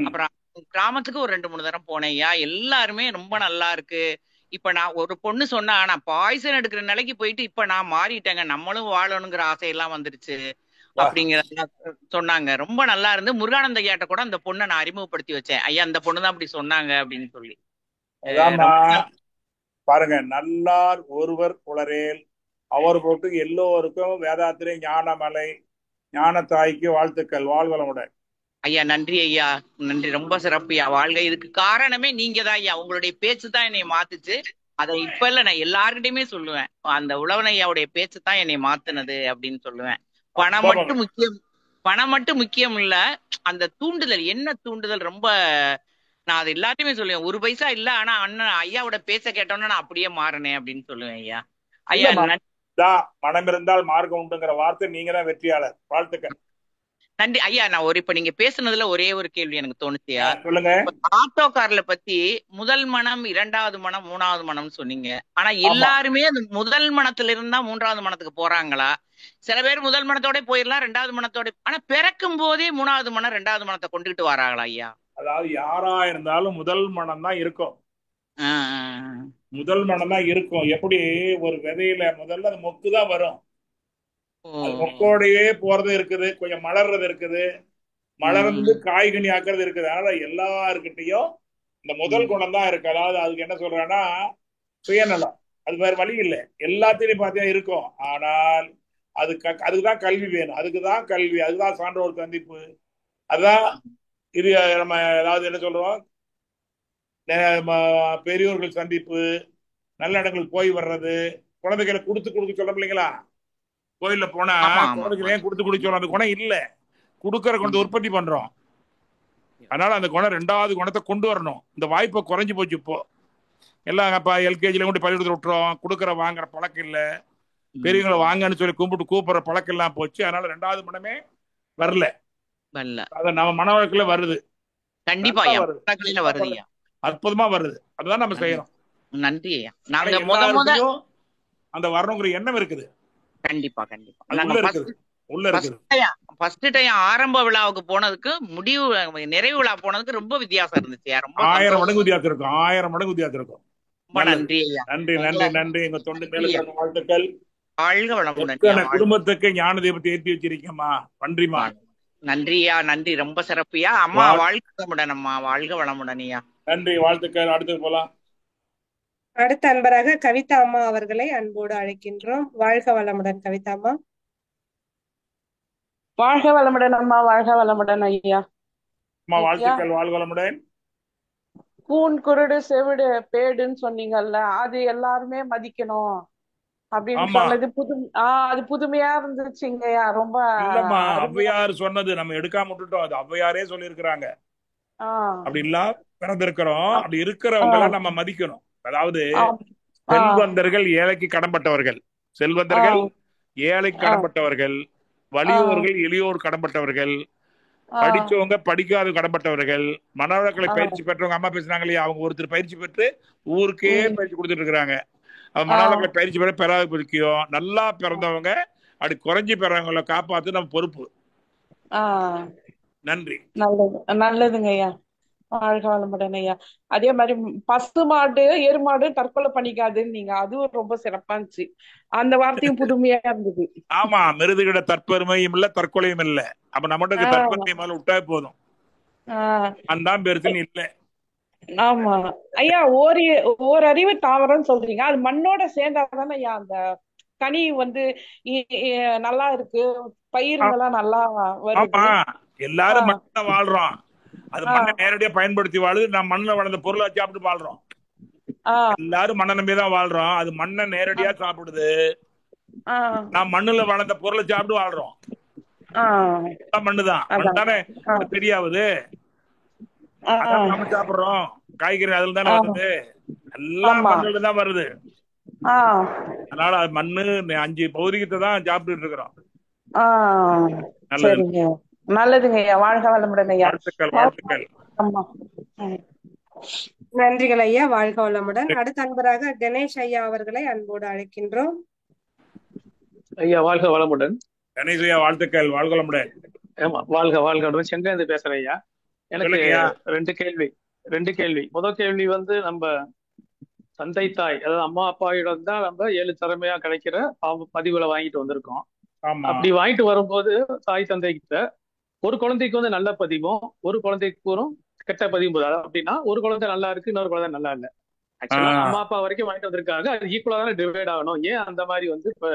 அப்புறம் கிராமத்துக்கு ஒரு 2-3 தரம் போனேன். ஐயா எல்லாருமே ரொம்ப நல்லா இருக்கு. இப்ப நான் ஒரு பொண்ணு சொன்னா, நான் பாய்சன் எடுக்கிற நிலைக்கு போயிட்டு இப்ப நான் மாறிட்டேங்க, நம்மளும் வாழணுங்கிற ஆசையெல்லாம் வந்துருச்சு அப்படிங்கிற சொன்னாங்க. ரொம்ப நல்லா இருந்து முருகானந்த ஐயாட்ட கூட அந்த பொண்ணை நான் அறிமுகப்படுத்தி வச்சேன். ஐயா அந்த பொண்ணுதான் அப்படி சொன்னாங்க அப்படின்னு சொல்லி. பாருங்க, நல்லார் ஒருவர் உளரேல் அவர் போட்டு எல்லோருக்கும் வேதாத்திரை ஞானமலை ஞான தாய்க்கு வாழ்த்துக்கள். வாழ்வளமுடன். ஐயா நன்றி ஐயா, நன்றி, ரொம்ப சிறப்பு ஐயா. வாழ்க. இதுக்கு காரணமே நீங்க தான் ஐயா. உங்களுடைய பேச்சு தான் என்னை மாத்துச்சு. அதை இப்ப இல்ல, நான் எல்லார்கிட்டயுமே சொல்லுவேன், அந்த உழவன் ஐயாவுடைய பேச்சு தான் என்னை மாத்துனது அப்படின்னு சொல்லுவேன். பணம் ரொம்ப மட்டும் முக்கியம், பணம் மட்டும் முக்கியம் இல்ல, அந்த தூண்டுதல், என்ன தூண்டுதல் ரொம்ப. நான் அது எல்லாத்தையுமே சொல்லுவேன். ஒரு பைசா இல்ல, ஆனா அண்ணன் ஐயாவோட பேச்ச கேட்டோன்னா நான் அப்படியே மாறினேன் அப்படின்னு சொல்லுவேன் ஐயா. ஐயா இல்லம்மா, மனம் இருந்தால் மார்க்கம் உண்டுங்கிற வார்த்தை, நீங்க தான் வெற்றியாளர். வாழ்த்துக்கள். நன்றி ஐயா. நான் இப்ப நீங்க பேசுனதுல ஒரே ஒரு கேள்வி எனக்கு தோணுச்சியா. சொல்லுங்க. ஆட்டோ கார்ல பத்தி முதல் மனம், இரண்டாவது மனம், மூணாவது மனம்னு சொன்னீங்க. ஆனா எல்லாருமே அந்த முதல் மனத்துல இருந்தா மூன்றாவது மனத்துக்கு போறாங்களா? சில பேர் முதல் மனத்தோட போயிடலாம், ரெண்டாவது மனத்தோட, ஆனா பிறக்கும் போதே மூணாவது மனம் ரெண்டாவது மனத்தை கொண்டுகிட்டு வராங்களா ஐயா? அதாவது யாரா இருந்தாலும் முதல் மனம் தான் இருக்கும். முதல் மனம் தான் இருக்கும். எப்படி ஒரு விதையில முதல்ல அது மொக்கு தான் வரும். அது மொக்கோடையே போறது இருக்குது, கொஞ்சம் மலர்றது இருக்குது, மலர்ந்து காய்கனி ஆக்குறது இருக்குது. அதனால எல்லாருக்கிட்டையும் இந்த முதல் குணம் தான் இருக்கு. அதாவது அதுக்கு என்ன சொல்றேன்னா சுயநலம். அது வேற வழி இல்லை. எல்லாத்திலையும் பார்த்தீங்கன்னா இருக்கும். ஆனால் அதுக்குதான் கல்வி வேணும். அதுக்குதான் கல்வி, அதுதான் சான்றோர் சந்திப்பு, அதுதான் இது. நம்ம ஏதாவது என்ன சொல்றோம், பெரியோர்கள் சந்திப்பு, நல்ல இடங்கள் போய் வர்றது, குழந்தைகளை கொடுக்க சொல்ல இல்லைங்களா? கோயில்ல போனா குழந்தைகளை ஏன் கொடுத்து சொல்றோம்? அந்த குணம் இல்ல, கொடுக்கற குணத்தை உற்பத்தி பண்றோம். அதனால அந்த குணம், ரெண்டாவது குணத்தை கொண்டு வரணும். இந்த வாய்ப்பை குறைஞ்சு போச்சு இப்போ. எல்லாம் எல்கேஜில கொண்டு பள்ளிக்கூடத்தில் விட்டுறோம். கொடுக்கற வாங்குற பழக்கம் இல்ல, பெரியவங்களை வாங்கன்னு சொல்லி கூப்பிடுற பழக்கம் எல்லாம் போச்சு. அதனால ரெண்டாவது மனமே வரல. அத நம்ம மன வழக்குல வருது. கண்டிப்பா வருது, அற்புதமா வருது. அதுதான் நம்ம செய்யறோம். நன்றி ஐயா. அந்த வரணுங்கிற எண்ணம் இருக்குது. கண்டிப்பா உள்ள இருக்குது. ஃபர்ஸ்ட் டைம் ஆரம்ப விழாவுக்கு போனதுக்கு நிறைவு விழா போனதுக்கு ரொம்ப வித்தியாசம் இருந்துச்சு. 1000 மடங்கு வித்தியாசம் இருக்கும். 1000 மடங்கு வித்தியாசம் இருக்கும். நன்றி ஐயா. நன்றி நன்றி நன்றி. எங்க தொண்டு மேல வாழ்த்துக்கள். வாழ்க வளமுடன். குடும்பத்துக்கு ஞான தீபத்தை ஏற்றி வச்சிருக்கேம்மா. நன்றிமா. நன்றியா, நன்றி, ரொம்ப சிறப்பியா. அம்மா வாழ்க வளமுடன். அம்மா வாழ்க வளமுடன் ஐயா. நன்றி, வாழ்த்துக்கள். அடுத்து போலாம். அடுத்த அன்பராக கவிதா அம்மா அவர்களை அன்போடு அழைக்கின்றோம். வாழ்க வளமுடன் கவிதா அம்மா. வாழ்க வளமுடன் அம்மா. வாழ்க வளமுடன் ஐயா. அம்மா வாழ்த்துக்கள். வாழ்க வளமுடன். கூன் குருடு செவிடு பேடுன்னு சொன்னீங்கல்ல, அது எல்லாருமே மதிக்கணும் அப்படின்னு சொன்னது அது புதுமையா இருந்துச்சுங்கய்யா. ரொம்ப இல்லம்மா, ஔவையார் சொன்னது நம்ம எடுக்காம விட்டுட்டோம். அது ஔவையாரே சொல்லி இருக்கிறாங்க. அப்படி இல்ல பிறந்திருக்கிறோம். அப்படி இருக்கிறவங்கள நம்ம மதிக்கணும். அதாவது செல்வந்தர்கள் ஏழைக்கு கடன்பட்டவர்கள், செல்வந்தர்கள் ஏழைக்கு கடன்பட்டவர்கள், வலியோர்கள் எளியோர் கடன்பட்டவர்கள், படிச்சவங்க படிக்காத கடன்பட்டவர்கள், மனவளக்கலை பயிற்சி பெற்றவங்க. அம்மா பேசுனாங்க இல்லையா, அவங்க ஒருத்தர் பயிற்சி பெற்று ஊருக்கே பயிற்சி கொடுத்துட்டு இருக்கிறாங்க. மனவளக்கலை பயிற்சி பெற பெறாத பிடிக்கும். நல்லா பிறந்தவங்க அப்படி குறைஞ்சி பெறவங்களை காப்பாத்து நம்ம பொறுப்பு. நன்றி. நல்லதுங்க ஐயா. வாழ்க வளமுடன் ஐயா. அதே மாதிரி பசு மாடு எருமாடு தற்கொலை பண்ணிக்காதுன்னு நீங்க, அதுவும் ரொம்ப சிறப்பா இருந்துச்சு. அந்த வார்த்தையும் புதுமையா இருந்தது. ஆமா, மிருதுகிட தற்பெருமையும் இல்ல, தற்கொலையும் இல்ல. அப்ப நம்மகிட்ட தற்பெருமை மேல விட்டா போதும். அந்த பெருசுன்னு இல்ல. ஆமா ஐயா. ஓர் அறிவு தாவரம்னு சொல்றீங்க, அது மண்ணோட சேர்ந்தாதானே ஐயா அந்த கனி நல்லா இருக்கு, பயிருங்கெல்லாம் நல்லா வருது. எல்லாரும் மண்ண வாழ்றோம். அது மண்ணை நேரடியா பயன்படுத்தி வாழுது. நான் மண்ணில் வளர்ந்த பொருளை சாப்பிட்டு வாழ்றோம். எல்லாரும் மண்ணை நம்பிதான் வாழ்றோம். அது மண்ணை நேரடியா சாப்பிடுது. நான் மண்ணுல வளர்ந்த பொருளை சாப்பிட்டு வாழ்றோம். மண்ணுதான் தானே தெரியாவது. நம்ம சாப்பிடுறோம் காய்கறி, அதுல தானே வருது. எல்லாம் மண்ணுல தான் வருது. அதனால அது மண்ணு 5 பௌதிகத்தை தான் சாப்பிட்டு இருக்கிறோம். நல்லதுங்க ஐயா. வாழ்க வளமுடன் ஐயா. வாழ்த்துக்கள். நன்றிகள் ஐயா. வாழ்க வளமுடன். அடுத்த அன்பராக கணேஷ் ஐயா அவர்களை அன்போடு அழைக்கின்றோம். ஐயா வாழ்க வளமுடன். கணேஷ் ஐயா வாழ்த்துக்கள். வாழ்க வளமுடன். ஆமா, வாழ்க வளமுடன். செங்கேந்து பேசுறேன் ஐயா. எனக்கு 2 கேள்வி. முதல் கேள்வி நம்ம தந்தை தாய், அதாவது அம்மா அப்பாவிடம் தான் நம்ம 7 திறமையா கிடைக்கிற பதிவுகளை வாங்கிட்டு வந்திருக்கோம். அப்படி வாங்கிட்டு வரும்போது தாய் தந்தை கிட்ட ஒரு குழந்தைக்கு நல்ல பதிவும் ஒரு குழந்தைக்கு கெட்ட பதிவும் போது, அப்படின்னா ஒரு குழந்தை நல்லா இருக்கு, இன்னொரு குழந்தை நல்லா இல்ல. ஆக்சுவலா அம்மா அப்பா வரைக்கும் வாங்கிட்டு வந்திருக்காங்க, அது ஈக்குவலா தானே டிவைட் ஆகணும். ஏன் அந்த மாதிரி இப்ப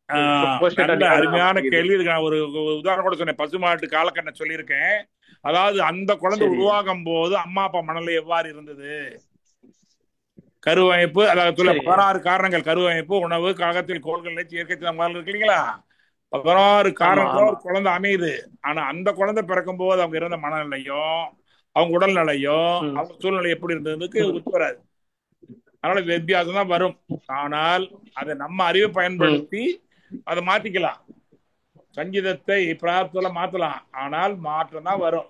நல்ல அருமையான கேள்வி. இதுக்கு நான் ஒரு உதாரணம் கூட சொன்னேன். பசுமாட்டு காலக்கண்ணை சொல்லியிருக்கேன். அதாவது அந்த குழந்தை உருவாகும் போது அம்மா அப்பா மனநிலை எவ்வாறு இருந்தது? கருவமைப்பு, அதாவது 16 காரணங்கள். கருவமைப்பு, உணவு, காகத்தில் கோள்கள், இயற்கை இருக்கு இல்லைங்களா? 16 காரணங்களோ ஒரு குழந்தை அமையுது. ஆனா அந்த குழந்தை பிறக்கும் போது அவங்க இருந்த மனநிலையும் அவங்க உடல்நிலையும் அவங்க சூழ்நிலை எப்படி இருந்ததுக்கு ஒத்து வராது. அதனால வித்தியாசம் தான் வரும். ஆனால் அதை நம்ம அறிவை பயன்படுத்தி அதை மாத்திக்கலாம். சங்கீதத்தை பிரார்த்தனை மாத்தலாம். ஆனால் மாற்றம் தான் வரும்.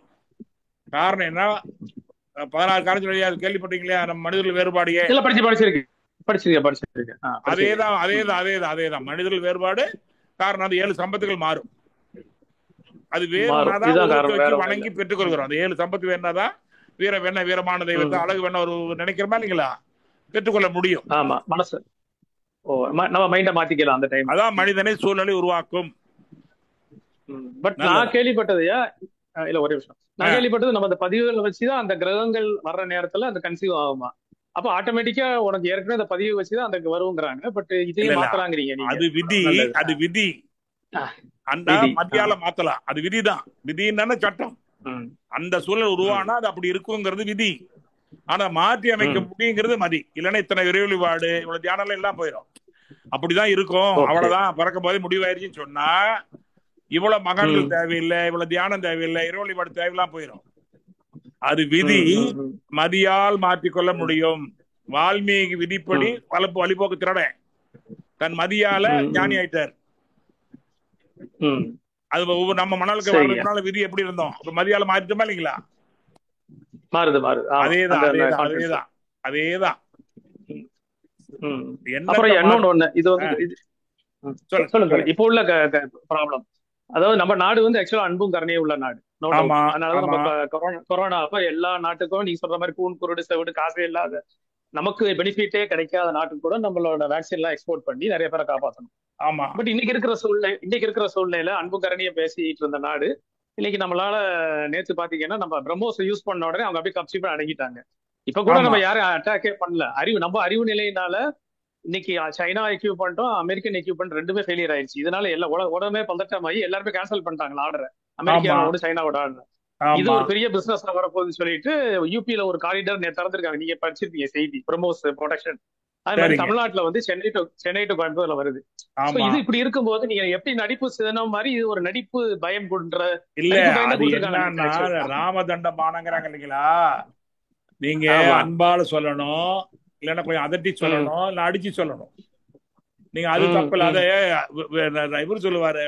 காரணம் என்ன? 16 காரணம் சொல்லி கேள்விப்பட்டீங்களா? நம்ம மனிதர்கள் வேறுபாடு. அதேதான் மனிதர்கள் வேறுபாடு. காரணம் அது 7 சம்பத்துகள் மாறும். அது வேறுனாதான் வணங்கி பெற்றுக் கொள்கிறோம். அந்த 7 சம்பத்து வேணாதான் வீரமான தெய்வத்தை அழகு வேணா ஒரு நினைக்கிறோமா இல்லைங்களா, பெற்றுக்கொள்ள முடியும். ஆமா, மனசு நம்ம மைண்ட மாத்திக்கலாம் அந்த டைம். அதான் மனிதனை சூழ்நிலை உருவாக்கும். பட் நான் கேள்விப்பட்டதையா இல்ல ஒரே விஷயம் நான் கேள்விப்பட்டது, நம்ம அந்த பதிவுகளை வச்சுதான் அந்த கிரகங்கள் வர்ற நேரத்துல அந்த கன்சீவ் ஆகுமா? அப்ப ஆட்டோமேட்டிக்கா உனக்கு ஏற்கனவே அந்த பதிவு வச்சுதான் அந்த வருங்கிறாங்க. பட் இதையும் மாத்தலாங்கிறீங்க. அது விதி. அது விதி. அந்த மத்தியால மாத்தலாம். அது விதிதான். விதின்னு சட்டம். அந்த சூழல் உருவானா அது அப்படி இருக்குங்கிறது விதி. ஆனா மாற்றி அமைக்க முடியுங்கிறது மதி. இல்லைன்னா இத்தனை விரைவுபாடு இவ்வளவு தியானம் எல்லாம் போயிடும். அப்படிதான் இருக்கும். அவ்வளவுதான். பிறக்கும் போதே முடிவாயிருச்சுன்னு சொன்னா இவ்வளவு மகன்கள் தேவையில்லை, இவ்வளவு தியானம் தேவையில்லை, இரவு வழிபாடு தேவையெல்லாம் போயிடும். அது விதி. மதியால் மாற்றிக்கொள்ள முடியும். வால்மீகி விதிப்படி வழிபோக்கு திறட தன் மதியால ஞானி ஆயிட்டார். அது நம்ம மணலுக்கு விதி எப்படி இருந்தோம், மதியால மாறிட்டோமா இல்லைங்களா? அதேதான். இப்ப உள்ள ப்ராப்ளம், அதாவது நம்ம நாடு வந்து ஆக்சுவலா அன்பும் கருணையும் உள்ள நாடு. அதனால நம்ம கொரோனா அப்ப எல்லா நாட்டுக்கும் நீங்க சொல்ற மாதிரி கூன் குருடு செவிடு காசே இல்லாத நமக்கு பெனிஃபிட்டே கிடைக்காத நாட்டுக்கு கூட நம்மளோட வேக்சின் எல்லாம் எக்ஸ்போர்ட் பண்ணி நிறைய பேரை காப்பாற்றணும். ஆமா. பட் இன்னைக்கு இருக்கிற சூழ்நிலையில அன்பு கரணியை பேசிட்டு இருந்த நாடு இன்னைக்கு நம்மளால நேற்று பாத்தீங்கன்னா நம்ம பிரம்மோஸ் யூஸ் பண்ண உடனே அவங்க அப்படியே கப்சிப்பா அடங்கிட்டாங்க. இப்ப கூட நம்ம யாரும் அட்டாக்கே பண்ணல. நம்ம அறிவு நிலையினால இன்னைக்கு சைனா எக்யூப்மெண்ட்டும் அமெரிக்கன் எக்யூப்மெண்ட் ரெண்டுமே ஃபெயிலியர் ஆயிடுச்சு. இதனால எல்லா உடனே பதட்டமாயி எல்லாருமே கேன்சல் பண்ணிட்டாங்க ஆர்டர், அமெரிக்காவோட சைனாவோட ஆர்டர். இது ஒரு பெரிய பிசினஸ் வரப்போகுதுன்னு சொல்லிட்டு யூபியில ஒரு காரிடார் திறந்திருக்காங்க. நீங்க படிச்சிருப்பீங்க செய்தி, பிரமோஸ் ப்ரொடக்ஷன். அது மாதிரி தமிழ்நாட்டுல வந்து சென்னை டு கோயம்புத்தூர்ல வருது. இது இப்படி இருக்கும்போது நீங்க எப்படி நடிப்பு சிதனம் மாதிரி இது ஒரு நடிப்பு பயம் கொண்ட இல்ல, ராமதண்டமானங்கிறாங்க இல்லைங்களா? நீங்க அன்பால சொல்லணும், இல்லன்னா கொஞ்சம் அதட்டி சொல்லணும், இல்ல அடிச்சு சொல்லணும். நீங்க அது தப்பு இல்ல. அத இவரு சொல்லுவாரு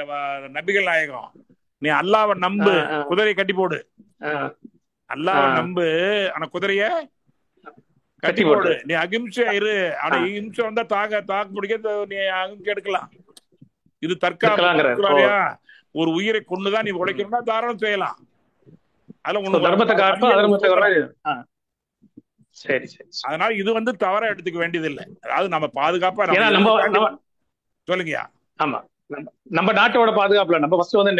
நபிகள் நாயகம், நீ அல்லாஹ்வை நம்பு, குதிரையை கட்டி போடு. அல்லாஹ்வை நம்பு, ஆனா குதிரைய கட்டி போடு. நீ அகிம்சை இரு, ஆனா இம்சை வந்தா தாக்கு பிடிக்க நீ அகிம்சை எடுக்கலாம். இது தற்காப்பு. ஒரு உயிரை கொண்டுதான் நீ உழைக்கணும்னா தாராளம் செய்யலாம். அதனால இது வந்து தவற எடுத்துக்க வேண்டியது இல்லை. அதாவது நம்ம பாதுகாப்பா சொல்லுங்கயா. ஆமா, நம்ம நாட்டோட பாதுகாப்புல நம்ம ஃபர்ஸ்ட் வந்து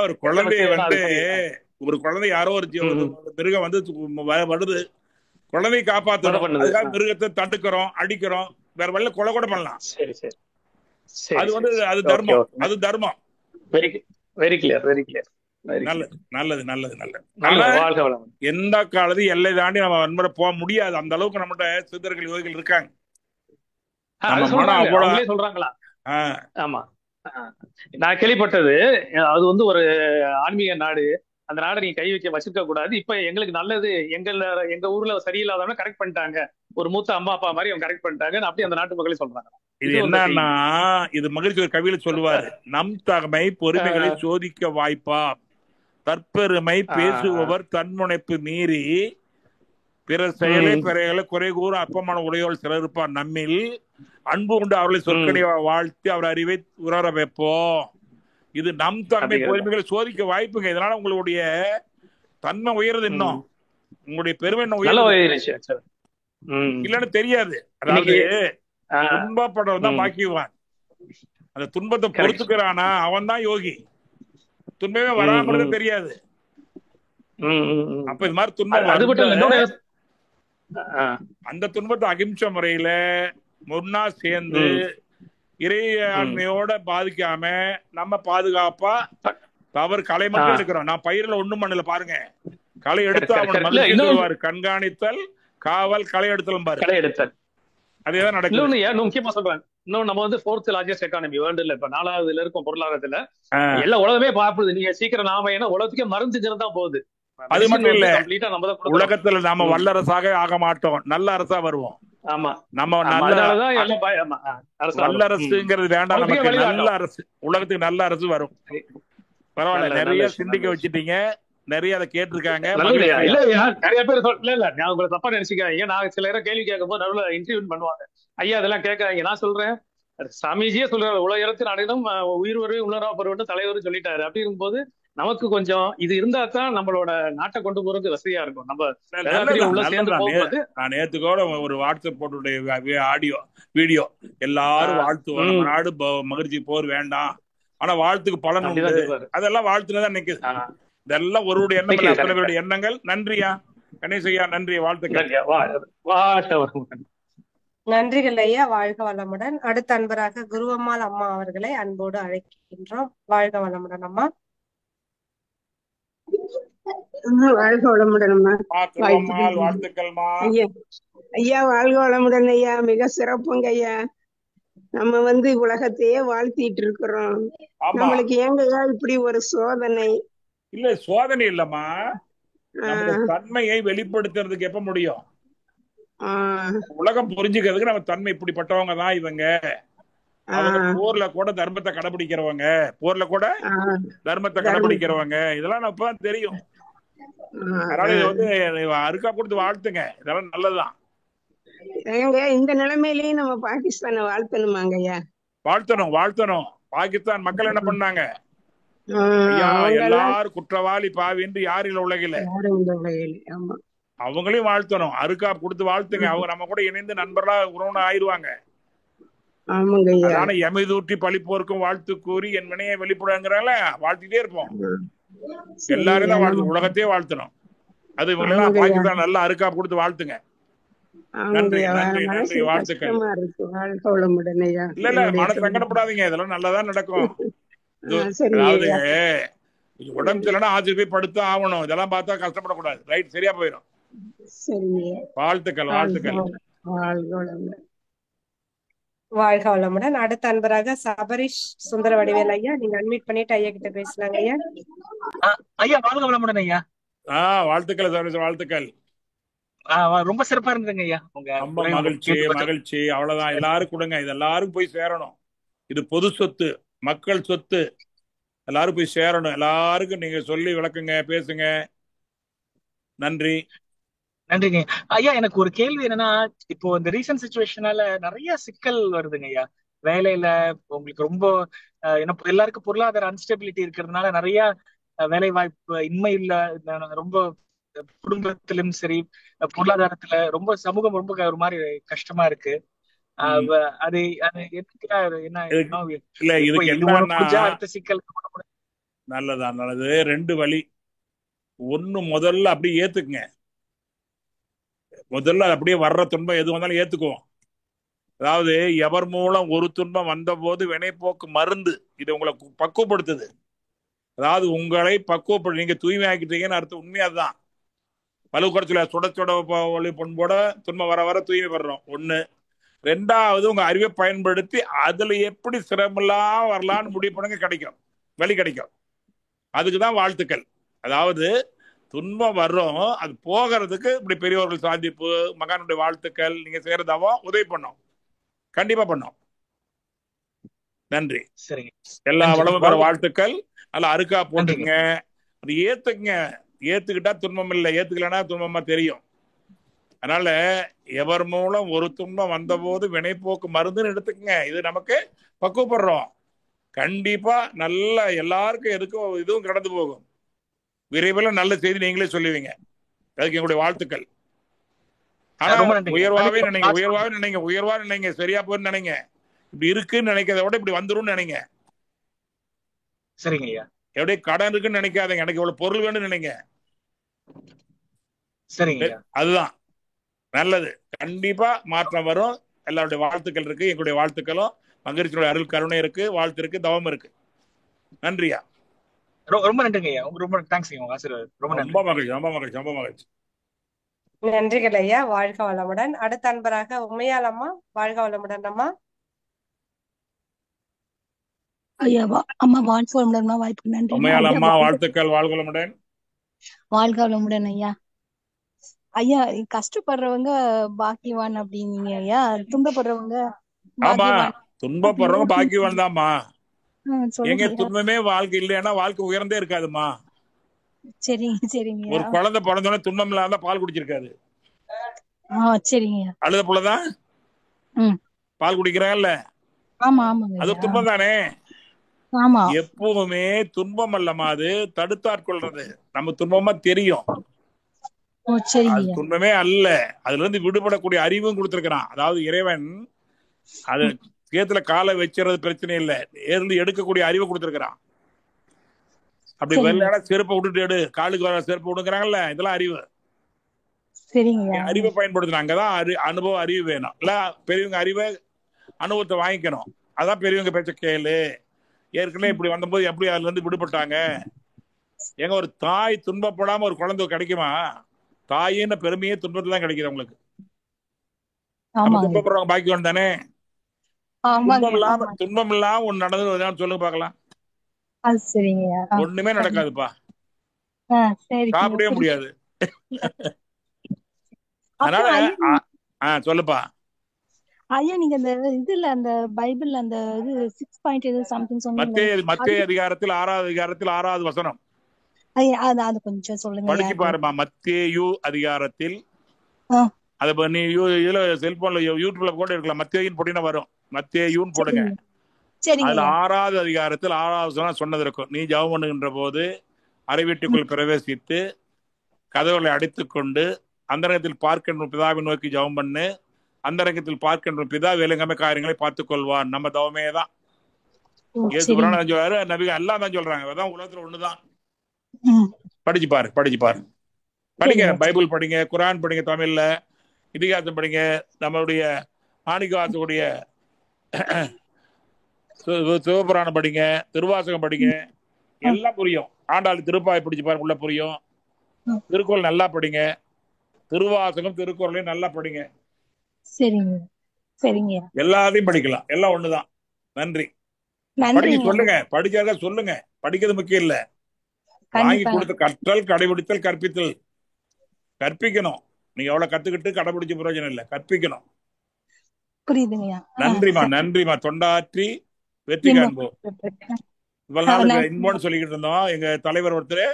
ஒரு குழந்தைய வந்து ஒரு குழந்தை யாரோ ஒரு மிருகம் வந்து வருது, குழந்தையை காப்பாற்றணும். மிருகத்தை தடுக்கிறோம், அடிக்கிறோம், வேற வழியில கொலை கூட பண்ணலாம். அது வந்து அது தர்மம். அது தர்மம். Very clear. நல்லது நல்லது நல்லது நல்லது. எந்த காலத்தையும் எல்லை தாண்டி நம்ம வன்முறை போக முடியாது. அந்த அளவுக்கு நம்மகிட்ட சித்தர்கள் யோகிகள் இருக்காங்க. சொல்றாங்களா? ஆமா, நான் கேள்விப்பட்டது. அது வந்து ஒரு ஆன்மீக நாடு. அந்த நாடை நீங்க கை வச்சிருக்க கூடாது. இப்ப எங்களுக்கு நல்லது, எங்க ஊர்ல சரியில்லாதவங்க கரெக்ட் பண்ணிட்டாங்க, ஒரு மூத்த அம்மா அப்பா மாதிரி அவங்க கரெக்ட் பண்ணிட்டாங்க. அப்படி அந்த நாட்டு மக்களே சொல்றாங்க. இது என்னன்னா, இது மகிழ்ச்சி ஒரு கவியில சொல்லுவாரு, நம் தகமை பொறுமைகளை சோதிக்க வாய்ப்பா, தற்பெருமை பேசுபவர் தன்முனைப்பு மீறி பிற செயலை பிறைகளை குறை கூற அற்பமான உடையோல் சிலர் இருப்பார். நம்மில் அன்பு கொண்டு அவர்களை சொற்கனை வாழ்த்தி அவர் அறிவை உணர வைப்போம். இது நம் தன்மை பொறுமைகளை சோதிக்க வாய்ப்புங்க. இதனால உங்களுடைய தன்மை உயர்றது, இன்னும் உங்களுடைய பெருமை இல்லன்னு தெரியாது. அதாவது துன்பப்படுறவன் தான் பாக்கியவான். அந்த துன்பத்தை பொறுத்துக்கிறானா அவன் தான் யோகி. துன்பமே வராம தெரியாது. அப்ப இது மாதிரி துன்பம், அந்த துன்பத்தை அகிம்சை முறையில முன்னா சேர்ந்து இறையாண்மையோட பாதிக்காம நம்ம பாதுகாப்பா தவறு களை மட்டும் எடுக்கிறோம். நான் பயிரில் ஒண்ணும் பண்ணல பாருங்க. களை எடுத்து அவன் மகிழ்ச்சி சொல்லுவாரு. கண்காணித்தல், காவல், களை எடுத்தலும் பாரு. களை எடுத்தல் அதேதான் நடக்குது. இன்னும் முக்கியமா சொல்றேன். இன்னும் நம்ம வந்து 4th largest economy வேர்ல்டுல இப்ப 4வதுல இருக்கும் பொருளாதாரத்துல. எல்லா உலகமே பாப்புது. நீங்க சீக்கிரம் நாம ஏன்னா உலகத்துக்கே மருந்துங்கிறது தான் போகுது. அது மட்டும் இல்ல, நம்ம உலகத்துல நாம வல்லரசாக ஆக மாட்டோம், நல்ல அரசா வருவோம். ஆமா, நம்ம வல்லரசுங்கிறது வேண்டாம், நமக்கு நல்ல அரசு, உலகத்துக்கு நல்ல அரசு வரும். பரவாயில்ல, நிறைய சிந்திக்க வச்சுட்டீங்க, நிறைய அதை கேட்டிருக்காங்க. நிறைய பேர் இல்ல நான் உங்களை தப்பா நினைச்சுக்காங்க. நான் சில நேரம் கேள்வி கேட்கும் போது நடுவில் இன்டர்வியூ பண்ணுவாங்க. ஐயா அதெல்லாம் கேட்கறாங்க. நான் சொல்றேன், சாமிஜியே சொல்றாரு, உலகத்தில் அனைத்தும் உயிர் வருவே உள்ளரா பருவம் தலைவர் சொல்லிட்டாரு. அப்படி இருக்கும்போது நமக்கு கொஞ்சம் இது இருந்தா தான் நம்மளோட நாட்டை கொண்டு போறதுக்கு வசதியா இருக்கும். நான் நேத்துக்கோட ஒரு வாட்ஸ்அப் போட்டுடைய ஆடியோ வீடியோ எல்லாரும் வாழ்த்துவோம், நம்ம நாடு மகிழ்ச்சி போர் வேண்டாம், ஆனா வாழ்த்துக்கு பலன் உண்டு, அதெல்லாம் வாழ்த்துனதான் நிக்குது. இதெல்லாம் ஒருவருடைய எண்ணம் இல்ல, அத்தனை பேருடைய எண்ணங்கள். நன்றியா கணேசையா, நன்றி, வாழ்த்துக்கள். நன்றிகள் ஐயா, வாழ்க வளமுடன். அடுத்த அன்பராக குருவம்மாள் அம்மா அவர்களை அன்போடு அழைக்கின்றோம். வாழ்க வளமுடன் அம்மா. வாழ்க வளமுடன் அம்மா. வாழ்த்துக்கள்மா ஐயா. வாழ்க வளமுடன் ஐயா. மிக சிறப்புங்க ஐயா. நம்ம வந்து உலகத்தையே வாழ்த்திட்டு இருக்கிறோம். நம்மளுக்கு ஏங்க ஐயா இப்படி ஒரு சோதனை? இல்ல சோதனை இல்லம்மா, தன்மையை வெளிப்படுத்துறதுக்கு எப்ப முடியும்? உலகம் புரிஞ்சுக்கிறதுக்கு நம்ம தன்மை இப்படிப்பட்டவங்க தான் இவங்க. அவங்க போர்ல கூட தர்மத்தை கடைபிடிக்கிறவங்க, போர்ல கூட தர்மத்தை கடைபிடிக்கிறவங்க, இதெல்லாம் நம்ம தெரியும். அதனால இது வந்து அருக்கா கொடுத்து வாழ்த்துங்க, இதெல்லாம் நல்லதுதான். இந்த நிலைமையிலயும் நம்ம பாகிஸ்தானை வாழ்த்தணுமாங்க ஐயா? வாழ்த்தணும், வாழ்த்தணும். பாகிஸ்தான் மக்கள் என்ன பண்ணாங்க? எல்லாரும் குற்றவாளி பாவி என்று யாரில் உலகில அவங்களையும் வாழ்த்தணும், அருக்கா கொடுத்து வாழ்த்துங்க. அவங்க நம்ம கூட இணைந்து நண்பர்களா உறவுனா ஆயிடுவாங்க. அதனால எமைதூற்றி பழிப்போருக்கும் வாழ்த்து கூறி என் வினையை வெளிப்படுங்கிறால வாழ்த்திட்டே இருப்போம். எல்லாரும் தான் வாழ்த்து, உலகத்தையே வாழ்த்தணும். அது பாகிஸ்தான் நல்லா அருக்கா கொடுத்து வாழ்த்துங்க. நன்றி, நன்றி, நன்றி, வாழ்த்துக்கள். இல்ல இல்ல, மனசு சங்கடப்படாதீங்க, இதெல்லாம் நல்லதான் நடக்கும். அதாவது உடம்பு சரியில்லைன்னா ஆஜர் போய் படுத்தா ஆகணும், இதெல்லாம் பார்த்தா கஷ்டப்படக்கூடாது. ரைட், சரியா போயிடும். வாழ்த்துக்கள், வாழ்த்துக்கள். வாழ்க வளமுடன். அடுத்த அன்பராக சபரிஷ் சுந்தர வடிவேல் ஐயா, நீங்க அன்மியூட் பண்ணிட்டு ஐயா கிட்ட பேசலாங்க ஐயா. ஐயா வாழ்க வளமுடன் ஐயா. வாழ்த்துக்கள் சபரிஷ், வாழ்த்துக்கள். ரொம்ப சிறப்பா இருந்ததுங்க ஐயா. ரொம்ப மகிழ்ச்சி, மகிழ்ச்சி. அவ்வளவுதான், எல்லாரும் கொடுங்க, இது எல்லாரும் போய் சேரணும். இது பொது சொத்து, மக்கள் சொத்து, எல்லாரும் போய் சேரணும். எல்லாருக்கும் நீங்க சொல்லி விளக்குங்க, பேசுங்க. நன்றி, நன்றிங்க ஐயா. எனக்கு ஒரு கேள்வி என்னன்னா, இப்போ இந்த ரீசன்ட் சிச்சுவேஷனால நிறைய சிக்கல் வருதுங்க ஐயா. வேலையில உங்களுக்கு ரொம்ப எல்லாருக்கும் பொருளாதார அன்ஸ்டெபிலிட்டி இருக்கிறதுனால நிறைய வேலை வாய்ப்பு இன்மை இல்ல, ரொம்ப குடும்பத்திலும் சரி பொருளாதாரத்துல ரொம்ப சமூகம் ரொம்ப ஒரு மாதிரி கஷ்டமா இருக்கு. அது நல்லதா? நல்லது. ரெண்டு வழி. ஒண்ணு, முதல்ல அப்படியே ஏத்துக்குங்க. முதல்ல அப்படியே வர்ற துன்பம் எது வந்தாலும் ஏத்துக்குவோம். அதாவது எவர் மூலம் ஒரு துன்பம் வந்த போது வினைப்போக்கு மருந்து இது உங்களை பக்குவப்படுத்துது. அதாவது உங்களை பக்குவப்படு, நீங்க தூய்மை ஆக்கிட்டீங்கன்னு அர்த்தம். உண்மையாதான். பழுக்குறத்துல சுட சுட பண்போட துன்பம் வர வர தூய்மை படுறோம். ஒண்ணு. ரெண்டாவது, உங்க அறிவை பயன்படுத்தி அதுல எப்படி சிரமம்லாம் வரலான்னு முடிவு பண்ணுங்க, கிடைக்கும், வழி கிடைக்கும். அதுக்குதான் வாழ்த்துக்கள். அதாவது துன்பம் வர்றோம், அது போகிறதுக்கு இப்படி பெரியவர்கள் சாதிப்பு, மகானுடைய வாழ்த்துக்கள், நீங்க செய்யறதாவோ உதவி பண்ணோம், கண்டிப்பா பண்ணோம். நன்றி. சரிங்க. எல்லா வளமும் பெற வாழ்த்துக்கள். அல்ல அருக்கா போட்டுங்க, அது ஏத்துக்குங்க. ஏத்துக்கிட்டா துன்பம் இல்லை, ஏத்துக்கலன்னா துன்பமா தெரியும். அதனால எவர் மூலம் ஒரு துன்பம் வந்த போது வினைப்போக்கு மருந்துன்னு எடுத்துக்கங்க. இது நமக்கு பக்குவப்படுறோம். கண்டிப்பா நல்ல எல்லாருக்கும் எதுக்கும் இதுவும் கடந்து போகும். விரைவில் நல்ல செய்தி நீங்களே சொல்லுவீங்க. அதுக்கு எங்களுடைய வாழ்த்துக்கள். ஆனா உயர்வாவே நினைங்க, உயர்வாவே நினைங்க, உயர்வா நினைங்க, சரியா போய் நினைங்க. இப்படி இருக்குன்னு நினைக்கிறத விட இப்படி வந்துடும் நினைங்க. சரிங்க ஐயா. எப்படி கடன் இருக்குன்னு நினைக்காதீங்க, எனக்கு இவ்வளவு பொருள் வேணும்னு நினைங்க. சரிங்க, அதுதான் நல்லது. கண்டிப்பா மாற்றம் வரும். எல்லாருடைய வாழ்த்துக்கள் இருக்கு, எங்களுடைய வாழ்த்துக்களும். மகரிஷியோட அருள் கருணை இருக்கு, வாழ்த்து இருக்கு, தவம் இருக்கு. நன்றியா. ரொம்ப நன்றிங்க ஐயா. ரொம்ப தேங்க்ஸ் ஐயா. உங்க ஆசீர்வாதம். ரொம்ப நன்றி. ரொம்ப மகிழ்ச்சி, ரொம்ப மகிழ்ச்சி, ரொம்ப மகிழ்ச்சி. நன்றிகள் ஐயா. வாழ்க வளமுடன். அடுத்த அன்பராக உமையால் அம்மா. வாழ்க வளமுடன் அம்மா. ஐயா அம்மா வாழ்க வளமுடன். வாய்ப்புக்கு நன்றி. உமையால் அம்மா வாழ்த்துக்கள். வாழ்க வளமுடன். வாழ்க வளமுடன் ஐயா. ஐயா கஷ்டப்படுறவங்க பாக்கியவான் அப்படின்னீங்க ஐயா. துன்பப்படுறவங்க ஆமா, துன்பப்படுறவங்க பாக்கியவான் தான்மா. எங்க சொல்லுங்க. துன்பமே வாழ்க்கை இல்லைன்னா வாழ்க்கை உயர்ந்தே இருக்காதுமா. சரிங்க சரிங்க. ஒரு குழந்தை பிறந்தோடனே துன்பம் இல்லாத பால் குடிச்சிருக்காது. சரிங்க. அழுத புள்ளதான் பால் குடிக்கிறாங்கல்ல, ஆமா ஆமாங்க. அது துன்பம் தானே. ஆமா, எப்பவுமே துன்பம் அல்லமா, அது தடுத்தாட்கொள்றது. நம்ம துன்பமா தெரியும், அது துன்பமே அல்ல. அதுல இருந்து விடுபடக்கூடிய அறிவும் கொடுத்திருக்கிறான். அதாவது இறைவன் அது சேத்துல காலை வச்சுறது பிரச்சனை இல்லை, இருந்து எடுக்கக்கூடிய அறிவை கொடுத்திருக்கிறான். அப்படி வெள்ளையான செருப்பை விட்டுட்டு எடு, காலுக்கு வர செருப்பை விடுங்கிறாங்கல்ல, இதெல்லாம் அறிவு. அறிவை பயன்படுத்தணும். அங்கதான் அனுபவ அறிவு வேணும். இல்ல பெரியவங்க அறிவை அனுபவத்தை வாங்கிக்கணும். அதான் பெரியவங்க பேச்ச கேளு. ஏற்கனவே இப்படி வந்தபோது எப்படி அதுல இருந்து விடுபட்டாங்க. எங்க ஒரு தாய் துன்பப்படாம ஒரு குழந்தை கிடைக்குமா? தாயின்னு பெருமையே துன்பத்துல தான் கிடைக்குது உங்களுக்கு. நம்ம துன்பப்படுறவங்க பாக்கியம் தானே. துன்பம் இல்லாம ஒண்ணு நடந்தது சொல்லுங்க பாக்கலாம். ஒண்ணுமே நடக்காதுப்பா, சாப்பிடவே முடியாது. அதனால சொல்லுப்பா ஐயா. நீங்க அந்த இதுல அந்த பைபிள்ல அந்த இது 6 ஏதோ சம்திங் சொன்னீங்க. மத்தேயு அதிகாரத்தில் 6வது அதிகாரத்தில் 6வது வசனம். அது கொஞ்சம் சொல்லுங்க. படிச்சு பாருமா. மத்தேயு அதிகாரத்தில், அது நீ இதுல செல்போன்ல யூடியூப்ல கூட இருக்கலாம். மத்தேயுன்னு போட்டீங்கன்னா வரும். மத்தேயுன்னு போடுங்க. அதுல 6வது அதிகாரத்தில் 6வது வசனம் சொன்னது இருக்கும். நீ ஜெபம் பண்ணுகின்ற போது அறை வீட்டுக்குள் பிரவேசித்து கதவுகளை அடைத்துக் கொண்டு அந்தரங்கத்தில் பார்க்கின்ற பிதாவை நோக்கி ஜெபம் பண்ணு. அந்தரங்கத்தில் பார்க்கின்ற பிதா வேலைங்கமே காரியங்களை பார்த்துக் கொள்வான். நம்ம தவமே தான். சொல்றாரு, நபிகள் எல்லாம் தான் சொல்றாங்க. அதான் உலகத்துல ஒண்ணுதான். படிச்சு பாரு, படிச்சு பாரு, படிங்க. பைபிள் படிங்க, குரான் படிங்க, தமிழ்ல இதிகாசம் படிங்க, நம்மளுடைய ஆணிகாசக்கூடிய சிவபுராணம் படிங்க, திருவாசகம் படிங்க, எல்லாம் புரியும். ஆண்டாள் திருப்பாய் படிச்சு பாருங்க, உள்ள புரியும். திருக்குறள் நல்லா படிங்க, திருவாசகம் திருக்குறளையும் நல்லா படிங்க. சரிங்க சரிங்க. எல்லாத்தையும் படிக்கலாம், எல்லாம் ஒண்ணுதான். நன்றி. படிக்க சொல்லுங்க, படிக்கிறத சொல்லுங்க. படிக்கிறது முக்கியம் இல்ல, வாங்கி கொடுத்து கற்றல், கடைபிடித்தல், கற்பித்தல். கற்பிக்கணும். நீங்க எவ்வளவு கத்துக்கிட்டு கடைபிடிச்ச பிரயோஜனம் இல்ல, கற்பிக்கணும். புரியுதுங்கய்யா. நன்றிமா, நன்றிமா. தொண்டாற்றி வெற்றி காண்போம். இவ்வளவு நாள் இன்போன்னு சொல்லிக்கிட்டு இருந்தோம். எங்க தலைவர் ஒருத்தர்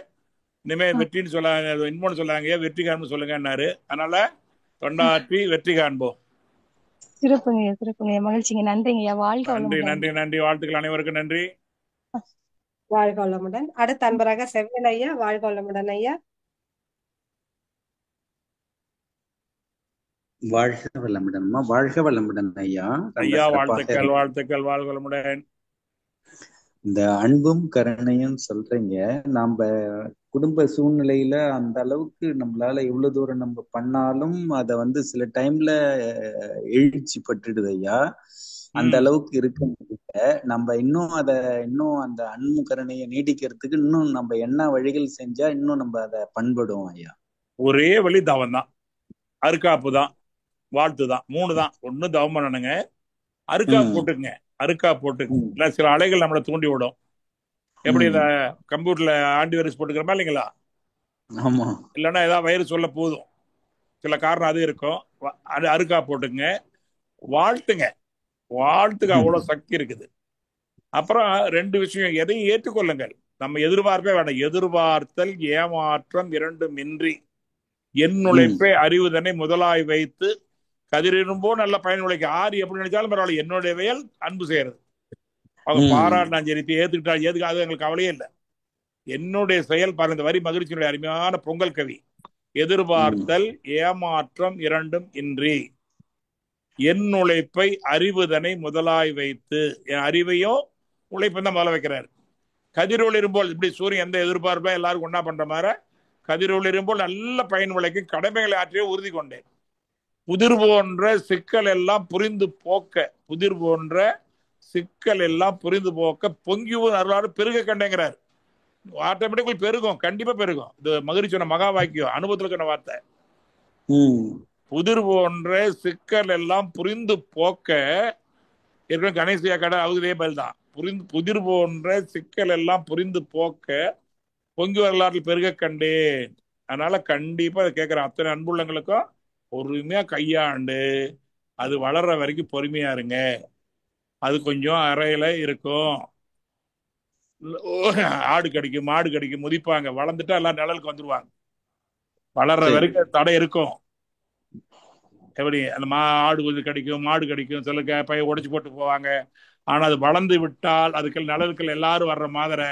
இனிமே வெற்றின்னு சொல்லாங்க, இன்போன்னு சொல்லாங்க, வெற்றி காண்பு சொல்லுங்கன்னாரு. அதனால தொண்டாற்றி வெற்றி காண்போம். சிறப்புங்க சிறப்புங்க. மகிழ்ச்சிங்க. நன்றிங்கய்யா. வாழ்க நன்றி நன்றி நன்றி. வாழ்த்துக்கள் அனைவருக்கும் நன்றி. வாழ்க வளமுடன். அடுத்த அன்பராக செவ்வேல் ஐயா. வாழ்க வளமுடன் ஐயா. வாழ்க வளமுடன்மா. வாழ்க வளமுடன் ஐயா. ஐயா வாழ்த்துக்கள், வாழ்த்துக்கள். வாழ்க வளமுடன். இந்த அன்பும் கருணையும் சொல்றீங்க. நாம குடும்ப சூழ்நிலையில அந்த அளவுக்கு நம்மளால எவ்வளவு தூரம் நம்ம பண்ணாலும் அத சில டைம்ல எழுச்சி பட்டுடுது ஐயா. அந்த அளவுக்கு இருக்க முடியல. நம்ம இன்னும் அந்த அன்பு கருணையை நீடிக்கிறதுக்கு இன்னும் நம்ம என்ன வழிகள் செஞ்சா இன்னும் நம்ம அதை பண்படுவோம் ஐயா. ஒரே வழி தவம் தான், அருக்காப்பு தான், வாழ்த்து தான், 3 தான். ஒண்ணு தவம் பண்ணணுங்க, அருக்காப்பு போட்டுக்குங்க. அருக்கா போட்டுக்குங்க. இல்ல சில அலைகள் நம்மளை தூண்டி விடும். எப்படி இந்த கம்ப்யூட்டர்ல ஆன்டிவைரஸ் போட்டுக்கிறோமா இல்லைங்களா? இல்லைன்னா ஏதாவது வைரஸ் சொல்ல போதும், சில காரணம் அது இருக்கும். அருக்கா போட்டுக்குங்க. வாழ்த்துங்க, வாழ்த்துக்கு அவ்வளவு சக்தி இருக்குது. அப்புறம் 2 விஷயம், எதையும் ஏற்றுக்கொள்ளுங்கள். நம்ம எதிர்பார்ப்பே வேண்டாம். எதிர்பார்த்தல் ஏமாற்றம் இரண்டும் இன்றி என் உழைப்பை அறிவுதனை முதலாய் வைத்து கதிரிரும்போ நல்ல பயன் உழைக்க. ஆறு எப்படி நினைச்சாலும் பரவாயில்ல, என்னுடைய செயல் அன்பு செய்யறது. அவங்க பாராட்டினா சரி, ஏத்துக்கிட்டா ஏதுக்கு, அது எங்களுக்கு கவலையே இல்லை. என்னுடைய செயல் பாருங்க. இந்த வரி மகிழ்ச்சியினுடைய அருமையான பொங்கல் கவி. எதிர்பார்த்தல் ஏமாற்றம் இரண்டும் இன்றி என் உழைப்பை அறிவுதனை முதலாய் வைத்து. என் அறிவையும் உழைப்பை தான் முதல்ல வைக்கிறாரு. கதிரொளிரும்போல், இப்படி சூரியன் எந்த எதிர்பார்ப்பா எல்லாரும் ஒன்னா பண்ற மாதிரி கதிரொளிரும்போல் நல்ல பயன் உழைக்க கடமைகளை ஆற்றிய உறுதி கொண்டேன். புதிர் போன்ற சிக்கல் எல்லாம் புரிந்து போக்க, புதிர் போன்ற சிக்கல் எல்லாம் புரிந்து போக்க பொங்கியும் அருளாறு பெருக கண்டேங்கிறார். ஆட்டோமேட்டிக்கலி பெருகும், கண்டிப்பா பெருகும். இது மகிழ்ச்சி சொன்ன மகா வாக்கியம், அனுபவத்துல சொன்ன வார்த்தை. புதிர் போன்ற சிக்கல் எல்லாம் புரிந்து போக்க, ஏற்கனவே கணேசியா கடை அவதே பதில் தான். புதிர் போன்ற சிக்கல் எல்லாம் புரிந்து போக்க பொங்கி வரலாறு பெருக கண்டேன். அதனால கண்டிப்பா அதை கேட்கிற அத்தனை அன்புள்ளங்களுக்கும் பொறுமையா கையாண்டு அது வளர்ற வரைக்கும் பொறுமையா இருங்க. அது கொஞ்சம் அறையில இருக்கும். ஆடு கடிக்கும், மாடு கடிக்கும், முதிப்பாங்க. வளர்ந்துட்டா எல்லாம் நிழலுக்கு வந்துருவாங்க. வளர்ற வரைக்கும் தடை இருக்கும். எப்படி அந்த ஆடு கொஞ்சம் கடிக்கும், மாடு கடிக்கும், சில பைய உடைச்சு போட்டு போவாங்க. ஆனா அது வளர்ந்து விட்டால் அதுக்கு நிழலுக்கள் எல்லாரும் வர்ற மாதிரி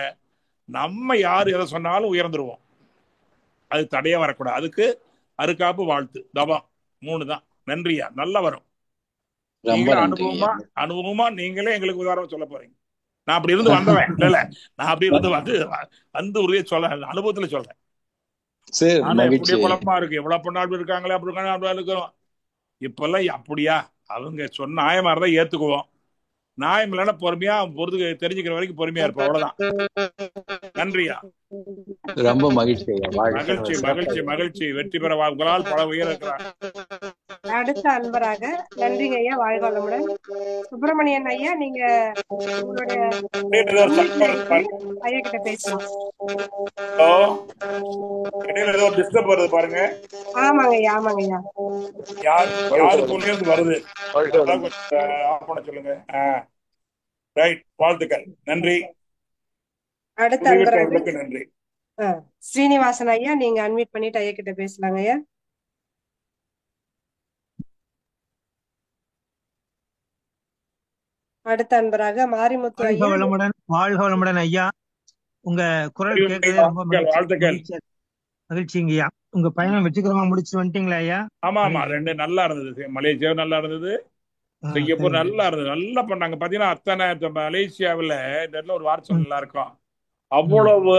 நம்ம யாரு எதை சொன்னாலும் உயர்ந்துருவோம். அது தடையா வரக்கூடாது. அதுக்கு அருக்காப்பு, வாழ்த்து, தபம் 3 தான். நன்றியா, நல்லா வரும். நீங்களே அனுபவமா நீங்களே எங்களுக்கு உதாரணம் சொல்ல போறீங்க. நான் அப்படி இருந்து வந்தவன் இல்ல, நான் அப்படி இருந்து வந்து உறுதியை சொல்ல அனுபவத்துல சொல்றேன். ஆனா எப்படி குழப்பமா இருக்கு, எவ்வளவு பொண்ணாள் இருக்காங்களே, அப்படி இருக்கிறோம். இப்பெல்லாம் அப்படியா அவங்க சொன்ன நியாயமா இருந்தா ஏத்துக்குவோம். நியாயம் இல்லைன்னா பொறுமையா பொறுத்து தெரிஞ்சுக்கிற வரைக்கும் பொறுமையா இருப்போம். அவ்வளவுதான். நன்றியா, ரொம்ப மகிழ்ச்சி. மகிழ்ச்சி மகிழ்ச்சி மகிழ்ச்சி. வெற்றி பெற உங்களால் பல உயர இருக்கிறார். அடுத்த அன்பராக நன்றிங்க ஐயா, வாழ்க வளமுடன். சுப்பிரமணியன் ஐயா, நீங்க உங்களுடைய ஐயா கிட்ட பேசலாம். டிஸ்டர்ப் வருது பாருங்க. ஆமாங்க ஐயா, ஆமாங்க ஐயா. யாரு பொண்ணு வருது ஆஃப் பண்ண சொல்லுங்க. ரைட், வாழ்த்துக்கள், நன்றி. அடுத்த அன்பராக நன்றி. ஸ்ரீனிவாசன் ஐயா, நீங்க அன்மியூட் பண்ணிட்டு ஐயா கிட்ட பேசலாங்க ஐயா. அடுத்த அன்பராக மாரிமுத்து ஐயா. வாழ்க வளமுடன் ஐயா. உங்க குரல் கேட்கறது ரொம்ப மகிழ்ச்சிங்கய்யா. உங்க பயணம் வெற்றிகரமா முடிச்சு வந்துட்டீங்களா ஐயா? ஆமா ஆமா, 2 நல்லா இருந்தது. மலேசியா நல்லா இருந்தது, சிங்கப்பூர் நல்லா இருந்தது. நல்லா பண்ணாங்க. பாத்தீங்கன்னா அத்தனை மலேசியாவில ஒரு வார்த்தை நல்லா இருக்கும். அவ்வளவு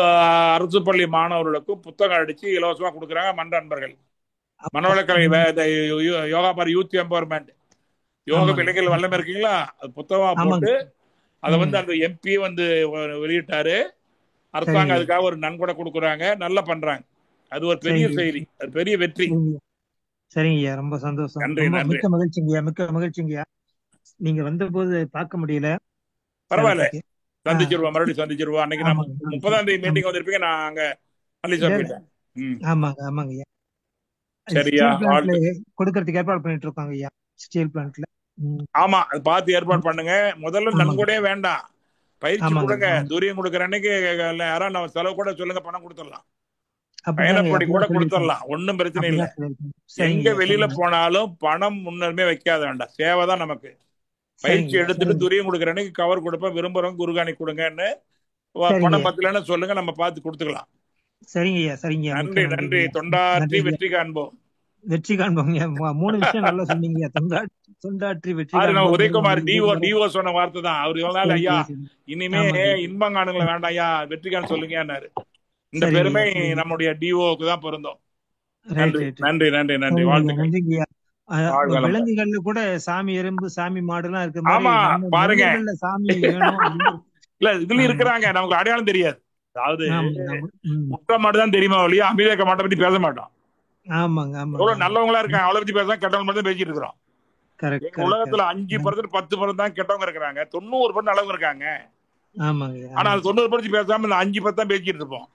அரசு பள்ளி மாணவர்களுக்கும் புத்தகம் அடிச்சு இலவசமா கொடுக்குறாங்க. மன்ற அன்பர்கள் மனவளக்கலை யோகா பார் யூத் எம்பவர்மெண்ட், யோக இளைஞர்கள் வல்லமை இருக்கீங்களா, அது புத்தகமா போட்டு அதை அந்த எம்பி வெளியிட்டாரு. அரசாங்கம் அதுக்காக ஒரு நன்கொடை கொடுக்குறாங்க. நல்லா பண்றாங்க. அது ஒரு பெரிய செய்தி, அது பெரிய வெற்றி. சரிங்கய்யா, ரொம்ப சந்தோஷம். நன்றி நன்றி. மிக்க மகிழ்ச்சிங்கய்யா, மிக்க மகிழ்ச்சிங்கய்யா. நீங்க வந்த போது பார்க்க முடியல, பரவாயில்ல, சந்திச்சிருவோம், மறுபடியும் சந்திச்சிருவோம். அன்னைக்கு நம்ம 30ஆம் தேதி மீட்டிங் வந்திருப்பீங்க. நான் அங்க ஆமாங்க ஆமாங்கய்யா. சரியா, கொடுக்கறதுக்கு ஏற்பாடு பண்ணிட்டு இருக்காங்க ஐயா, ஸ்டீல் பிளான்ட்ல. ஆமா, அது பார்த்து ஏற்பாடு பண்ணுங்க. முதல்ல நன்கொடையே வேண்டாம், பயிற்சி கொடுங்க. துரியம் கொடுக்குற அன்னைக்கு யாராவது நம்ம செலவு கூட சொல்லுங்க, பணம் கொடுத்துடலாம், பயணப்படி கூட கொடுத்துடலாம், ஒன்னும் பிரச்சனை இல்லை. எங்க வெளியில போனாலும் பணம் முன்னுரிமை வைக்காத வேண்டாம், சேவை தான் நமக்கு. பயிற்சி எடுத்துட்டு துரியம் கொடுக்குற அன்னைக்கு கவர் கொடுப்பேன், விரும்புறவங்க குருகானி கொடுங்கன்னு. பணம் பத்தலன்னு சொல்லுங்க, நம்ம பார்த்து கொடுத்துக்கலாம். சரிங்கய்யா, சரிங்க. நன்றி நன்றி. தொண்டாற்றி வெற்றி காண்போம். வெற்றி காண்போம். 3 விஷயம் நல்லா சொன்னீங்க. தொண்டாற்றி வெற்றி. உதயகுமார் டிஓ சொன்ன வார்த்தை தான். அவரு எவ்வளவு ஐயா இனிமே இன்பம் காணுங்கள வேண்டாம் ஐயா, வெற்றி காண சொல்லுங்கன்னாரு. இந்த பெருமை நம்முடைய டிஓக்கு தான் பொருந்தும். நன்றி நன்றி நன்றி நன்றி. வாழ்த்துக்கள். விலங்குகள்ல கூட சாமி எறும்பு, சாமி மாடு எல்லாம் இருக்கு. ஆமா பாருங்க, சாமி வேணும் இல்ல இதுல இருக்கிறாங்க, நமக்கு அடையாளம் தெரியாது. அதாவது முட்டை மாடு தான் தெரியுமா இல்லையா, அமீரக மாட்டை பத்தி பேச மாட்டோம். ஆமாங்க ஆமா. எவ்வளவு நல்லவங்களா இருக்காங்க, அவளை பத்தி பேச, கெட்டவங்க மட்டும் பேசிட்டு இருக்கிறோம். உலகத்துல 5% 10% தான் கெட்டவங்க இருக்கிறாங்க, 90% நல்லவங்க இருக்காங்க. ஆனா அது 90% பேசாம இந்த 5% தான் பேசிட்டு இருப்போம்.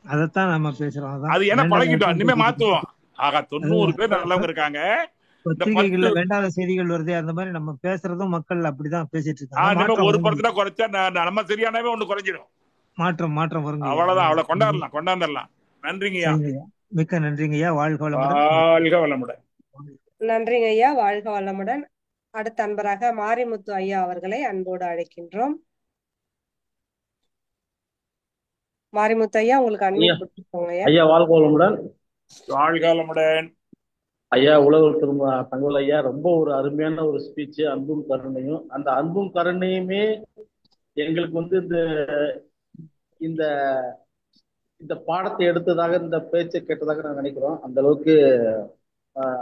அதத்தான் நம்ம பேசுறோம். அது என்ன பழகிட்டோம், இனிமே மாத்துவோம். ஆகா 90 பேர் நல்லவங்க இருக்காங்க. பத்திரிகைகள்ல வேண்டாத செய்திகள் வருது, அந்த மாதிரி நம்ம பேசுறதும் மக்கள் அப்படிதான் பேசிட்டு இருக்காங்க. 1% குறைச்சா நம்ம சரியானவே ஒண்ணு குறைஞ்சிடும். மாற்றம் வரும். அவ்வளவுதான், அவ்வளவு கொண்டாந்துடலாம். நன்றிங்கய்யா, மிக்க நன்றிங்கய்யா. வாழ்க வளமுடன். வாழ்க வளமுடன். நன்றிங்க ஐயா, வாழ்க வளமுடன். அடுத்த அன்பராக மாரிமுத்து ஐயா அவர்களை அன்போடு அழைக்கின்றோம். மாரிமுத்து ஐயா, உங்களுக்கு அன்பு ஐயா. வாழ்க வளமுடன். வாழ்க வளமுடன் ஐயா. உலக தங்கவேல் ஐயா, ரொம்ப ஒரு அருமையான ஒரு ஸ்பீச். அன்பும் கருணையும், அந்த அன்பும் கருணையுமே எங்களுக்கு இந்த இந்த பாடத்தை எடுத்ததாக, இந்த பேச்சை கேட்டதாக நான் நினைக்கிறோம். அந்த அளவுக்கு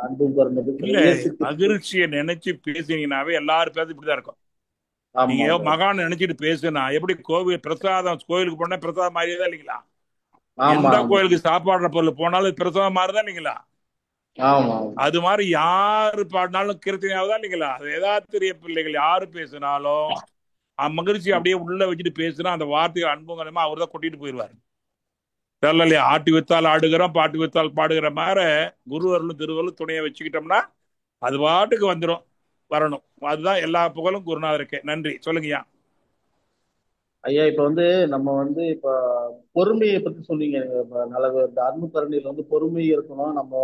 அன்பும் கருணை. மகிழ்ச்சியை நினைச்சு பேசினீங்கன்னாவே எல்லாரும் பேச இப்படிதான் இருக்கும். நீங்க மகான் நினைச்சிட்டு பேசுனா எப்படி கோவில் பிரசாதம் கோயிலுக்கு போனா பிரசாதம் மாதிரியே இல்லைங்களா? எந்த கோயிலுக்கு சாப்பாடுற பொருள் போனாலும் பிரசாதம் மாதிரிதான் இல்லைங்களா? அது மாதிரி யாரு பாடினாலும் கீர்த்தனையாவதா இல்லைங்களா? வேதாத்திரிய பிள்ளைகள் யாரு பேசினாலும் மகிழ்ச்சி அப்படியே உள்ள வச்சுட்டு பேசுனா அந்த வார்த்தைகள் அன்புங்கமா அவர் தான் கொட்டிட்டு போயிடுவாரு. தெரியலையா? ஆட்டி வித்தால் ஆடுகிறோம், பாட்டு வித்தால் பாடுகிற மாதிரி குருவர்களும் திருவர்களும் துணையை வச்சுக்கிட்டோம்னா அது பாட்டுக்கு வந்துடும், வரணும். அதுதான் எல்லா புகழும் குருநாதருக்கு. நன்றி. சொல்லுங்கய்யா. ஐயா, இப்ப வந்து நம்ம வந்து இப்ப பொறுமையை பத்தி சொன்னீங்க. நல்ல இந்த அன்பு கருணையில வந்து பொறுமை இருக்கணும். நம்ம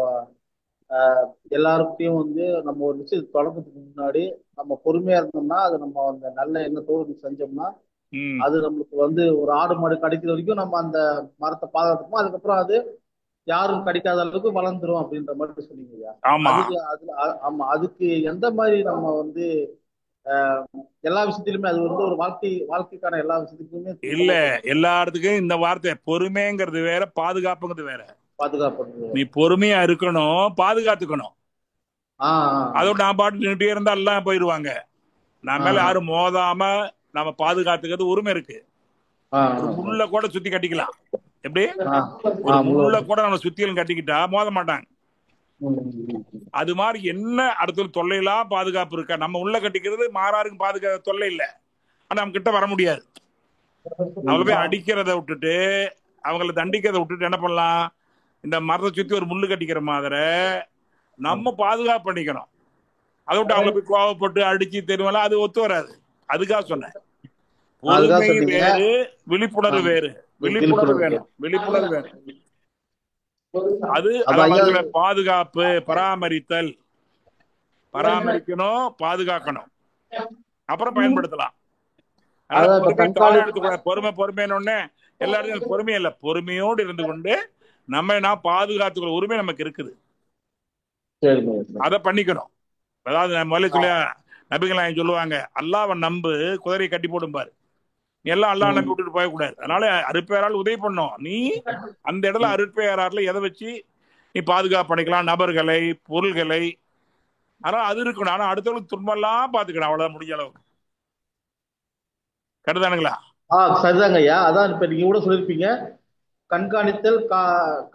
எல்லாருக்கையும் வந்து நம்ம ஒரு விஷயத்தை தொடக்கத்துக்கு முன்னாடி நம்ம பொறுமையா இருந்தோம்னா அது நம்ம அந்த நல்ல எண்ணத்தோடு செஞ்சோம்னா அது நம்மளுக்கு வந்து ஒரு ஆடு மாடு கடிக்கிற வரைக்கும் நம்ம அந்த மரத்தை பாதுகாத்துப்போம். அதுக்கப்புறம் அது யாரும் கடிக்காத அளவுக்கு வளர்ந்துரும் அப்படின்ற மாதிரி சொன்னீங்க ஐயா. ஆமா, அதுக்கு எந்த மாதிரி நம்ம வந்து எல்லா விஷயத்திலுமே அது வந்து ஒரு வாழ்க்கைக்கான எல்லா விஷயத்துக்குமே இல்ல, எல்லா இடத்துக்கும் இந்த வார்த்தை பொறுமைங்கிறது வேற, பாதுகாப்புங்கிறது வேற. பாதுகாப்பு, நீ பொறுமையா இருக்கணும், பாதுகாத்துக்கணும். அதோட நான் பாட்டு நின்றுட்டே இருந்தா எல்லாம் போயிடுவாங்க. நம்ம மேல யாரும் மோதாம நம்ம பாதுகாத்துக்கிறது உரிமை இருக்கு. ஒரு முள்ள கூட சுத்தி கட்டிக்கலாம். எப்படி ஒரு முள்ள கூட நம்ம சுத்தியிலும் கட்டிக்கிட்டா மோத மாட்டாங்க. அது மாதிரி என்ன அடுத்த தொல்லையெல்லாம் பாதுகாப்பு இருக்கா? நம்ம உள்ள கட்டிக்கிறது மாறாருக்கும் பாதுகாப்பு தொல்லை இல்லை, ஆனா நம்ம கிட்ட வர முடியாது. அவங்கள போய் அடிக்கிறத விட்டுட்டு அவங்களை தண்டிக்கிறத விட்டுட்டு என்ன பண்ணலாம்? இந்த மரத்தை சுத்தி ஒரு முள்ளு கட்டிக்கிற மாதிரி நம்ம பாதுகாப்பு பண்ணிக்கணும். அதை விட்டு அவங்களை போய் கோவப்பட்டு அடிச்சு தெரியுமா, அது ஒத்து வராது. அதுக்காக சொன்னேன், பொறுமை வேறு, விழிப்புணர்வு வேறு. விழிப்புணர்வு வேணும், விழிப்புணர்வு வேணும். அது பாதுகாப்பு, பராமரித்தல், பராமரிக்கணும், பாதுகாக்கணும், அப்புறம் பயன்படுத்தலாம். பொறுமை பொறுமைன்னு எல்லாரும் பொறுமை இல்ல, பொறுமையோடு இருந்து கொண்டு நம்ம பாதுகாத்துக்கிற உரிமை நமக்கு இருக்குது. அதை பண்ணிக்கணும். அதாவது முதல்ல சொல்ல நபிகள் சொல்லுவாங்க, அல்லாஹ்வை நம்பு, குதிரையை கட்டி போடும் பாரு. எல்லாம் அல்லாஹ் நம்பி விட்டுட்டு போயக்கூடாது. அதனால அருட்பெயரால் உதவி பண்ணும். நீ அந்த இடத்துல அருட்பெயரால எதை வச்சு நீ பாதுகாப்பு பண்ணிக்கலாம், நபர்களை, பொருள்களை. ஆனா அது இருக்கணும். ஆனா அடுத்தவங்களுக்கு துன்பம்லாம் பாத்துக்கணும், அவ்வளவுதான் முடிஞ்ச அளவுக்கு. கருதானுங்களா? சரிதாங்க ஐயா. அதான் இப்ப நீங்க கூட சொல்லிருப்பீங்க, கண்காணித்தல்,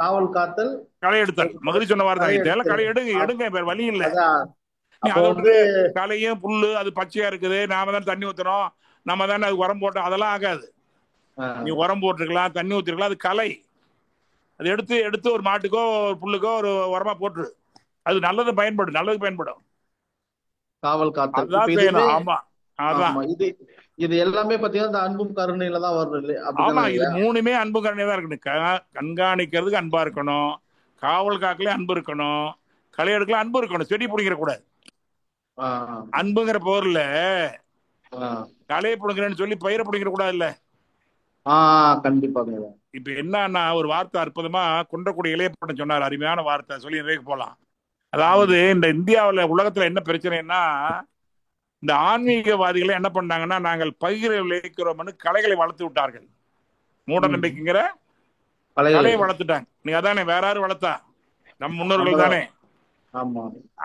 காவல் காத்தல், களை எடுத்தல். மகிழ்ச்சி சொன்ன வார்த்தை, களை எடுங்க, வேற வழி இல்ல. களையும் புல்லு அது பச்சையா இருக்குது, நாம தான் தண்ணி ஊத்துறோம், நம்ம தானே அது உரம் போட்டோம், அதெல்லாம் ஆகாது. நீ உரம் போட்டுருக்கலாம், தண்ணி ஊத்திருக்கலாம், அது கலை. அது எடுத்து ஒரு மாட்டுக்கோ ஒரு புல்லுக்கோ ஒரு உரமா போட்டுரு. அது நல்லது பயன்படும், நல்லது பயன்படும். காவல் காத்தல் அதான் செய்யணும். ஆமா, அதான் இது எல்லாமே பாத்தீங்கன்னா இந்த அன்பும் கருணையில தான் வருது. ஆமா, இது மூணுமே அன்பு கருணை தான் இருக்கணும். கண்காணிக்கிறதுக்கு அன்பா இருக்கணும், காவல் காக்கல அன்பு இருக்கணும், களை எடுக்கலாம் அன்பு இருக்கணும். செடி பிடிக்கிற கூடாது. அன்புங்கிற போர்ல களையை பிடிக்கிறேன்னு சொல்லி பயிரை பிடிக்கிற கூடாது இல்ல. கண்டிப்பாங்க. இப்ப என்னன்னா ஒரு வார்த்தை அற்புதமா குன்றக்கூடிய இளையப்பட்ட சொன்னார், அருமையான வார்த்தை, சொல்லி நிறைய போலாம். அதாவது இந்த இந்தியாவில் உலகத்துல என்ன பிரச்சனைன்னா, இந்த ஆன்மீகவாதிகளை என்ன பண்ணாங்கன்னா, நாங்கள் பயிரை விளைக்கிறோம்னு கலைகளை வளர்த்து விட்டார்கள். மூட நம்பிக்கைங்கிற கலையை வளர்த்துட்டாங்க. நீங்க அதானே, வேற யாரும் வளர்த்தா? நம்ம முன்னோர்கள் தானே.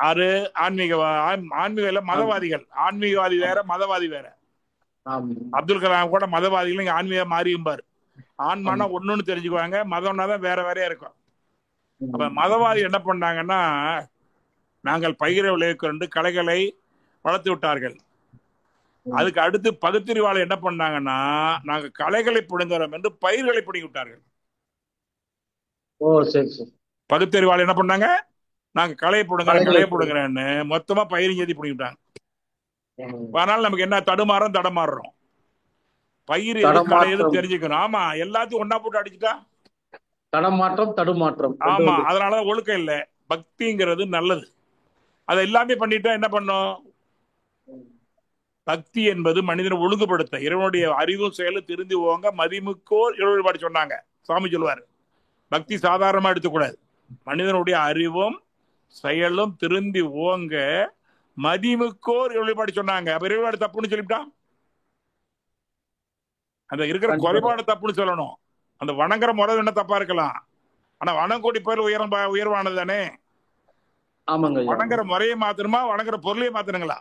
ஆறு ஆன்மீக மதவாதிகள். ஆன்மீகவாதி வேற, மதவாதி வேற. அப்துல் கலாம் கூட மதவாதிகள் நீங்க ஆன்மீக மாறியும்பாரு. ஆன்மானா ஒண்ணுன்னு தெரிஞ்சுக்குவாங்க, மதம்னா தான் வேற வேறையா இருக்கும். அப்ப மதவாதி என்ன பண்ணாங்கன்னா, நாங்கள் பயிரை விளைவிக்கிறோம் கலைகளை வளர்த்து விட்டார்கள். அதுக்கு அடுத்து பகுத்தறிவாளர் என்ன பண்ணாங்கன்னா, நாங்க கலைகளை பிடுங்குறோம் என்று பயிர்களை பிடுங்கி விட்டார்கள். பகுத்தறிவாளர் என்ன பண்ணாங்க, நாங்க கலையை பிடுங்குறேன்னு மொத்தமா பயிரும் செய்தி பிடிக்கிட்டாங்க. அதனால நமக்கு என்ன தடுமாறுறோம். பயிர் எது தெரிஞ்சுக்கணும். ஆமா, எல்லாத்தையும் ஒன்னா போட்டு அடிச்சுட்டா தடுமாற்றம். ஆமா, அதனாலதான் ஒழுக்கம் இல்லை. பக்திங்கிறது நல்லது. அதை எல்லாமே பண்ணிட்டா என்ன பண்ணும்? பக்தி என்பது மனிதனை ஒழுங்குபடுத்த, இறைவனுடைய அறிவும் செயலும் திருந்தி ஓங்க மதிமுக்கோர் இறைவழிபாடு சொன்னாங்க. சுவாமி சொல்லுவார், பக்தி சாதாரணமா எடுத்துக்கூடாது. மனிதனுடைய அறிவும் செயலும் திருந்தி ஓங்க மதிமுக்கோர் இறைவழிபாடு சொன்னாங்க. அப்ப இறைவழிபாடு தப்புன்னு சொல்லிவிட்டான். அந்த இருக்கிற குறைபாடு தப்புன்னு சொல்லணும். அந்த வணங்குற முறை என்ன தப்பா இருக்கலாம், ஆனா வணங்கூடி பேர் உயர்வானது தானே. வணங்குற முறையை மாத்தணுமா, வணங்குற பொருளையே மாத்தணுங்களா?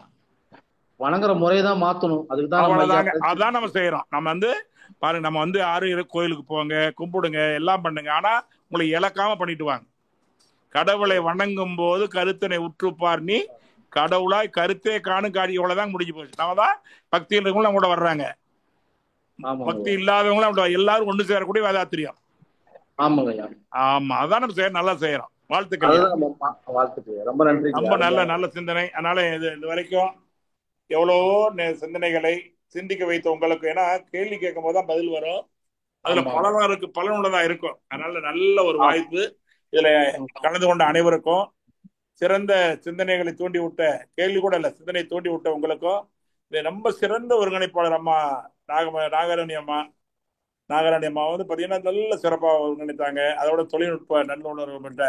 வணங்குற முறையதான் மாத்தணும். அதுக்குதான் நம்ம ஐயா அவ்வளவுதாங்க. அதான் நம்ம செய்யறோம். நம்ம வந்து பாருங்க, நம்ம வந்து யாரும் கோயிலுக்கு போங்க, கும்பிடுங்க, எல்லாம் பண்ணுங்க, ஆனா உங்களை இழக்காம பண்ணிட்டு வாங்க. கடவுளை வணங்கும் போது கருத்தனை உற்றுப்பார் நீ கடவுளாய் கருத்தே காணும் காட்சி. இவ்வளவுதான் முடிஞ்சு போச்சு. நம்ம தான் பக்தியில் இருக்கவங்களும் கூட வர்றாங்க, பக்தி இல்லாதவங்களும் எல்லாரும் ஒண்ணு சேரக்கூடிய வேதாத்திரியம். ஆமா, அதான் நம்ம நல்லா செய்யறோம். வாழ்த்துக்கள். ரொம்ப நன்றி. ரொம்ப நல்ல சிந்தனை. அதனால இது வரைக்கும் எவ்வளவோ சிந்தனைகளை சிந்திக்க வைத்த உங்களுக்கு, ஏன்னா கேள்வி கேட்கும் போதுதான் பதில் வரும், அதுல பலனுள்ளதா இருக்கும். அதனால நல்ல ஒரு வாய்ப்பு. இதுல கலந்து கொண்ட அனைவருக்கும், சிறந்த சிந்தனைகளை தூண்டி விட்ட, கேள்வி கூட இல்ல, சிந்தனை தூண்டி விட்ட உங்களுக்கும், இது ரொம்ப சிறந்த ஒருங்கிணைப்பாளர் அம்மா நாகராணி அம்மா வந்து பாத்தீங்கன்னா நல்ல சிறப்பாக ஒருங்கிணைத்தாங்க. அதோட தொழில்நுட்ப நல்லுணர்வு பெற்ற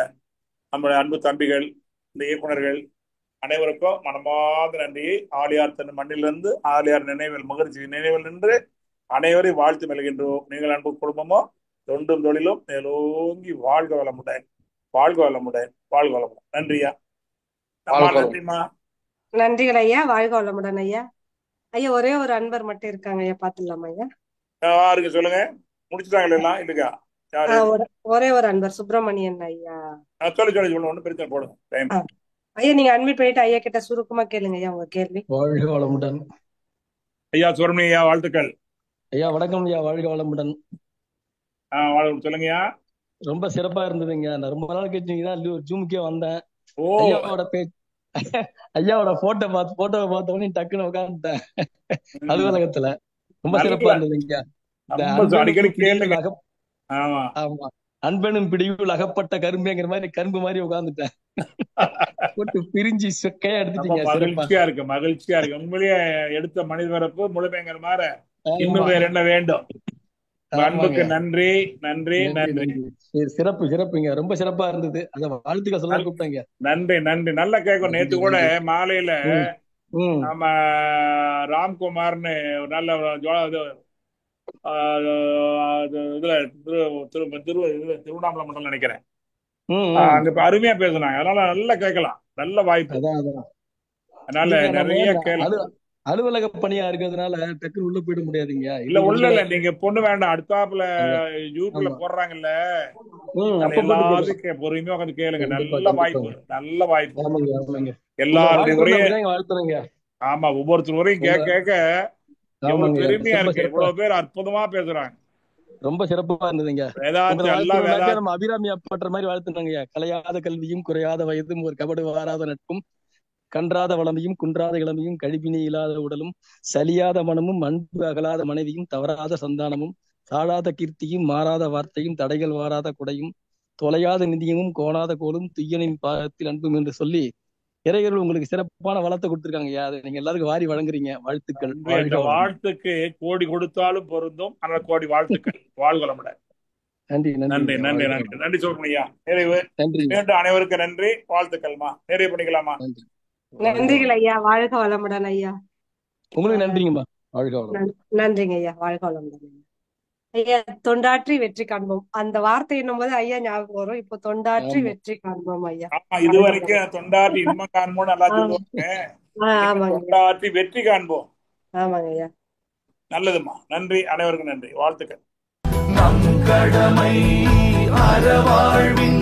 நம்முடைய அன்பு தம்பிகள், இந்த இயக்குநர்கள் அனைவருக்கும் மனமார்ந்த நன்றியை ஆலியார் தன் மண்ணிலிருந்து ஆலியார் நினைவில் மகிழ்ச்சி நினைவில் நின்று அனைவரையும் வாழ்த்து மெல்கின்றோம். நீங்கள் அன்பு குடும்பமோ தொண்டும் தொழிலும் மேலோங்கி வாழ்க வளமுடன், வாழ்க வளமுடன், வாழ்க வளமுடன். நன்றியா. நன்றிமா. நன்றிகள் ஐயா. வாழ்க வளமுடன் ஐயா. ஐயா ஒரே ஒரு அன்பர் மட்டும் இருக்காங்க ஐயா, பாத்துடலாமா ஐயா? யாருக்கு சொல்லுங்க, முடிச்சுட்டாங்களா எல்லாம்? இல்லையா, ஒரே ஒரு அன்பர் சுப்பிரமணியன் ஐயா. சொல்லு ஒண்ணு பிரச்சனை போடுங்க. ஐயா நீங்க அட்மிட் பண்ணிட்டு ஐயா கிட்ட சுருக்கமா கேளுங்க ஐயா உங்க கேள்வி. வாழ்க வளமுடன் ஐயா. சுப்பிரமணிய ஐயா வாழ்த்துக்கள் ஐயா. வணக்கம் ஐயா. வாழ்க வளமுடன். சொல்லுங்கய்யா. ரொம்ப சிறப்பா இருந்ததுங்க. நான் ரொம்ப நாள் கழிச்சுதான் ஜூமுக்கே வந்தேன். ஐயாவோட ஐயாவோட போட்டோவை பார்த்த உடனே டக்குன்னு உட்காந்துட்டேன் அலுவலகத்துல. ரொம்ப சிறப்பா இருந்ததுங்க. ஆமா, அன்பனும் பிடிவில் அகப்பட்ட கரும்புங்கிற மாதிரி கரும்பு மாதிரி உட்கார்ந்துட்டேன். போட்டு பிரிஞ்சு சொக்கையா எடுத்துட்டீங்க. மகிழ்ச்சியா இருக்கு உண்மையிலேயே. எடுத்த மனிதரப்பு முழுமைங்கிற மாதிரி இன்னும் வேற என்ன வேண்டும். அன்புக்கு நன்றி நன்றி நன்றி. சிறப்புங்க. ரொம்ப சிறப்பா இருந்தது. அத வாழ்த்துக்கள் சொல்ல கூப்பிட்டாங்க. நன்றி நன்றி. நல்ல கேட்கும். நேத்து கூட மாலையில நம்ம ராம்குமார்னு நல்ல இதுல திருவண்ணாமலை மண்டலம் நினைக்கிறேன், அங்க அருமையா பேசுனாங்க. அதனால நல்லா கேட்கலாம், நல்ல வாய்ப்பு. அதனால நிறைய கேட்கலாம். அலுவலக பணியா இருக்கிறதுனால டக்குனு உள்ள போயிட முடியாதுங்க. இல்ல உள்ள இல்ல, நீங்க பொண்ணு வேண்டாம், அடுத்தாப்புல யூடியூப்ல போடுறாங்கல்ல, எல்லாத்துக்கும் பொறுமையா உட்காந்து கேளுங்க. நல்ல வாய்ப்பு, நல்ல வாய்ப்பு. எல்லாருடைய வாழ்த்துறேங்க. ஆமா, ஒவ்வொருத்தரையும் கேட்க எவ்வளவு பெருமையா இருக்கு. இவ்வளவு பேர் அற்புதமா பேசுறாங்க. ரொம்ப சிறப்பா இருந்ததுங்க. நம்ம அபிராமி பண்ற மாதிரி வாழ்த்துனாங்க. கலையாத கல்வியும் குறையாத வயதும் ஒரு கபடு வாராத நட்பும் கன்றாத வளமையும் குன்றாத இளமையும் கழிப்பினி இல்லாத உடலும் சலியாத மனமும் அன்பு அகலாத மனைவியும் தவறாத சந்தானமும் தாழாத கீர்த்தியும் மாறாத வார்த்தையும் தடைகள் வாராத குடையும் தொலையாத நிதியமும் கோணாத கோலும் துய்யனின் பாகத்தில் அன்பும் என்று சொல்லி இறையர்கள் உங்களுக்கு சிறப்பான வளத்தை கொடுத்திருக்காங்க. அதை நீங்க எல்லாருக்கும் வாரி வழங்குறீங்க. வாழ்த்துக்கள். வாழ்த்துக்கு கோடி கொடுத்தாலும் பொருந்தும். ஆனால் கோடி வாழ்த்துக்கள். வாழ்க வளமுடன். நன்றி நன்றி நன்றி நன்றி நன்றி சொல்றீங்க. நிறைவு. நன்றி. அனைவருக்கும் நன்றி, வாழ்த்துக்கள்மா. நிறைவு பண்ணிக்கலாமா? நன்றிகள் ஐயா. வாழ்க வளமுடன் ஐயா. உங்களுக்கு நன்றிங்கம்மா. வாழ்க வளமுடன். நன்றிங்க ஐயா. வாழ்க வளமுடன் ஐயா. தொண்டாற்றி வெற்றி காண்போம், அந்த வார்த்தை என்னும் போது ஐயா ஞாபகம் வரும். இப்போ தொண்டாற்றி வெற்றி காண்போம் ஐயா. இதுவரைக்கும் தொண்டாற்றி இன்பம் காண்போம் நல்லா சொல்லுவாங்க. தொண்டாற்றி வெற்றி காண்போம். ஆமாங்க ஐயா. நல்லதுமா. நன்றி, அனைவருக்கும் நன்றி, வாழ்த்துக்கள். நம் கடமை அறவாழ்வின்